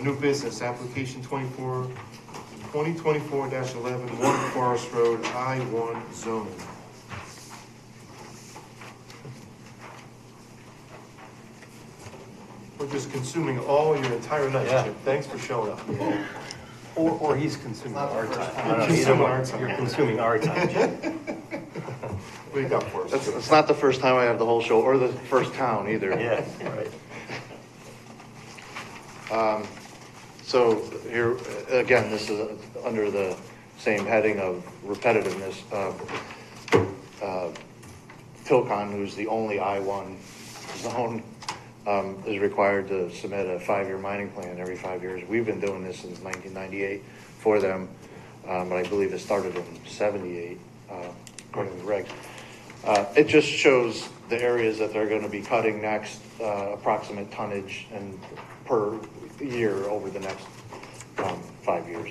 New business, application 2024-11, 1 Forest Road, I-1 zone. We're just consuming all your entire night, Yeah. Chip. Thanks for showing up. Or he's consuming our time. You're consuming our time. You're consuming our time, Jim. What do you got for us? It's not the first time I have the whole show, or the first town either. Yeah, right. So here, again, this is under the same heading of repetitiveness. Tilcon, who's the only I-1 zone, is required to submit a 5-year mining plan every 5 years. We've been doing this since 1998 for them. but I believe it started in 78, according to the regs. It just shows the areas that they're gonna be cutting next, approximate tonnage and per year over the next 5 years.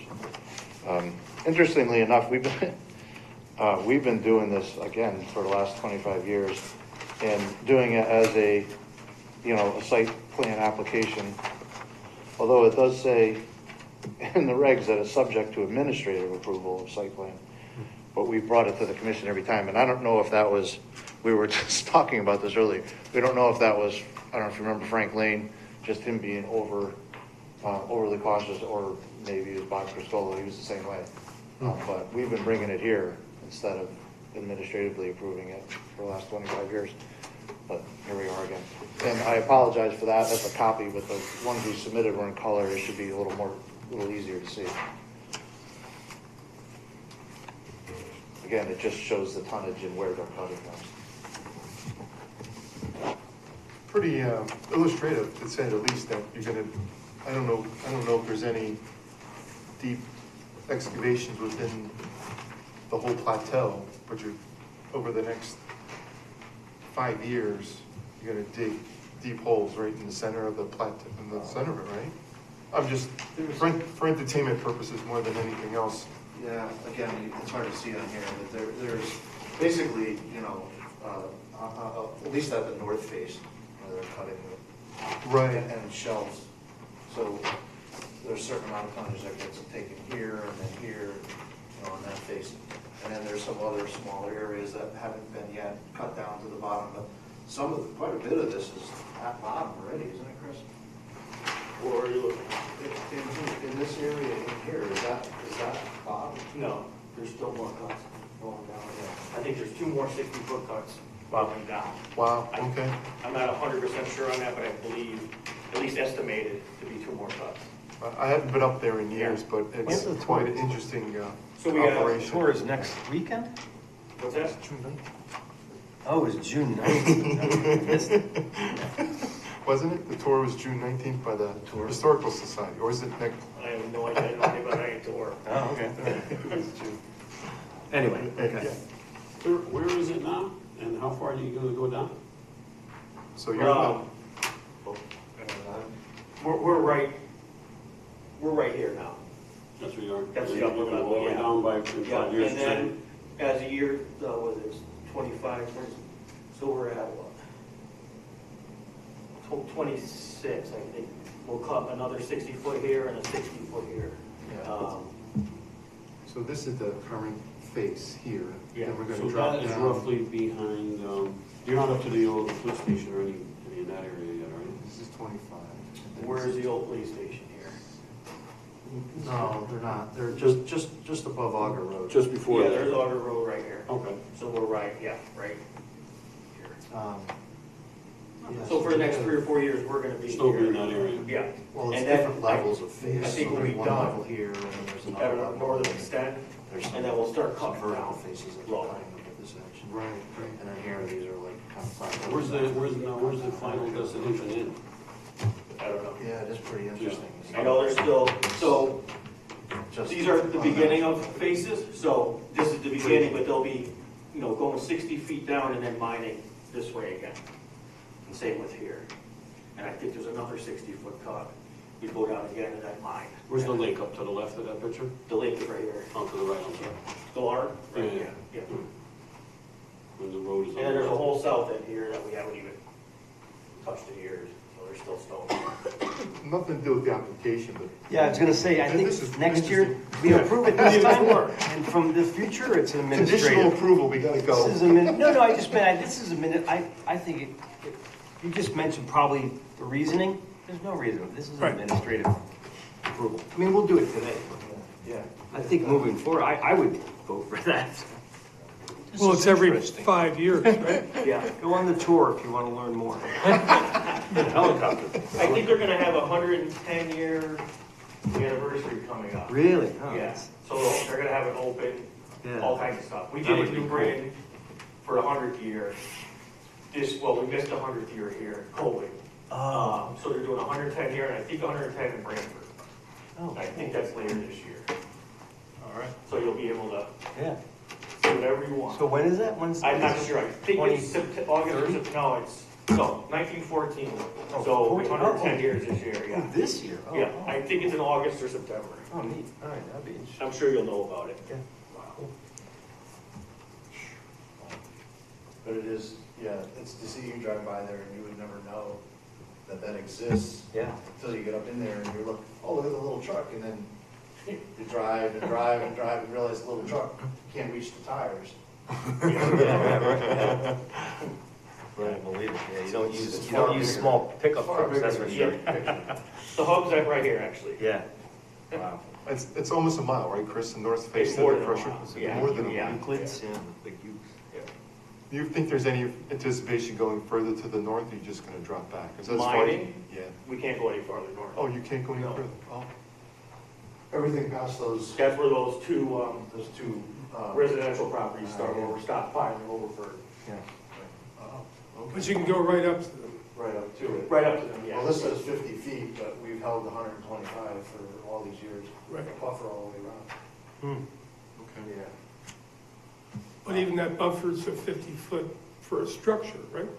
Interestingly enough, we've been doing this again for the last 25 years and doing it as a site plan application. Although it does say in the regs that it's subject to administrative approval of site plan. But we brought it to the commission every time. And I don't know if that was, we were just talking about this earlier. We don't know if that was, I don't know if you remember Frank Lane, just him being overly cautious, or maybe it was Bob Criscola, he was the same way. But we've been bringing it here instead of administratively approving it for the last 25 years. But here we are again. And I apologize for that. That's a copy, but the ones we submitted were in color. It should be a little easier to see. Again, it just shows the tonnage and where they're cutting them. Pretty illustrative, to say the least, that you're gonna, I don't know if there's any deep excavations within the whole plateau, but you're, over the next 5 years, you're gonna dig deep holes right in the center of the plateau, in the center of it, right? I'm just, for entertainment purposes more than anything else. Yeah, again, it's hard to see on here, but there's basically, at least at the north face, where they're cutting it. Right. And shelves. So there's a certain amount of tonnage that gets taken here and then here, on that face. And then there's some other smaller areas that haven't been yet cut down to the bottom, but quite a bit of this is at bottom already, isn't it, Chris? Or are you looking? In this area in here, is that bottom? No, there's still more cuts going down. I think there's 2 more 60-foot cuts going down. Wow, okay. I'm not 100% sure on that, but I believe, at least estimated, to be 2 more cuts. I haven't been up there in years, but it's quite an interesting So we got operation. Tour is next weekend? What's that? Oh, it's June 9th. I missed it. Wasn't it? The tour was June 19th by the Historical Society, or is it next? I have no idea anything about any tour. Oh, okay. Anyway, okay. Where is it now, and how far are you gonna go down? So you're We're right here now. That's where you are? That's the You're upper gonna level, go all the way yeah. down by 5 years. And then, as a year, what is it, 25, so we're at what? 26, I think. We'll cut another 60-foot here and a 60-foot here. So this is the current face here. Yeah. And we're going So to drop that is down. roughly behind, you're not up to the old police station or any in that area yet, are you? This is 25. Where's the old police station here? No, they're not. They're just above Auger Road. Just before Yeah, that? there's Auger Road right here. Okay. So we're right here. Yeah. So for the next 3 or 4 years, we're gonna be Still here. be in that area. Yeah. Well, it's And then different levels of face. I think So we'll be there's one done level here, and then there's at another a level. northern extent, There's and then we'll start some cutting vertical down. faces that Low. are cutting up at this section. Right. And then here, these are like kind of flat. Where's the final destination in? I don't know. Yeah, it is pretty interesting. I know there's still, so Just these are the beginning of faces, so this is the beginning, but they'll be, going 60 feet down and then mining this way again. And same with here. And I think there's another 60-foot cut. You go down again and then mine. Where's the lake, up to the left of that picture? The lake is right here. Oh, to the right, I'm sorry. The large? Right Yeah. here. Yeah. When the road is on And then there's a the whole south end here that we haven't even touched in years, so there's still stone. Nothing to do with the application, but. Yeah, I was gonna say, I And think this is next year, interesting. we approve it this time, Before. and from the future, it's an Conditional administrative. approval, we gotta go. This is I just meant, this is a minute, I think, you just mentioned probably the reasoning, there's no reason, this is Right. administrative approval. I mean, we'll do it today. Yeah. I think moving forward, I would vote for that. Well, it's every 5 years, right? Yeah, go on the tour if you want to learn more. Helicopter. I think they're gonna have a 110-year anniversary coming up. Really? Oh, Yeah, that's- so they're gonna have it open, Yeah. all kinds of stuff. We That did would it be in New Britain for 100th year. We missed the 100th year here, COVID. Oh. So they're doing 110 here, and I think 110 in Brantford. Oh. I think that's later this year. All right. So so you'll be able to Yeah. do whatever you want. So when is that? When's I'm not sure, I think it's 20, August or September, no, it's, no, 1914, Oh, so 14. 110 Oh. years this year, yeah. Oh, this year? Oh, Yeah, oh. I think it's in August or September. Oh, neat. All right, that'd be interesting. I'm sure you'll know about it. Yeah. But it is, yeah, it's to see you drive by there and you would never know that that exists. Yeah. Until you get up in there and you look, oh, look at the little truck, and then you drive and drive and drive and realize the little truck can't reach the tires. Yeah. Right, believe it. Yeah, you don't use small pickup Far trucks, bigger that's for than sure. you. The hub's right here, actually. Yeah. Wow. It's almost a mile, right, Chris, the north face It's of more the than a crusher? mile. Is it Yeah. more than a Yeah. mile? Euclids, yeah, the big Ukes. Do you think there's any anticipation going further to the north, or are you just gonna drop back? 'Cause that's far- Mining? Yeah. We can't go any farther north. Oh, you can't go any No. further? Oh. Everything past those, That's where those two residential properties stop piling over for, Yeah. But you can go right up to them. right up to it. right up to them, yeah. Well, this says 50 feet, but we've held 125 for all these years. Right. Buffer all the way around. Okay. Yeah. But even that buffer's a 50-foot for a structure, right?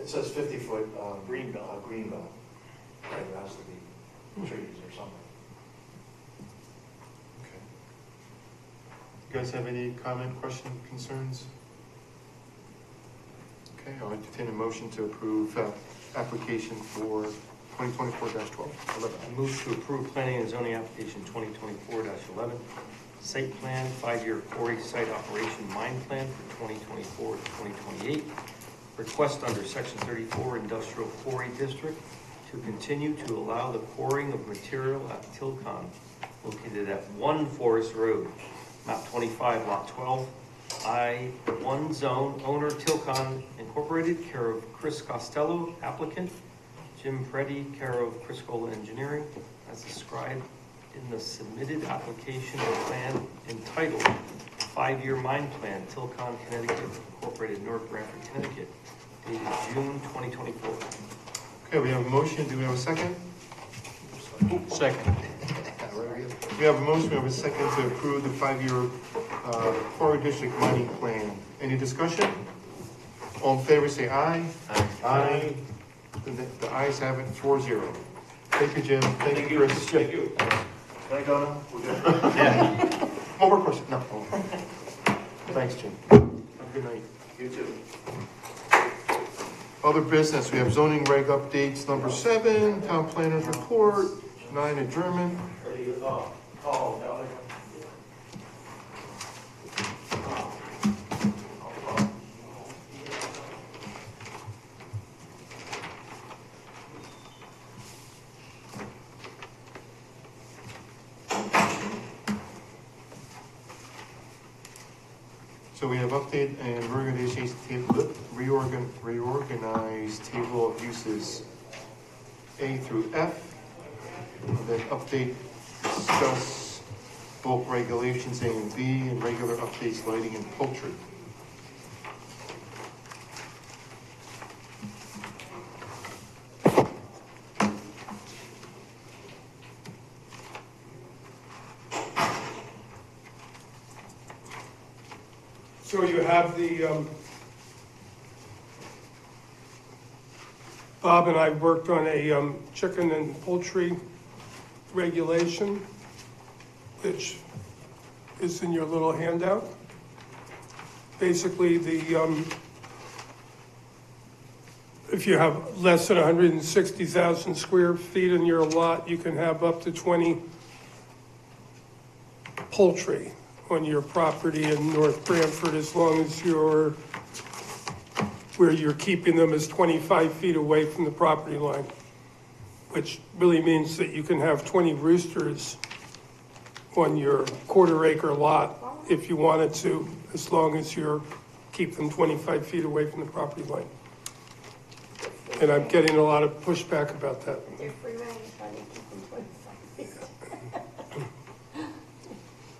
It says 50-foot. Green belt. Green belt. Right, it has to be trees or something. Okay. You guys have any comment, question, concerns? Okay, I'll entertain a motion to approve application for 2024-12. I move to approve planning and zoning application 2024-11, site plan, 5-year quarry site operation mine plan for 2024 to 2028. Request under section 34 industrial quarry district to continue to allow the quarrying of material at Tilcon located at 1 Forest Road, map 25, lot 12, I-1 zone, owner Tilcon Incorporated, care of Chris Costello, applicant, Jim Preddy, care of Criscola Engineering, as described in the submitted application and plan entitled 5-year mine plan, Tilcon, Connecticut, Incorporated, North Branford, Connecticut, dated June 2024. Okay, we have a motion, do we have a second? Second. We have a motion, we have a second to approve the 5-year quarry district mining plan. Any discussion? All in favor, say aye. Aye. Aye. The ayes have it, 4-0. Thank you, Jim. Thank you, Chris. Thank you. Can I go now? We're good. One more question, no. Thanks, Jim. Have a good night. You too. Other business, we have zoning reg updates, number 7, town planners report, 9 adjournment. So we have update and reorganized table of uses A through F. And then update, discuss bulk regulations A and B, and regular updates lighting and poultry. So you have the, Bob and I worked on a chicken and poultry regulation, which is in your little handout. Basically, if you have less than 160,000 square feet in your lot, you can have up to 20 poultry on your property in North Branford, as long as where you're keeping them is 25 feet away from the property line, which really means that you can have 20 roosters on your quarter-acre lot if you wanted to, as long as you're keep them 25 feet away from the property line. And I'm getting a lot of pushback about that.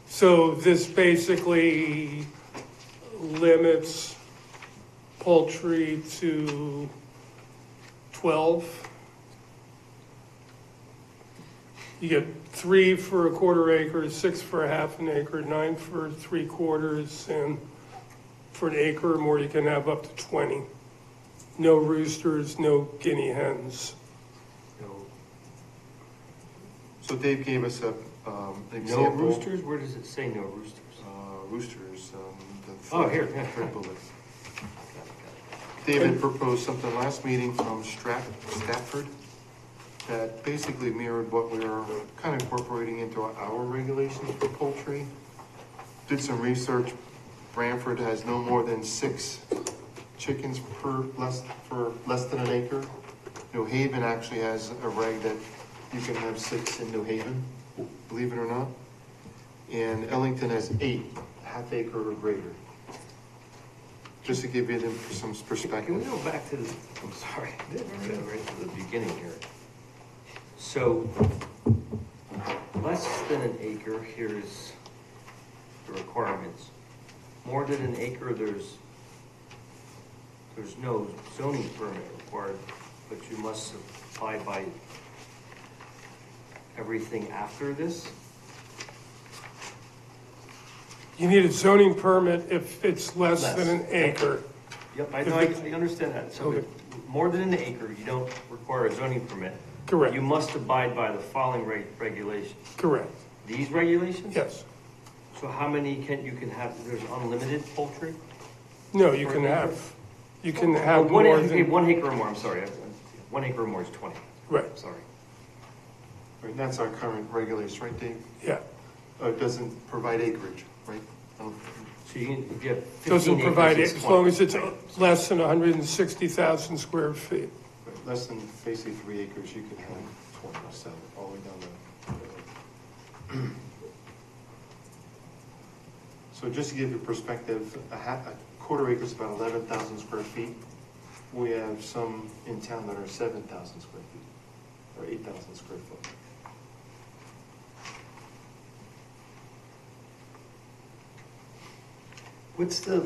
So this basically limits poultry to 12. You get 3 for a quarter acre, 6 for a half an acre, 9 for 3/4, and for an acre or more, you can have up to 20. No roosters, no guinea hens. So Dave gave us an No example. roosters? Where does it say no roosters? Roosters, the Oh, third- here, yeah. third bullet. David proposed something last meeting from Stafford that basically mirrored what we were kind of incorporating into our regulations for poultry. Did some research. Branford has no more than 6 chickens for less than an acre. New Haven actually has a reg that you can have 6 in New Haven, believe it or not. And Ellington has 8, half acre or greater. Just to give you some perspective. Can we go back to the, I'm sorry, right to the beginning here. So, less than an acre, here's the requirements. More than an acre, there's no zoning permit required, but you must abide by everything after this? You need a zoning permit if it's less Less. than an acre. Yep, I know, I understand that. So, Okay. more than an acre, you don't require a zoning permit. Correct. You must abide by the following regulations. Correct. These regulations? Yes. So how many you can have, there's unlimited poultry? No, you For can an acre? have, you can have One more acre- than, 1 acre or more, I'm sorry. 1 acre or more is 20. right, Sorry. Right, and that's our current regulation, right, Dave? yeah. It doesn't provide acreage, right? So you can, if you have 15 Doesn't acres, provide it, it's as 20. long as it's less than 160,000 square feet. Right, less than basically 3 acres, you could have 20, so all the way down the. So just to give you perspective, a quarter acre is about 11,000 square feet. We have some in town that are 7,000 square feet, or 8,000 square foot. What's the,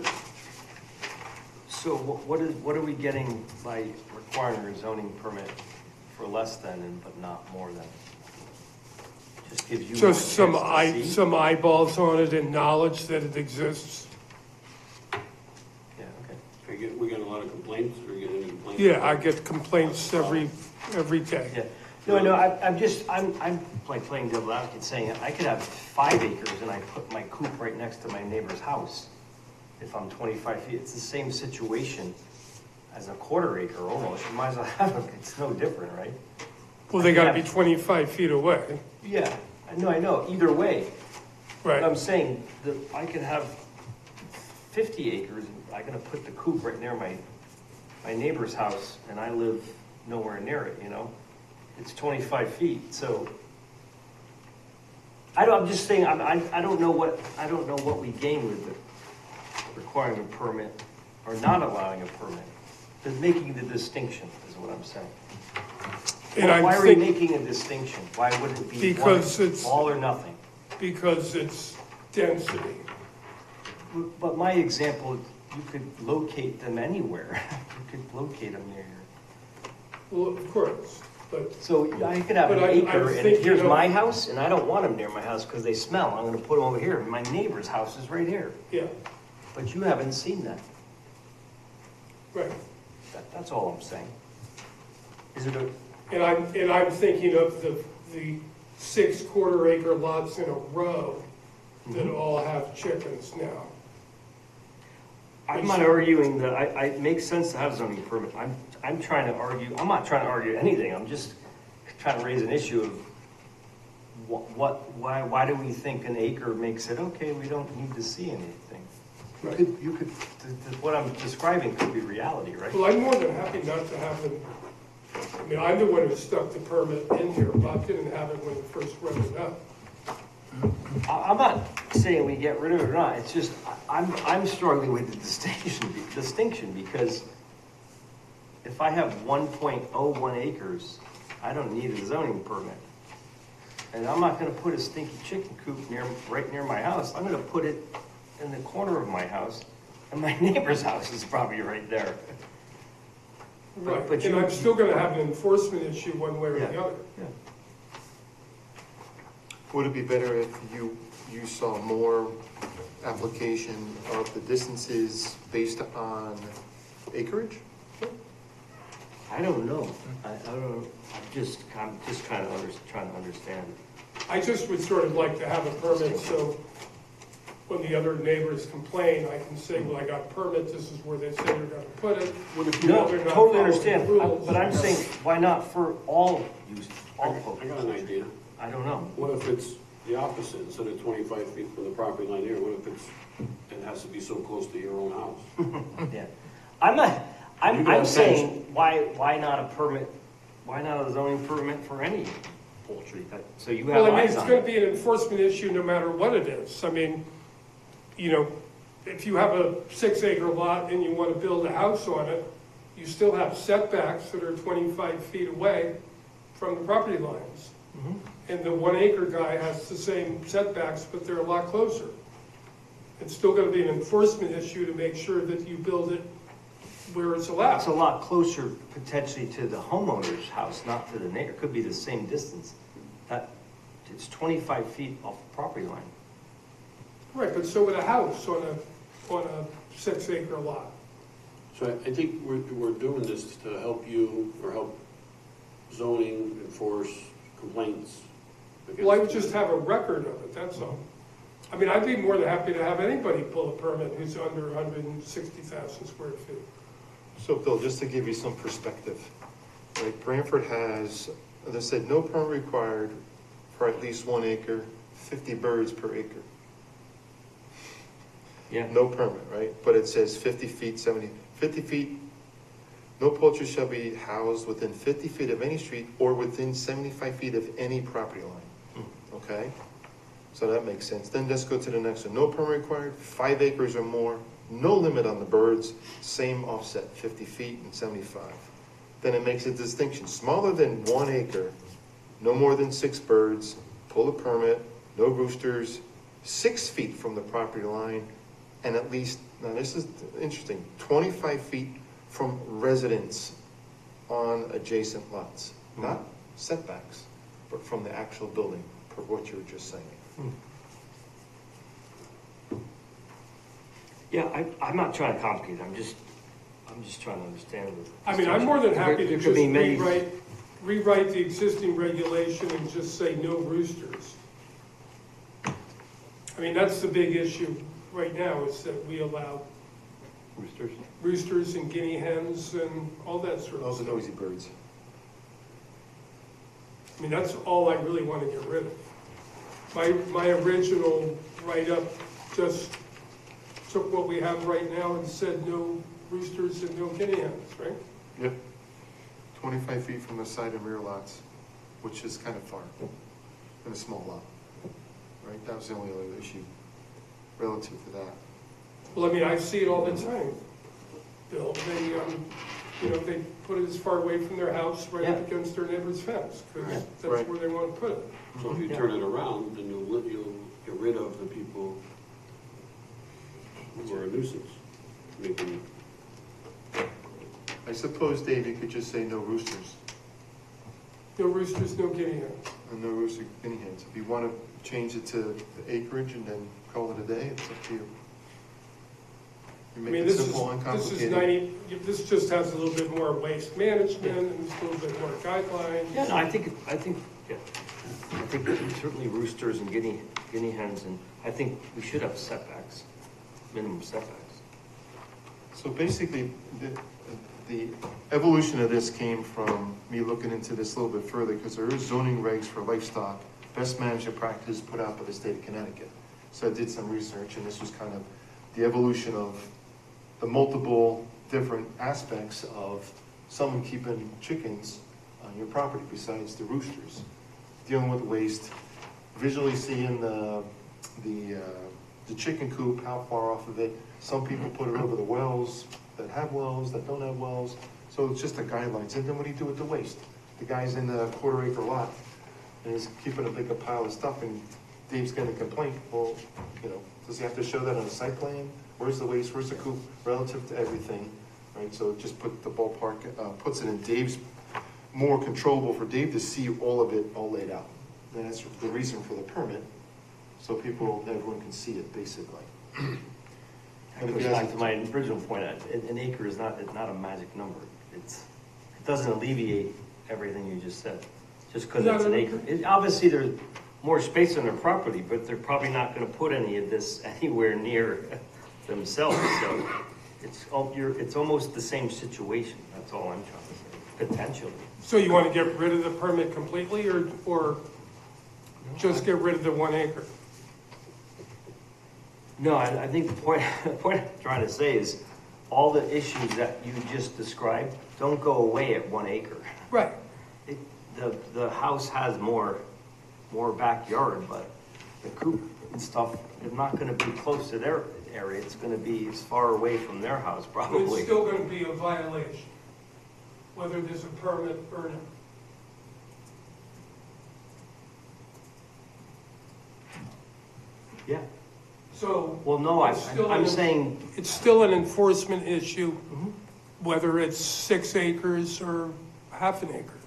so what are we getting by requiring a zoning permit for less than but not more than? Just gives you more Just some chance to see? some eyeballs on it and knowledge that it exists. Yeah, okay. We get a lot of complaints, or you get any complaints? Yeah, I get complaints every day. Yeah. No, I'm like playing devil's advocate, saying I could have 5 acres and I put my coop right next to my neighbor's house. If I'm 25 feet, it's the same situation as a quarter acre almost. You might as well have it. It's no different, right? Well, they gotta be 25 feet away, Yeah, I know, either way. right? But I'm saying that I could have 50 acres, and I'm gonna put the coop right near my neighbor's house, and I live nowhere near it, you know? It's 25 feet, so. I'm just saying, I don't know what we gain with it, requiring a permit or not allowing a permit. But making the distinction is what I'm saying. And I'm Why are we think- making a distinction? Why wouldn't it be Because it's- all or nothing? Because it's density. But my example, you could locate them anywhere. You could locate them near your. Well, of course, but So I could have an But I'm acre, and thinking here's of- my house, and I don't want them near my house because they smell. I'm gonna put them over here, and my neighbor's house is right here. yeah, But you haven't seen that. right. That's all I'm saying. Is it a, And I'm thinking of the 6 quarter acre lots in a row that all have chickens now. I'm not arguing that, it makes sense to have zoning permit. I'm trying to argue, I'm not trying to argue anything, I'm just trying to raise an issue of why do we think an acre makes it, okay, we don't need to see anything? You could, what I'm describing could be reality, right? Well, I'm more than happy not to have them, I mean, I'm the one who stuck the permit in here, Bob didn't have it when he first wrote it up. I'm not saying we get rid of it or not, it's just, I'm struggling with the distinction because if I have 1.01 acres, I don't need a zoning permit. And I'm not gonna put a stinky chicken coop right near my house, I'm gonna put it in the corner of my house, and my neighbor's house is probably right there. Right, But and you- I'm still gonna have an enforcement issue one way or the Yeah. other. Yeah. Would it be better if you saw more application of the distances based on acreage? I don't know. I don't know. I'm just kind of trying to understand. I just would sort of like to have a permit, so when the other neighbors complain, I can say, well, I got a permit, this is where they say they're gonna put it. No, They're not totally following understand, the rules. but I'm saying, why not for all use, all I folks? got an idea. I don't know. What if it's the opposite, instead of 25 feet from the property line here, what if it has to be so close to your own house? Yeah. I'm not, You got I'm a saying, why not a permit, why not a zoning permit for any poultry? So you have Well, I mean, eyes it's on gonna it. be an enforcement issue no matter what it is. I mean, you know, if you have a 6-acre lot and you wanna build a house on it, you still have setbacks that are 25 feet away from the property lines. And the 1-acre guy has the same setbacks, but they're a lot closer. It's still gonna be an enforcement issue to make sure that you build it where it's allowed. It's a lot closer potentially to the homeowner's house, not to the neighbor. It could be the same distance. It's 25 feet off the property line. Right, but so would a house on a 6-acre lot. So I think we're doing this to help you, or help zoning enforce complaints. Well, I would just have a record of it, that's all. I mean, I'd be more than happy to have anybody pull a permit who's under 160,000 square feet. So Bill, just to give you some perspective, right, Branford has, they said no permit required for at least 1 acre, 50 birds per acre. Yeah. No permit, right? But it says 50 feet, 50 feet, no poultry shall be housed within 50 feet of any street or within 75 feet of any property line. Okay? So that makes sense. Then let's go to the next one. No permit required, 5 acres or more, no limit on the birds, same offset, 50 feet and 75. Then it makes a distinction. Smaller than 1 acre, no more than 6 birds, pull a permit, no roosters, 6 feet from the property line, and at least, now this is interesting, 25 feet from residents on adjacent lots. Not setbacks, but from the actual building, per what you were just saying. Yeah, I'm not trying to complicate it. I'm just trying to understand. I mean, I'm more than happy to There just could be many- rewrite the existing regulation and just say no roosters. I mean, that's the big issue right now, is that we allow roosters and guinea hens and all that sort of Those are stuff. noisy birds. I mean, that's all I really want to get rid of. My original write-up just took what we have right now and said no roosters and no guinea hens, right? Yep. 25 feet from the side and rear lots, which is kind of far in a small lot, right? That was the only other issue relative to that. Well, I mean, I see it all the time, Bill. They, they put it as far away from their house, right up against their neighbor's fence, because that's Right. where they want to put it. So if you turn it around, then you'll get rid of the people who are a nuisance. Making, I suppose, Dave, you could just say no roosters, No roosters, no guinea hens. and no rooster guinea hens. If you want to change it to the acreage and then call it a day, it's up to you. You I make mean, it this is, simple, this is uncomplicated. this just has a little bit more waste management and a little bit more guidelines. Yeah, no, I think certainly roosters and guinea hens, and I think we should have setbacks, minimum setbacks. So basically, the evolution of this came from me looking into this a little bit further, because there is zoning regs for livestock, best management practice put out by the state of Connecticut. So I did some research, and this was kind of the evolution of the multiple different aspects of someone keeping chickens on your property besides the roosters. Dealing with waste, visually seeing the chicken coop, how far off of it. Some people put it over the wells that have wells, that don't have wells. So it's just the guidelines. And then what do you do with the waste? The guy's in the quarter-acre lot, and he's keeping a big pile of stuff, and Dave's getting a complaint. Well, does he have to show that on a site plan? Where's the waste? Where's the coop relative to everything? Right. So it just put the ballpark, puts it in Dave's, more controllable for Dave to see all of it all laid out. And that's the reason for the permit, so everyone can see it, basically. It goes back to my original point, an acre is not a magic number. It doesn't alleviate everything you just said, just because it's an acre. Obviously, there's more space on their property, but they're probably not gonna put any of this anywhere near themselves, so it's almost the same situation, that's all I'm trying to say, potentially. So you want to get rid of the permit completely, or just get rid of the 1 acre? No, I think the point I'm trying to say is, all the issues that you just described don't go away at 1 acre. Right. The house has more backyard, but the coop and stuff is not gonna be close to their area, it's gonna be as far away from their house, It's probably. still going to be a violation, whether there's a permit or not. Yeah. So. Well, no, it's still I'm an- saying, It's still an enforcement issue, whether it's 6 acres or half an acre.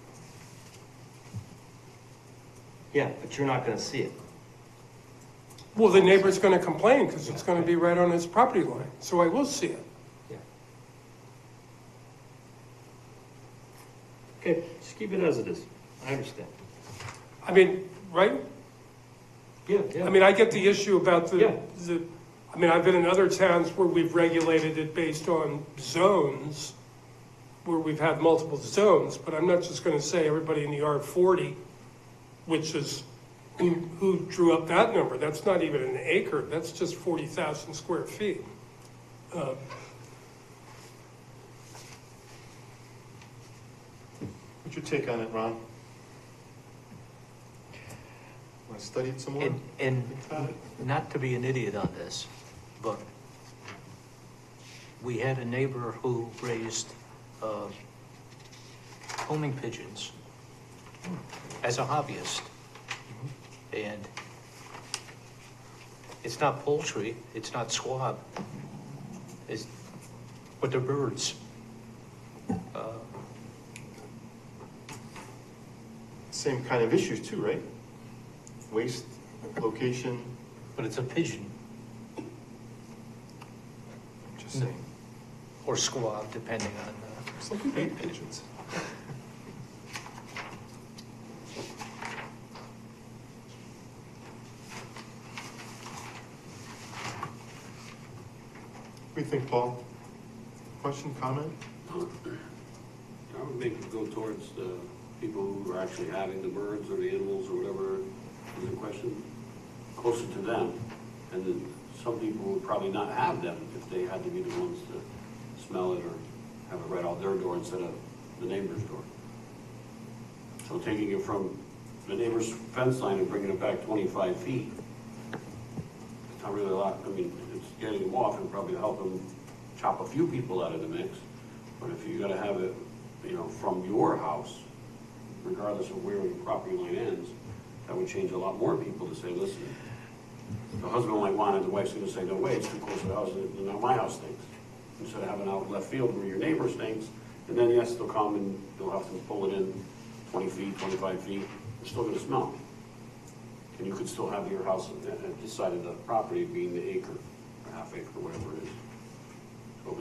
yeah, but you're not gonna see it. Well, the neighbor's going to complain because it's going to be right on his property line, so I will see it. Yeah. Okay, just keep it as it is, I understand. I mean, right? Yeah, yeah. I mean, I get the issue about Yeah. I mean, I've been in other towns where we've regulated it based on zones, where we've had multiple zones, but I'm not just gonna say everybody in the R40, which is, who drew up that number? That's not even an acre, that's just 40,000 square feet. What's your take on it, Ron? Want to study it some more? And not to be an idiot on this, but we had a neighbor who raised homing pigeons as a hobbyist. And it's not poultry, it's not swab, but they're birds. Same kind of issues too, right? Waste, location, But it's a pigeon, just saying. or squab, depending on, Some people eat pigeons. What do you think, Paul? Question, comment? I would make it go towards the people who are actually having the birds or the animals or whatever is in question, closer to them. And then some people would probably not have them if they had to be the ones to smell it or have it right out their door instead of the neighbor's door. So taking it from the neighbor's fence line and bringing it back 25 feet, it's not really a lot. I mean, it's getting them off and probably help them chop a few people out of the mix. But if you gotta have it, from your house, regardless of where the property line ends, that would change a lot more people to say, listen, the husband might want it, the wife's gonna say, no way, it's too close to the house, and now my house stinks. Instead of having out in left field where your neighbor stinks, and then yes, they'll come and they'll have to pull it in 20 feet, 25 feet, it's still gonna smell. And you could still have your house at this side of the property being the acre, or half acre, whatever it is. So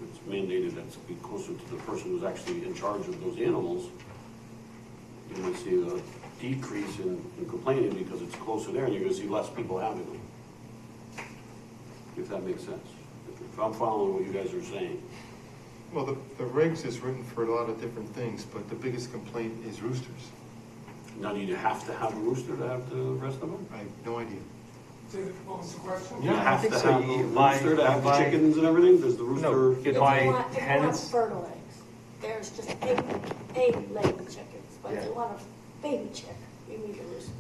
it's mandated that it's be closer to the person who's actually in charge of those animals. You're gonna see a decrease in complaining because it's closer there, and you're gonna see less people having them. If that makes sense. If I'm following what you guys are saying. Well, the regs is written for a lot of different things, but the biggest complaint is roosters. Now, do you have to have a rooster to have the rest of them? I have no idea. What was the question? You have to think so. have a rooster to have the chickens and everything? Does the rooster? No, If you want fertile eggs, there's just egg-laying chickens, but if you want a baby chick, you need a rooster.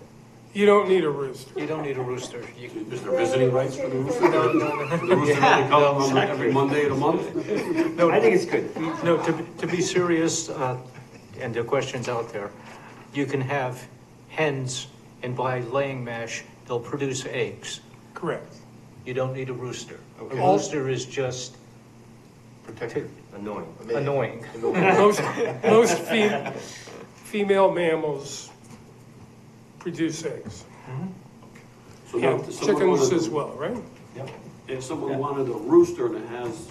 You don't need a rooster. you don't need a rooster. Is there visiting rights for the rooster? The rooster only comes on every Monday of the month? No, I think it's good. No, to be serious, and the question's out there, you can have hens and by laying mash, they'll produce eggs. Correct. You don't need a rooster. Okay. A rooster is just Protected. Annoying. annoying. Most female mammals produce eggs. So now, And if someone chickens wanted- as well, right? If someone wanted a rooster and has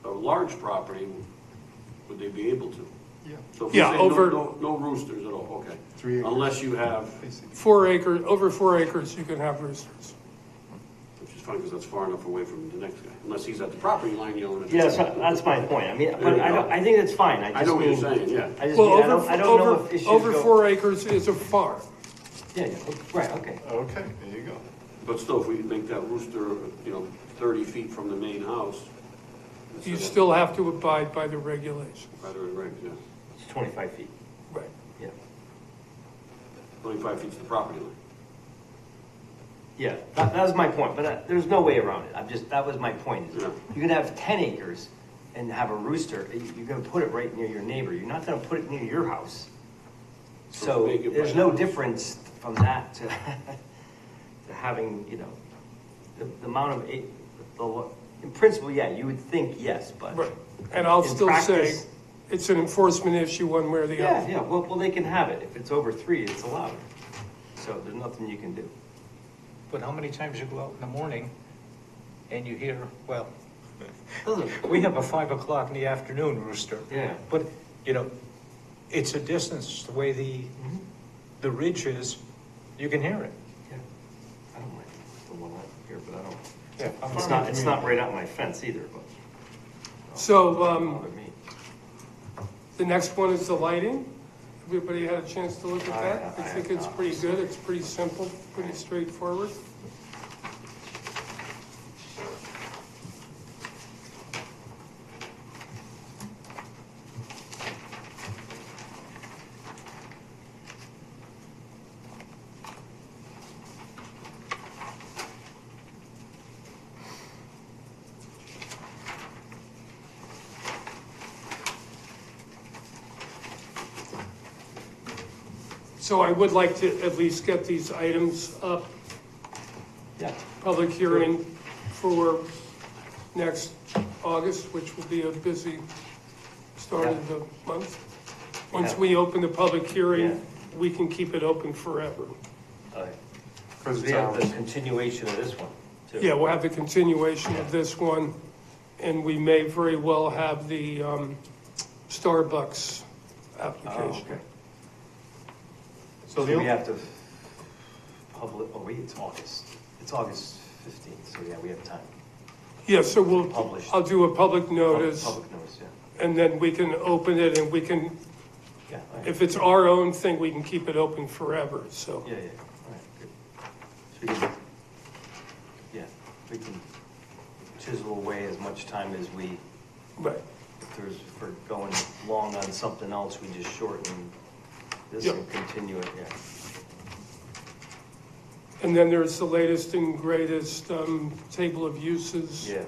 a large property, would they be able to? Yeah. So if we Yeah, say over- no roosters at all, okay. 3 acres. Unless you have, 4 acre, over 4 acres, you can have roosters. which is fine, because that's far enough away from the next guy, unless he's at the property line, you own it. Yeah, so that's my point. I mean, There but you I go. don't, I think it's fine. I I just know what you're mean, saying, yeah. I just Well, mean, I don't know if issues over go. 4 acres is a farm. Yeah, right, okay. Okay, there you go. But still, if we make that rooster, 30 feet from the main house. You still have to abide by the regulations. By the regs, yeah. It's 25 feet. Right. Yeah. 25 feet's the property line. Yeah, that was my point, but there's no way around it. that was my point. Yeah. You could have 10 acres and have a rooster, you're gonna put it right near your neighbor. You're not gonna put it near your house. So make it there's right no house. difference from that to, to having, the amount of, in principle, yeah, you would think yes, but. Right. And I'll in still say, practice- it's an enforcement issue one way or the Yeah, other. yeah, well, they can have it. If it's over 3, it's allowed. So there's nothing you can do. But how many times you go out in the morning and you hear, well, Doesn't- we have a 5 o'clock in the afternoon rooster. Yeah. But, it's a distance, the way the ridge is, you can hear it. Yeah. I don't mind the one out here, but I don't. Yeah, I'm It's farming not, it's not community. right out my fence either, but. So, Doesn't bother me. the next one is the lighting. Everybody had a chance to look at that? I I think have it's not. pretty good. It's pretty simple, pretty straightforward. So I would like to at least get these items up. Yeah. Public hearing for next August, which will be a busy start of the month. Once Yeah. we open the public Yeah. hearing, we can keep it open forever. Because we have the continuation of this one, too. Yeah, we'll have the continuation of this one, and we may very well have the Starbucks Oh, application. okay. So So we have to it's August. It's August 15th, so yeah, we have time. Yeah, so Published. I'll do a public notice, Public notice, yeah. and then we can open it, and we can, Yeah, all right. if it's our own thing, we can keep it open forever, so. Yeah, yeah, all right, good. So we can chisel away as much time as we, Right. if we're going long on something else, we just shorten this Yep. and continue it, yeah. And then there's the latest and greatest table of uses Yeah,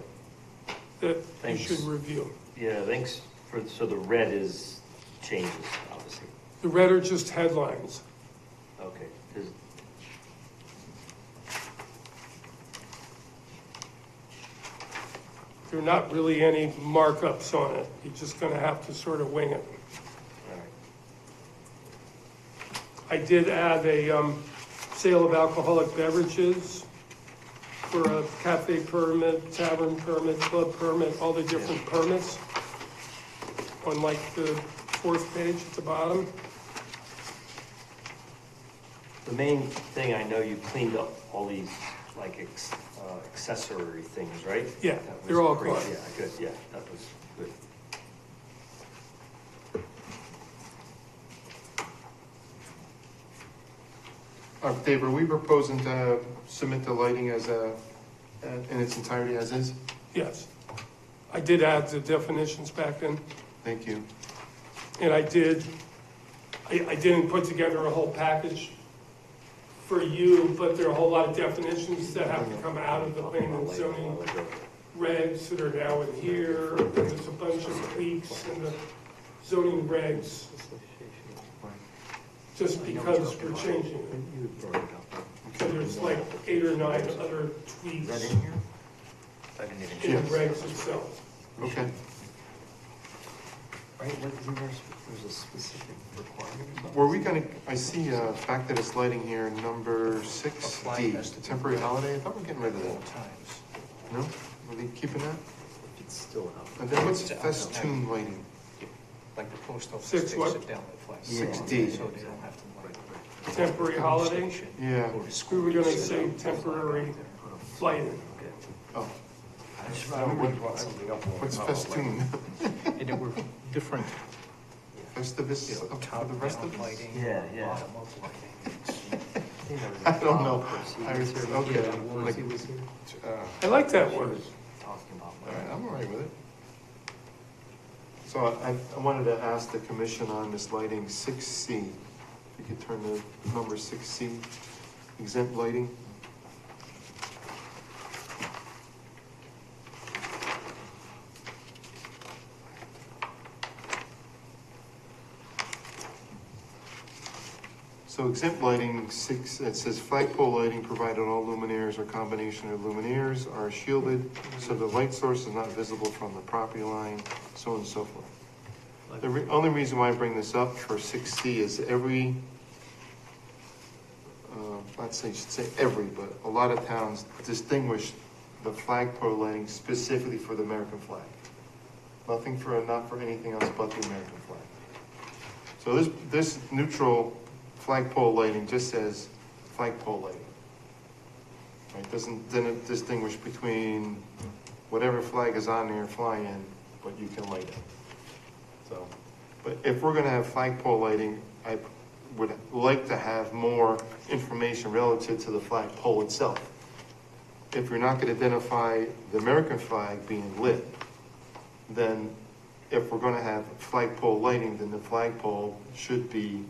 that you Thanks. should review. yeah, thanks so the red is changes, obviously. The red are just headlines. Okay, 'cause There are not really any markups on it. You're just gonna have to sort of wing it. all right. I did add a sale of alcoholic beverages for a cafe permit, tavern permit, club permit, all the different permits on like the 4th page at the bottom. The main thing, I know you cleaned up all these, like, accessory things, right? Yeah, That was they're all great. gone. Yeah, good, yeah, that was good. Dave, are we proposing to submit the lighting as in its entirety as is? Yes. I did add the definitions back in, Thank you. and I didn't put together a whole package for you, but there are a whole lot of definitions that have to come out of the planning and zoning regs that are now in here, and there's a bunch of tweaks in the zoning regs, just because we're changing it. So there's like 8 or 9 other tweaks Is that in here? I didn't even in the Yes. regs itself. Okay. Right, there's a specific requirement. Were we gonna, I see, back to this lighting here, number 6D, temporary holiday, I thought we were getting rid of that. No? Were they keeping that? It's still out. And then what's festoon lighting? Like the post office Six takes what? it down with flags. 6D. So they don't have to light. Temporary holiday? Yeah. We were gonna say temporary lighting. Oh. I just remember you brought something up. What's festoon? And there were different. Festivus for the rest of us? Lighting. Yeah. Bottom of lighting. I don't know. I was, okay. Like, I like that word. Talking about. all right, I'm all right with it. So I wanted to ask the commission on this lighting 6C. If you could turn to number 6C, exempt lighting. So exempt lighting 6, it says flagpole lighting provided all luminaires or combination of luminaires are shielded so the light source is not visible from the property line, so on and so forth. The only reason why I bring this up for 6C is every, not say, should say every, but a lot of towns distinguish the flagpole lighting specifically for the American flag. Nothing for, not for anything else but the American flag. So this neutral flagpole lighting just says flagpole lighting. Right, didn't distinguish between whatever flag is on there flying, but you can light it. So, but if we're gonna have flagpole lighting, I would like to have more information relative to the flagpole itself. If you're not gonna identify the American flag being lit, then if we're gonna have flagpole lighting, then the flagpole should be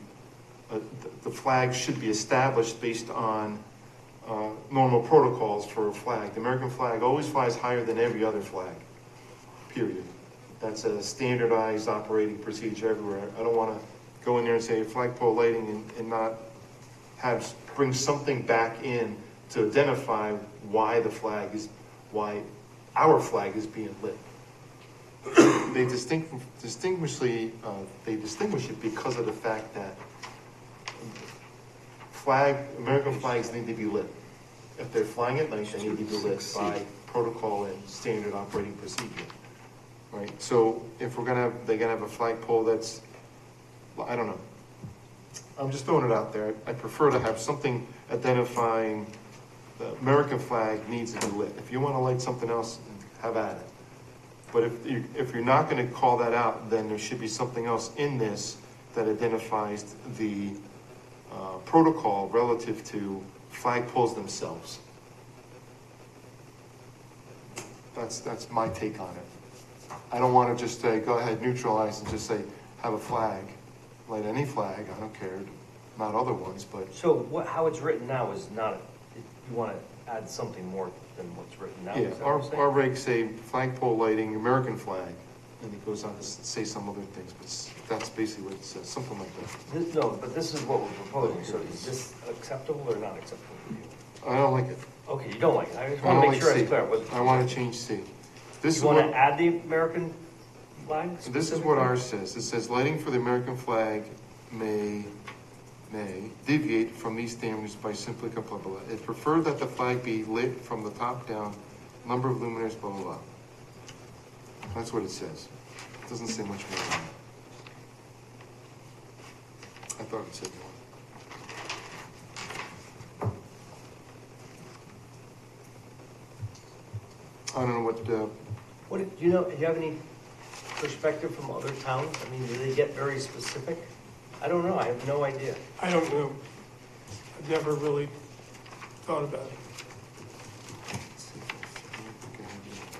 the flag should be established based on normal protocols for a flag. The American flag always flies higher than every other flag, period. That's a standardized operating procedure everywhere. I don't want to go in there and say flagpole lighting and not bring something back in to identify why our flag is being lit. They distinguish it because of the fact that American flags need to be lit. If they're flying at night, they need to be lit by protocol and standard operating procedure. Right? So if they're gonna have a flagpole that's, I don't know. I'm just throwing it out there. I prefer to have something identifying the American flag needs to be lit. If you want to light something else, have at it. But if you're not going to call that out, then there should be something else in this that identifies the protocol relative to flagpoles themselves. That's my take on it. I don't want to just say, go ahead, neutralize and just say, have a flag. Light any flag, I don't care, not other ones, but. So how it's written now is not, you want to add something more than what's written now? Yeah, our regs say flagpole lighting, American flag, and it goes on to say some other things, but that's basically what it says, something like that. No, but this is what we're proposing, so is this acceptable or not acceptable for you? I don't like it. Okay, you don't like it, I just want to make sure it's clear. I want to change C. You want to add the American flag? This is what ours says. It says lighting for the American flag may deviate from these standards by simply blah, blah, blah. It's preferred that the flag be lit from the top down, number of luminaires, blah, blah, blah. That's what it says. It doesn't say much more than that. I thought it said more. I don't know what do you know, do you have any perspective from other towns? I mean, do they get very specific? I don't know, I have no idea. I don't know. I've never really thought about it.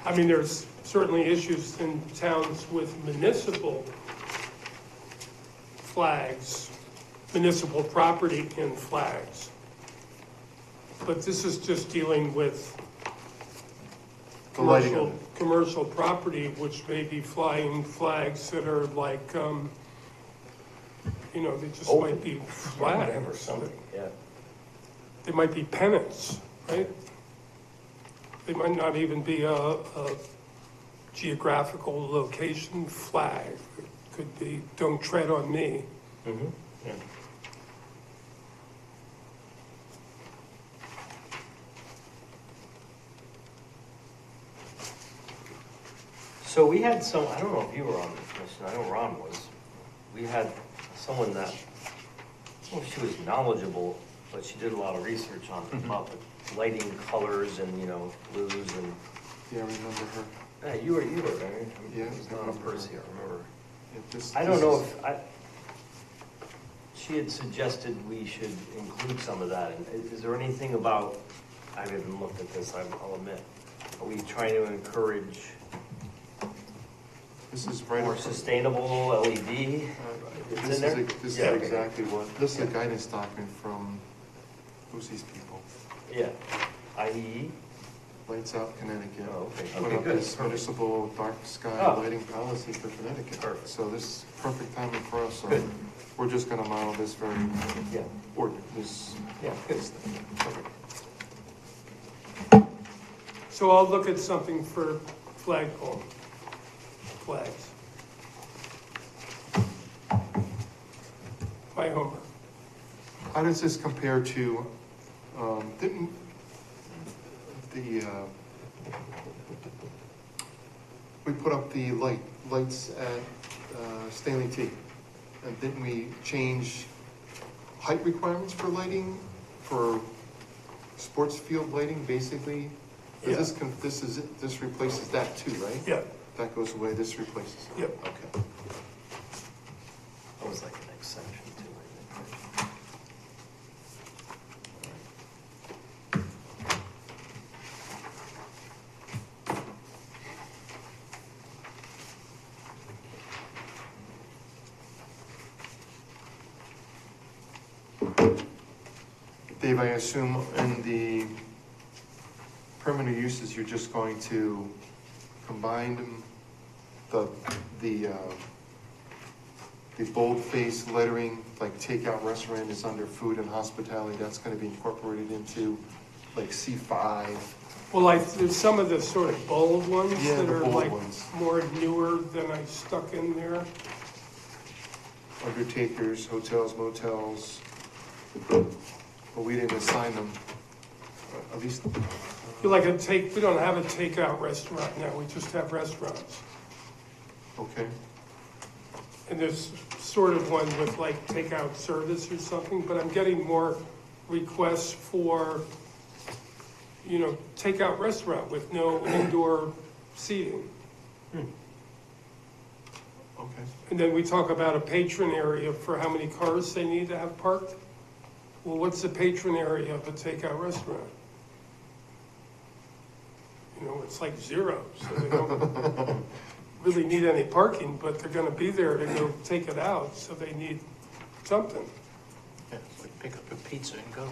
I mean, there's certainly issues in towns with municipal flags, municipal property in flags. But this is just dealing with commercial property, which may be flying flags that are like, they just might be flags. Or something, yeah. They might be pennants, right? They might not even be a geographical location flag. It could be, don't tread on me. Mhm, yeah. So we had some, I don't know if you were on the commission, I know Ron was. We had someone that, I don't know if she was knowledgeable, but she did a lot of research on about the lighting colors and, you know, blues and. Yeah, I remember her. Yeah, you were, right? Yeah, It's not I on remember Percy, her. I remember. This I don't know is- if, she had suggested we should include some of that. And is there anything about, I haven't looked at this, I'll admit. Are we trying to encourage This is right. more sustainable LED? It's in there? This is Yeah. exactly what, this is a guidance document from, who's these people? Yeah, IEE? Lights Out Connecticut. Oh, okay. Put Okay, up good. this Perfect. municipal dark sky Oh. lighting policy for Connecticut. Perfect. So this is perfect timing for us. So Good. we're just gonna model this very Yeah. this. Yeah, good. Perfect. So I'll look at something for flagpole, flags. My homework. How does this compare to, didn't we put up the lights at Stanley T? And didn't we change height requirements for lighting, for sports field lighting, basically? Yeah. This replaces that too, right? Yeah. That goes away, this replaces it? Yep. Okay. That was like the next section too, I think. Dave, I assume in the permanent uses, you're just going to combine them, the bold-faced lettering, like takeout restaurant is under food and hospitality, that's gonna be incorporated into like C5. Well, there's some of the sort of bold ones Yeah, that the are bold like ones. more newer than I stuck in there. Undertakers, hotels, motels, but we didn't assign them, at least. We don't have a takeout restaurant now, we just have restaurants. Okay, And there's sort of one with like takeout service or something, but I'm getting more requests for, you know, takeout restaurant with no indoor seating. okay. And then we talk about a patron area for how many cars they need to have parked. Well, what's the patron area of a takeout restaurant? You know, it's like 0, so they don't really need any parking, but they're gonna be there to go take it out, so they need something. Yeah, it's like pick up a pizza and go.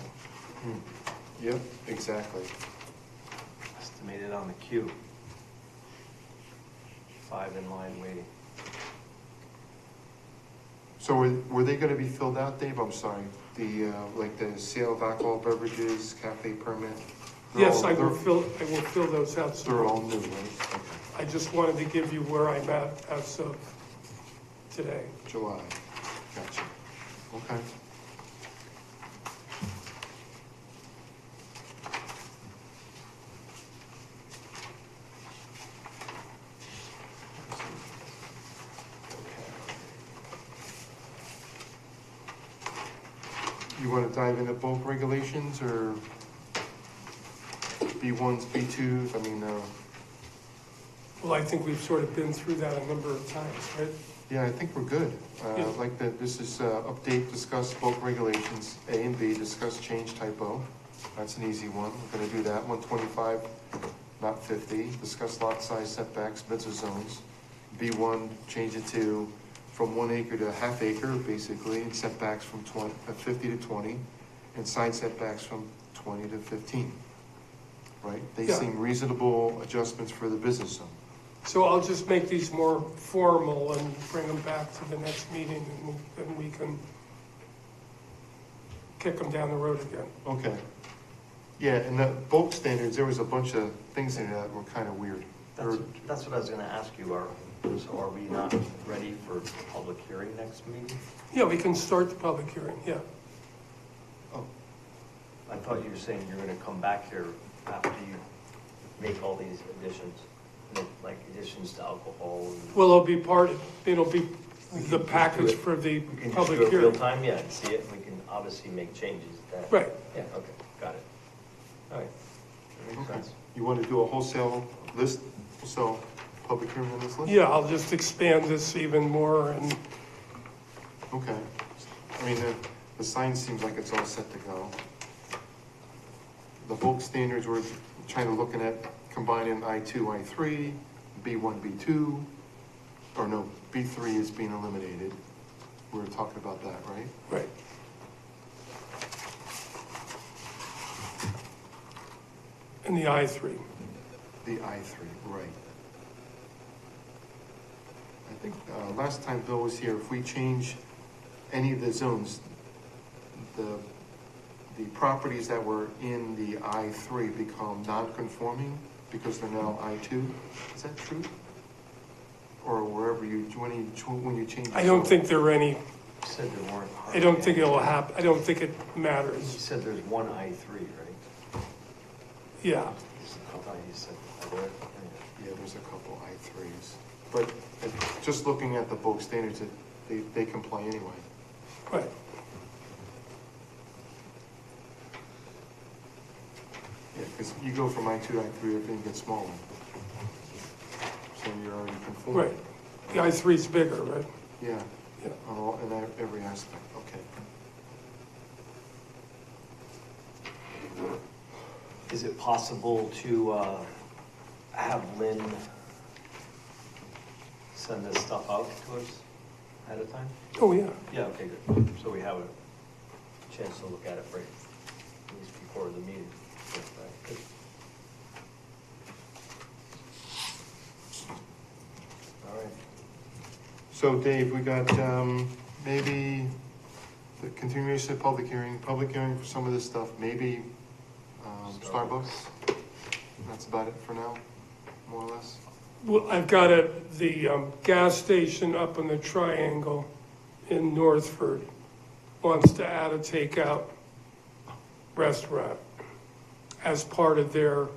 Yep, exactly. Estimated on the queue. 5 in line waiting. So were they gonna be filled out, Dave? I'm sorry. The, like the sale of alcohol beverages, cafe permit? They're Yes, all- I will they're- fill those out. They're all new, right? I just wanted to give you where I'm at as of today. July. Gotcha. Okay. You want to dive into bulk regulations or B1s, B2s? I mean, Well, I think we've sort of been through that a number of times, right? yeah, I think we're good. Yeah. Like that, this is update, discuss bulk regulations, A and B, discuss change typo. That's an easy one. We're gonna do that. 125, not 50. Discuss lot size setbacks, business zones. B1, change it to from 1 acre to a half acre, basically, and setbacks from 50 to 20, and side setbacks from 20 to 15. Right? They Yeah. seem reasonable adjustments for the business zone. So I'll just make these more formal and bring them back to the next meeting, and then we can kick them down the road again. Okay. Yeah, and the bulk standards, there was a bunch of things in there that were kind of weird. That's what I was gonna ask you, so are we not ready for public hearing next meeting? Yeah, we can start the public hearing, yeah. I thought you were saying you're gonna come back here after you make all these additions, like additions to alcohol and. Well, it'll be the package for the We can just public do it real hearing. time, yeah, and see it, and we can obviously make changes that. Right. Yeah, okay, got it. All right. That makes Okay. sense. You want to do a wholesale list, wholesale public hearing on this list? Yeah, I'll just expand this even more and, Okay. I mean, the sign seems like it's all set to go. The bulk standards, we're trying to looking at combining I2, I3, B1, B2, or no, B3 is being eliminated. We were talking about that, right? right. And the I3. The I3, right. I think last time Bill was here, if we change any of the zones, the properties that were in the I3 become non-conforming because they're now I2. Is that true? Or wherever when you change. I don't think there are any, You said there weren't. I don't think it'll happen, I don't think it You matters. said there's one I3, right? Yeah, I thought you said other. Yeah, there's a couple I3s. But just looking at the bulk standards, they comply anyway. right. Yeah, because you go from I2 to I3, everything gets smaller. So you're already conforming. Right. The I3 is bigger, right? Yeah, Yeah. in every aspect, okay. Is it possible to have Lynn send this stuff out to us ahead of time? Oh, yeah. Yeah, okay, good. So we have a chance to look at it right, at least before the meeting. Good. All right. So Dave, we got maybe the continuation of public hearing for some of this stuff, maybe Starbucks. That's about it for now, more or less. Well, I've got the gas station up in the Triangle in Northford wants to add a takeout restaurant as part of their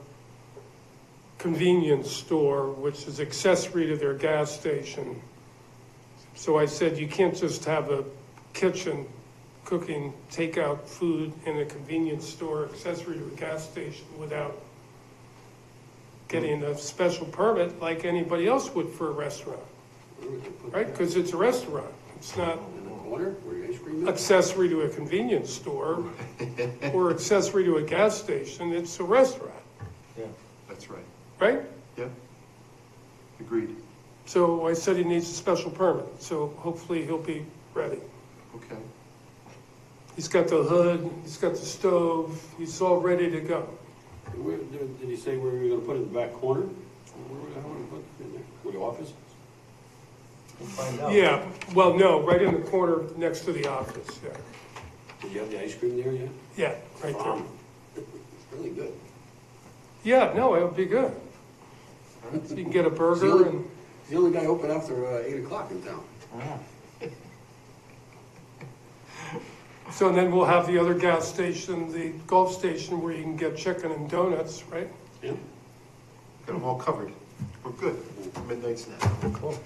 convenience store, which is accessory to their gas station. So I said, you can't just have a kitchen cooking takeout food in a convenience store accessory to a gas station without getting a special permit like anybody else would for a restaurant, right? Because it's a restaurant. It's not In the corner where the ice cream is? accessory to a convenience store or accessory to a gas station. It's a restaurant, Yeah. That's right. right? Yep. Agreed. So I said he needs a special permit, so hopefully he'll be ready. Okay. He's got the hood, he's got the stove, he's all ready to go. Did he say where we were gonna put it in the back corner? Where the hell are we putting it in there? Where the office? We'll find out. Yeah, well, no, right in the corner next to the office, yeah. Did you have the ice cream there yet? Yeah, right there. It's really good. Yeah, no, it would be good. So you can get a burger and, He's the only guy open after 8 o'clock in town. so then we'll have the other gas station, the Gulf station where you can get chicken and donuts, right? Yeah. Got them all covered. We're good. Midnight snack. Cool.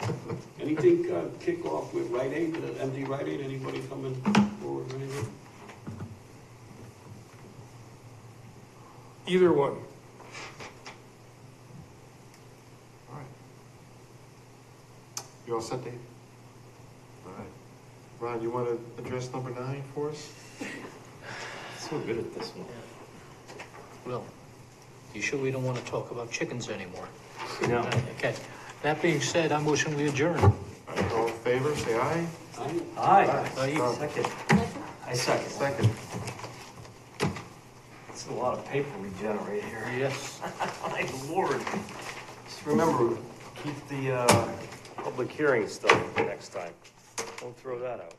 Anything kick off with Rite Aid, MD Rite Aid? Anybody coming forward or anything? Either one. All right. You all set, Dave? All right. Ron, you want to address number 9 for us? So good at this one. Well, you sure we don't want to talk about chickens anymore? No. Okay. That being said, I'm motion we adjourn. All right, all in favor, say aye. Aye. Aye. Second. I second. Second. It's a lot of paper we generate here. Yes. My lord. Just remember, keep the public hearing stuff for next time. Don't throw that out.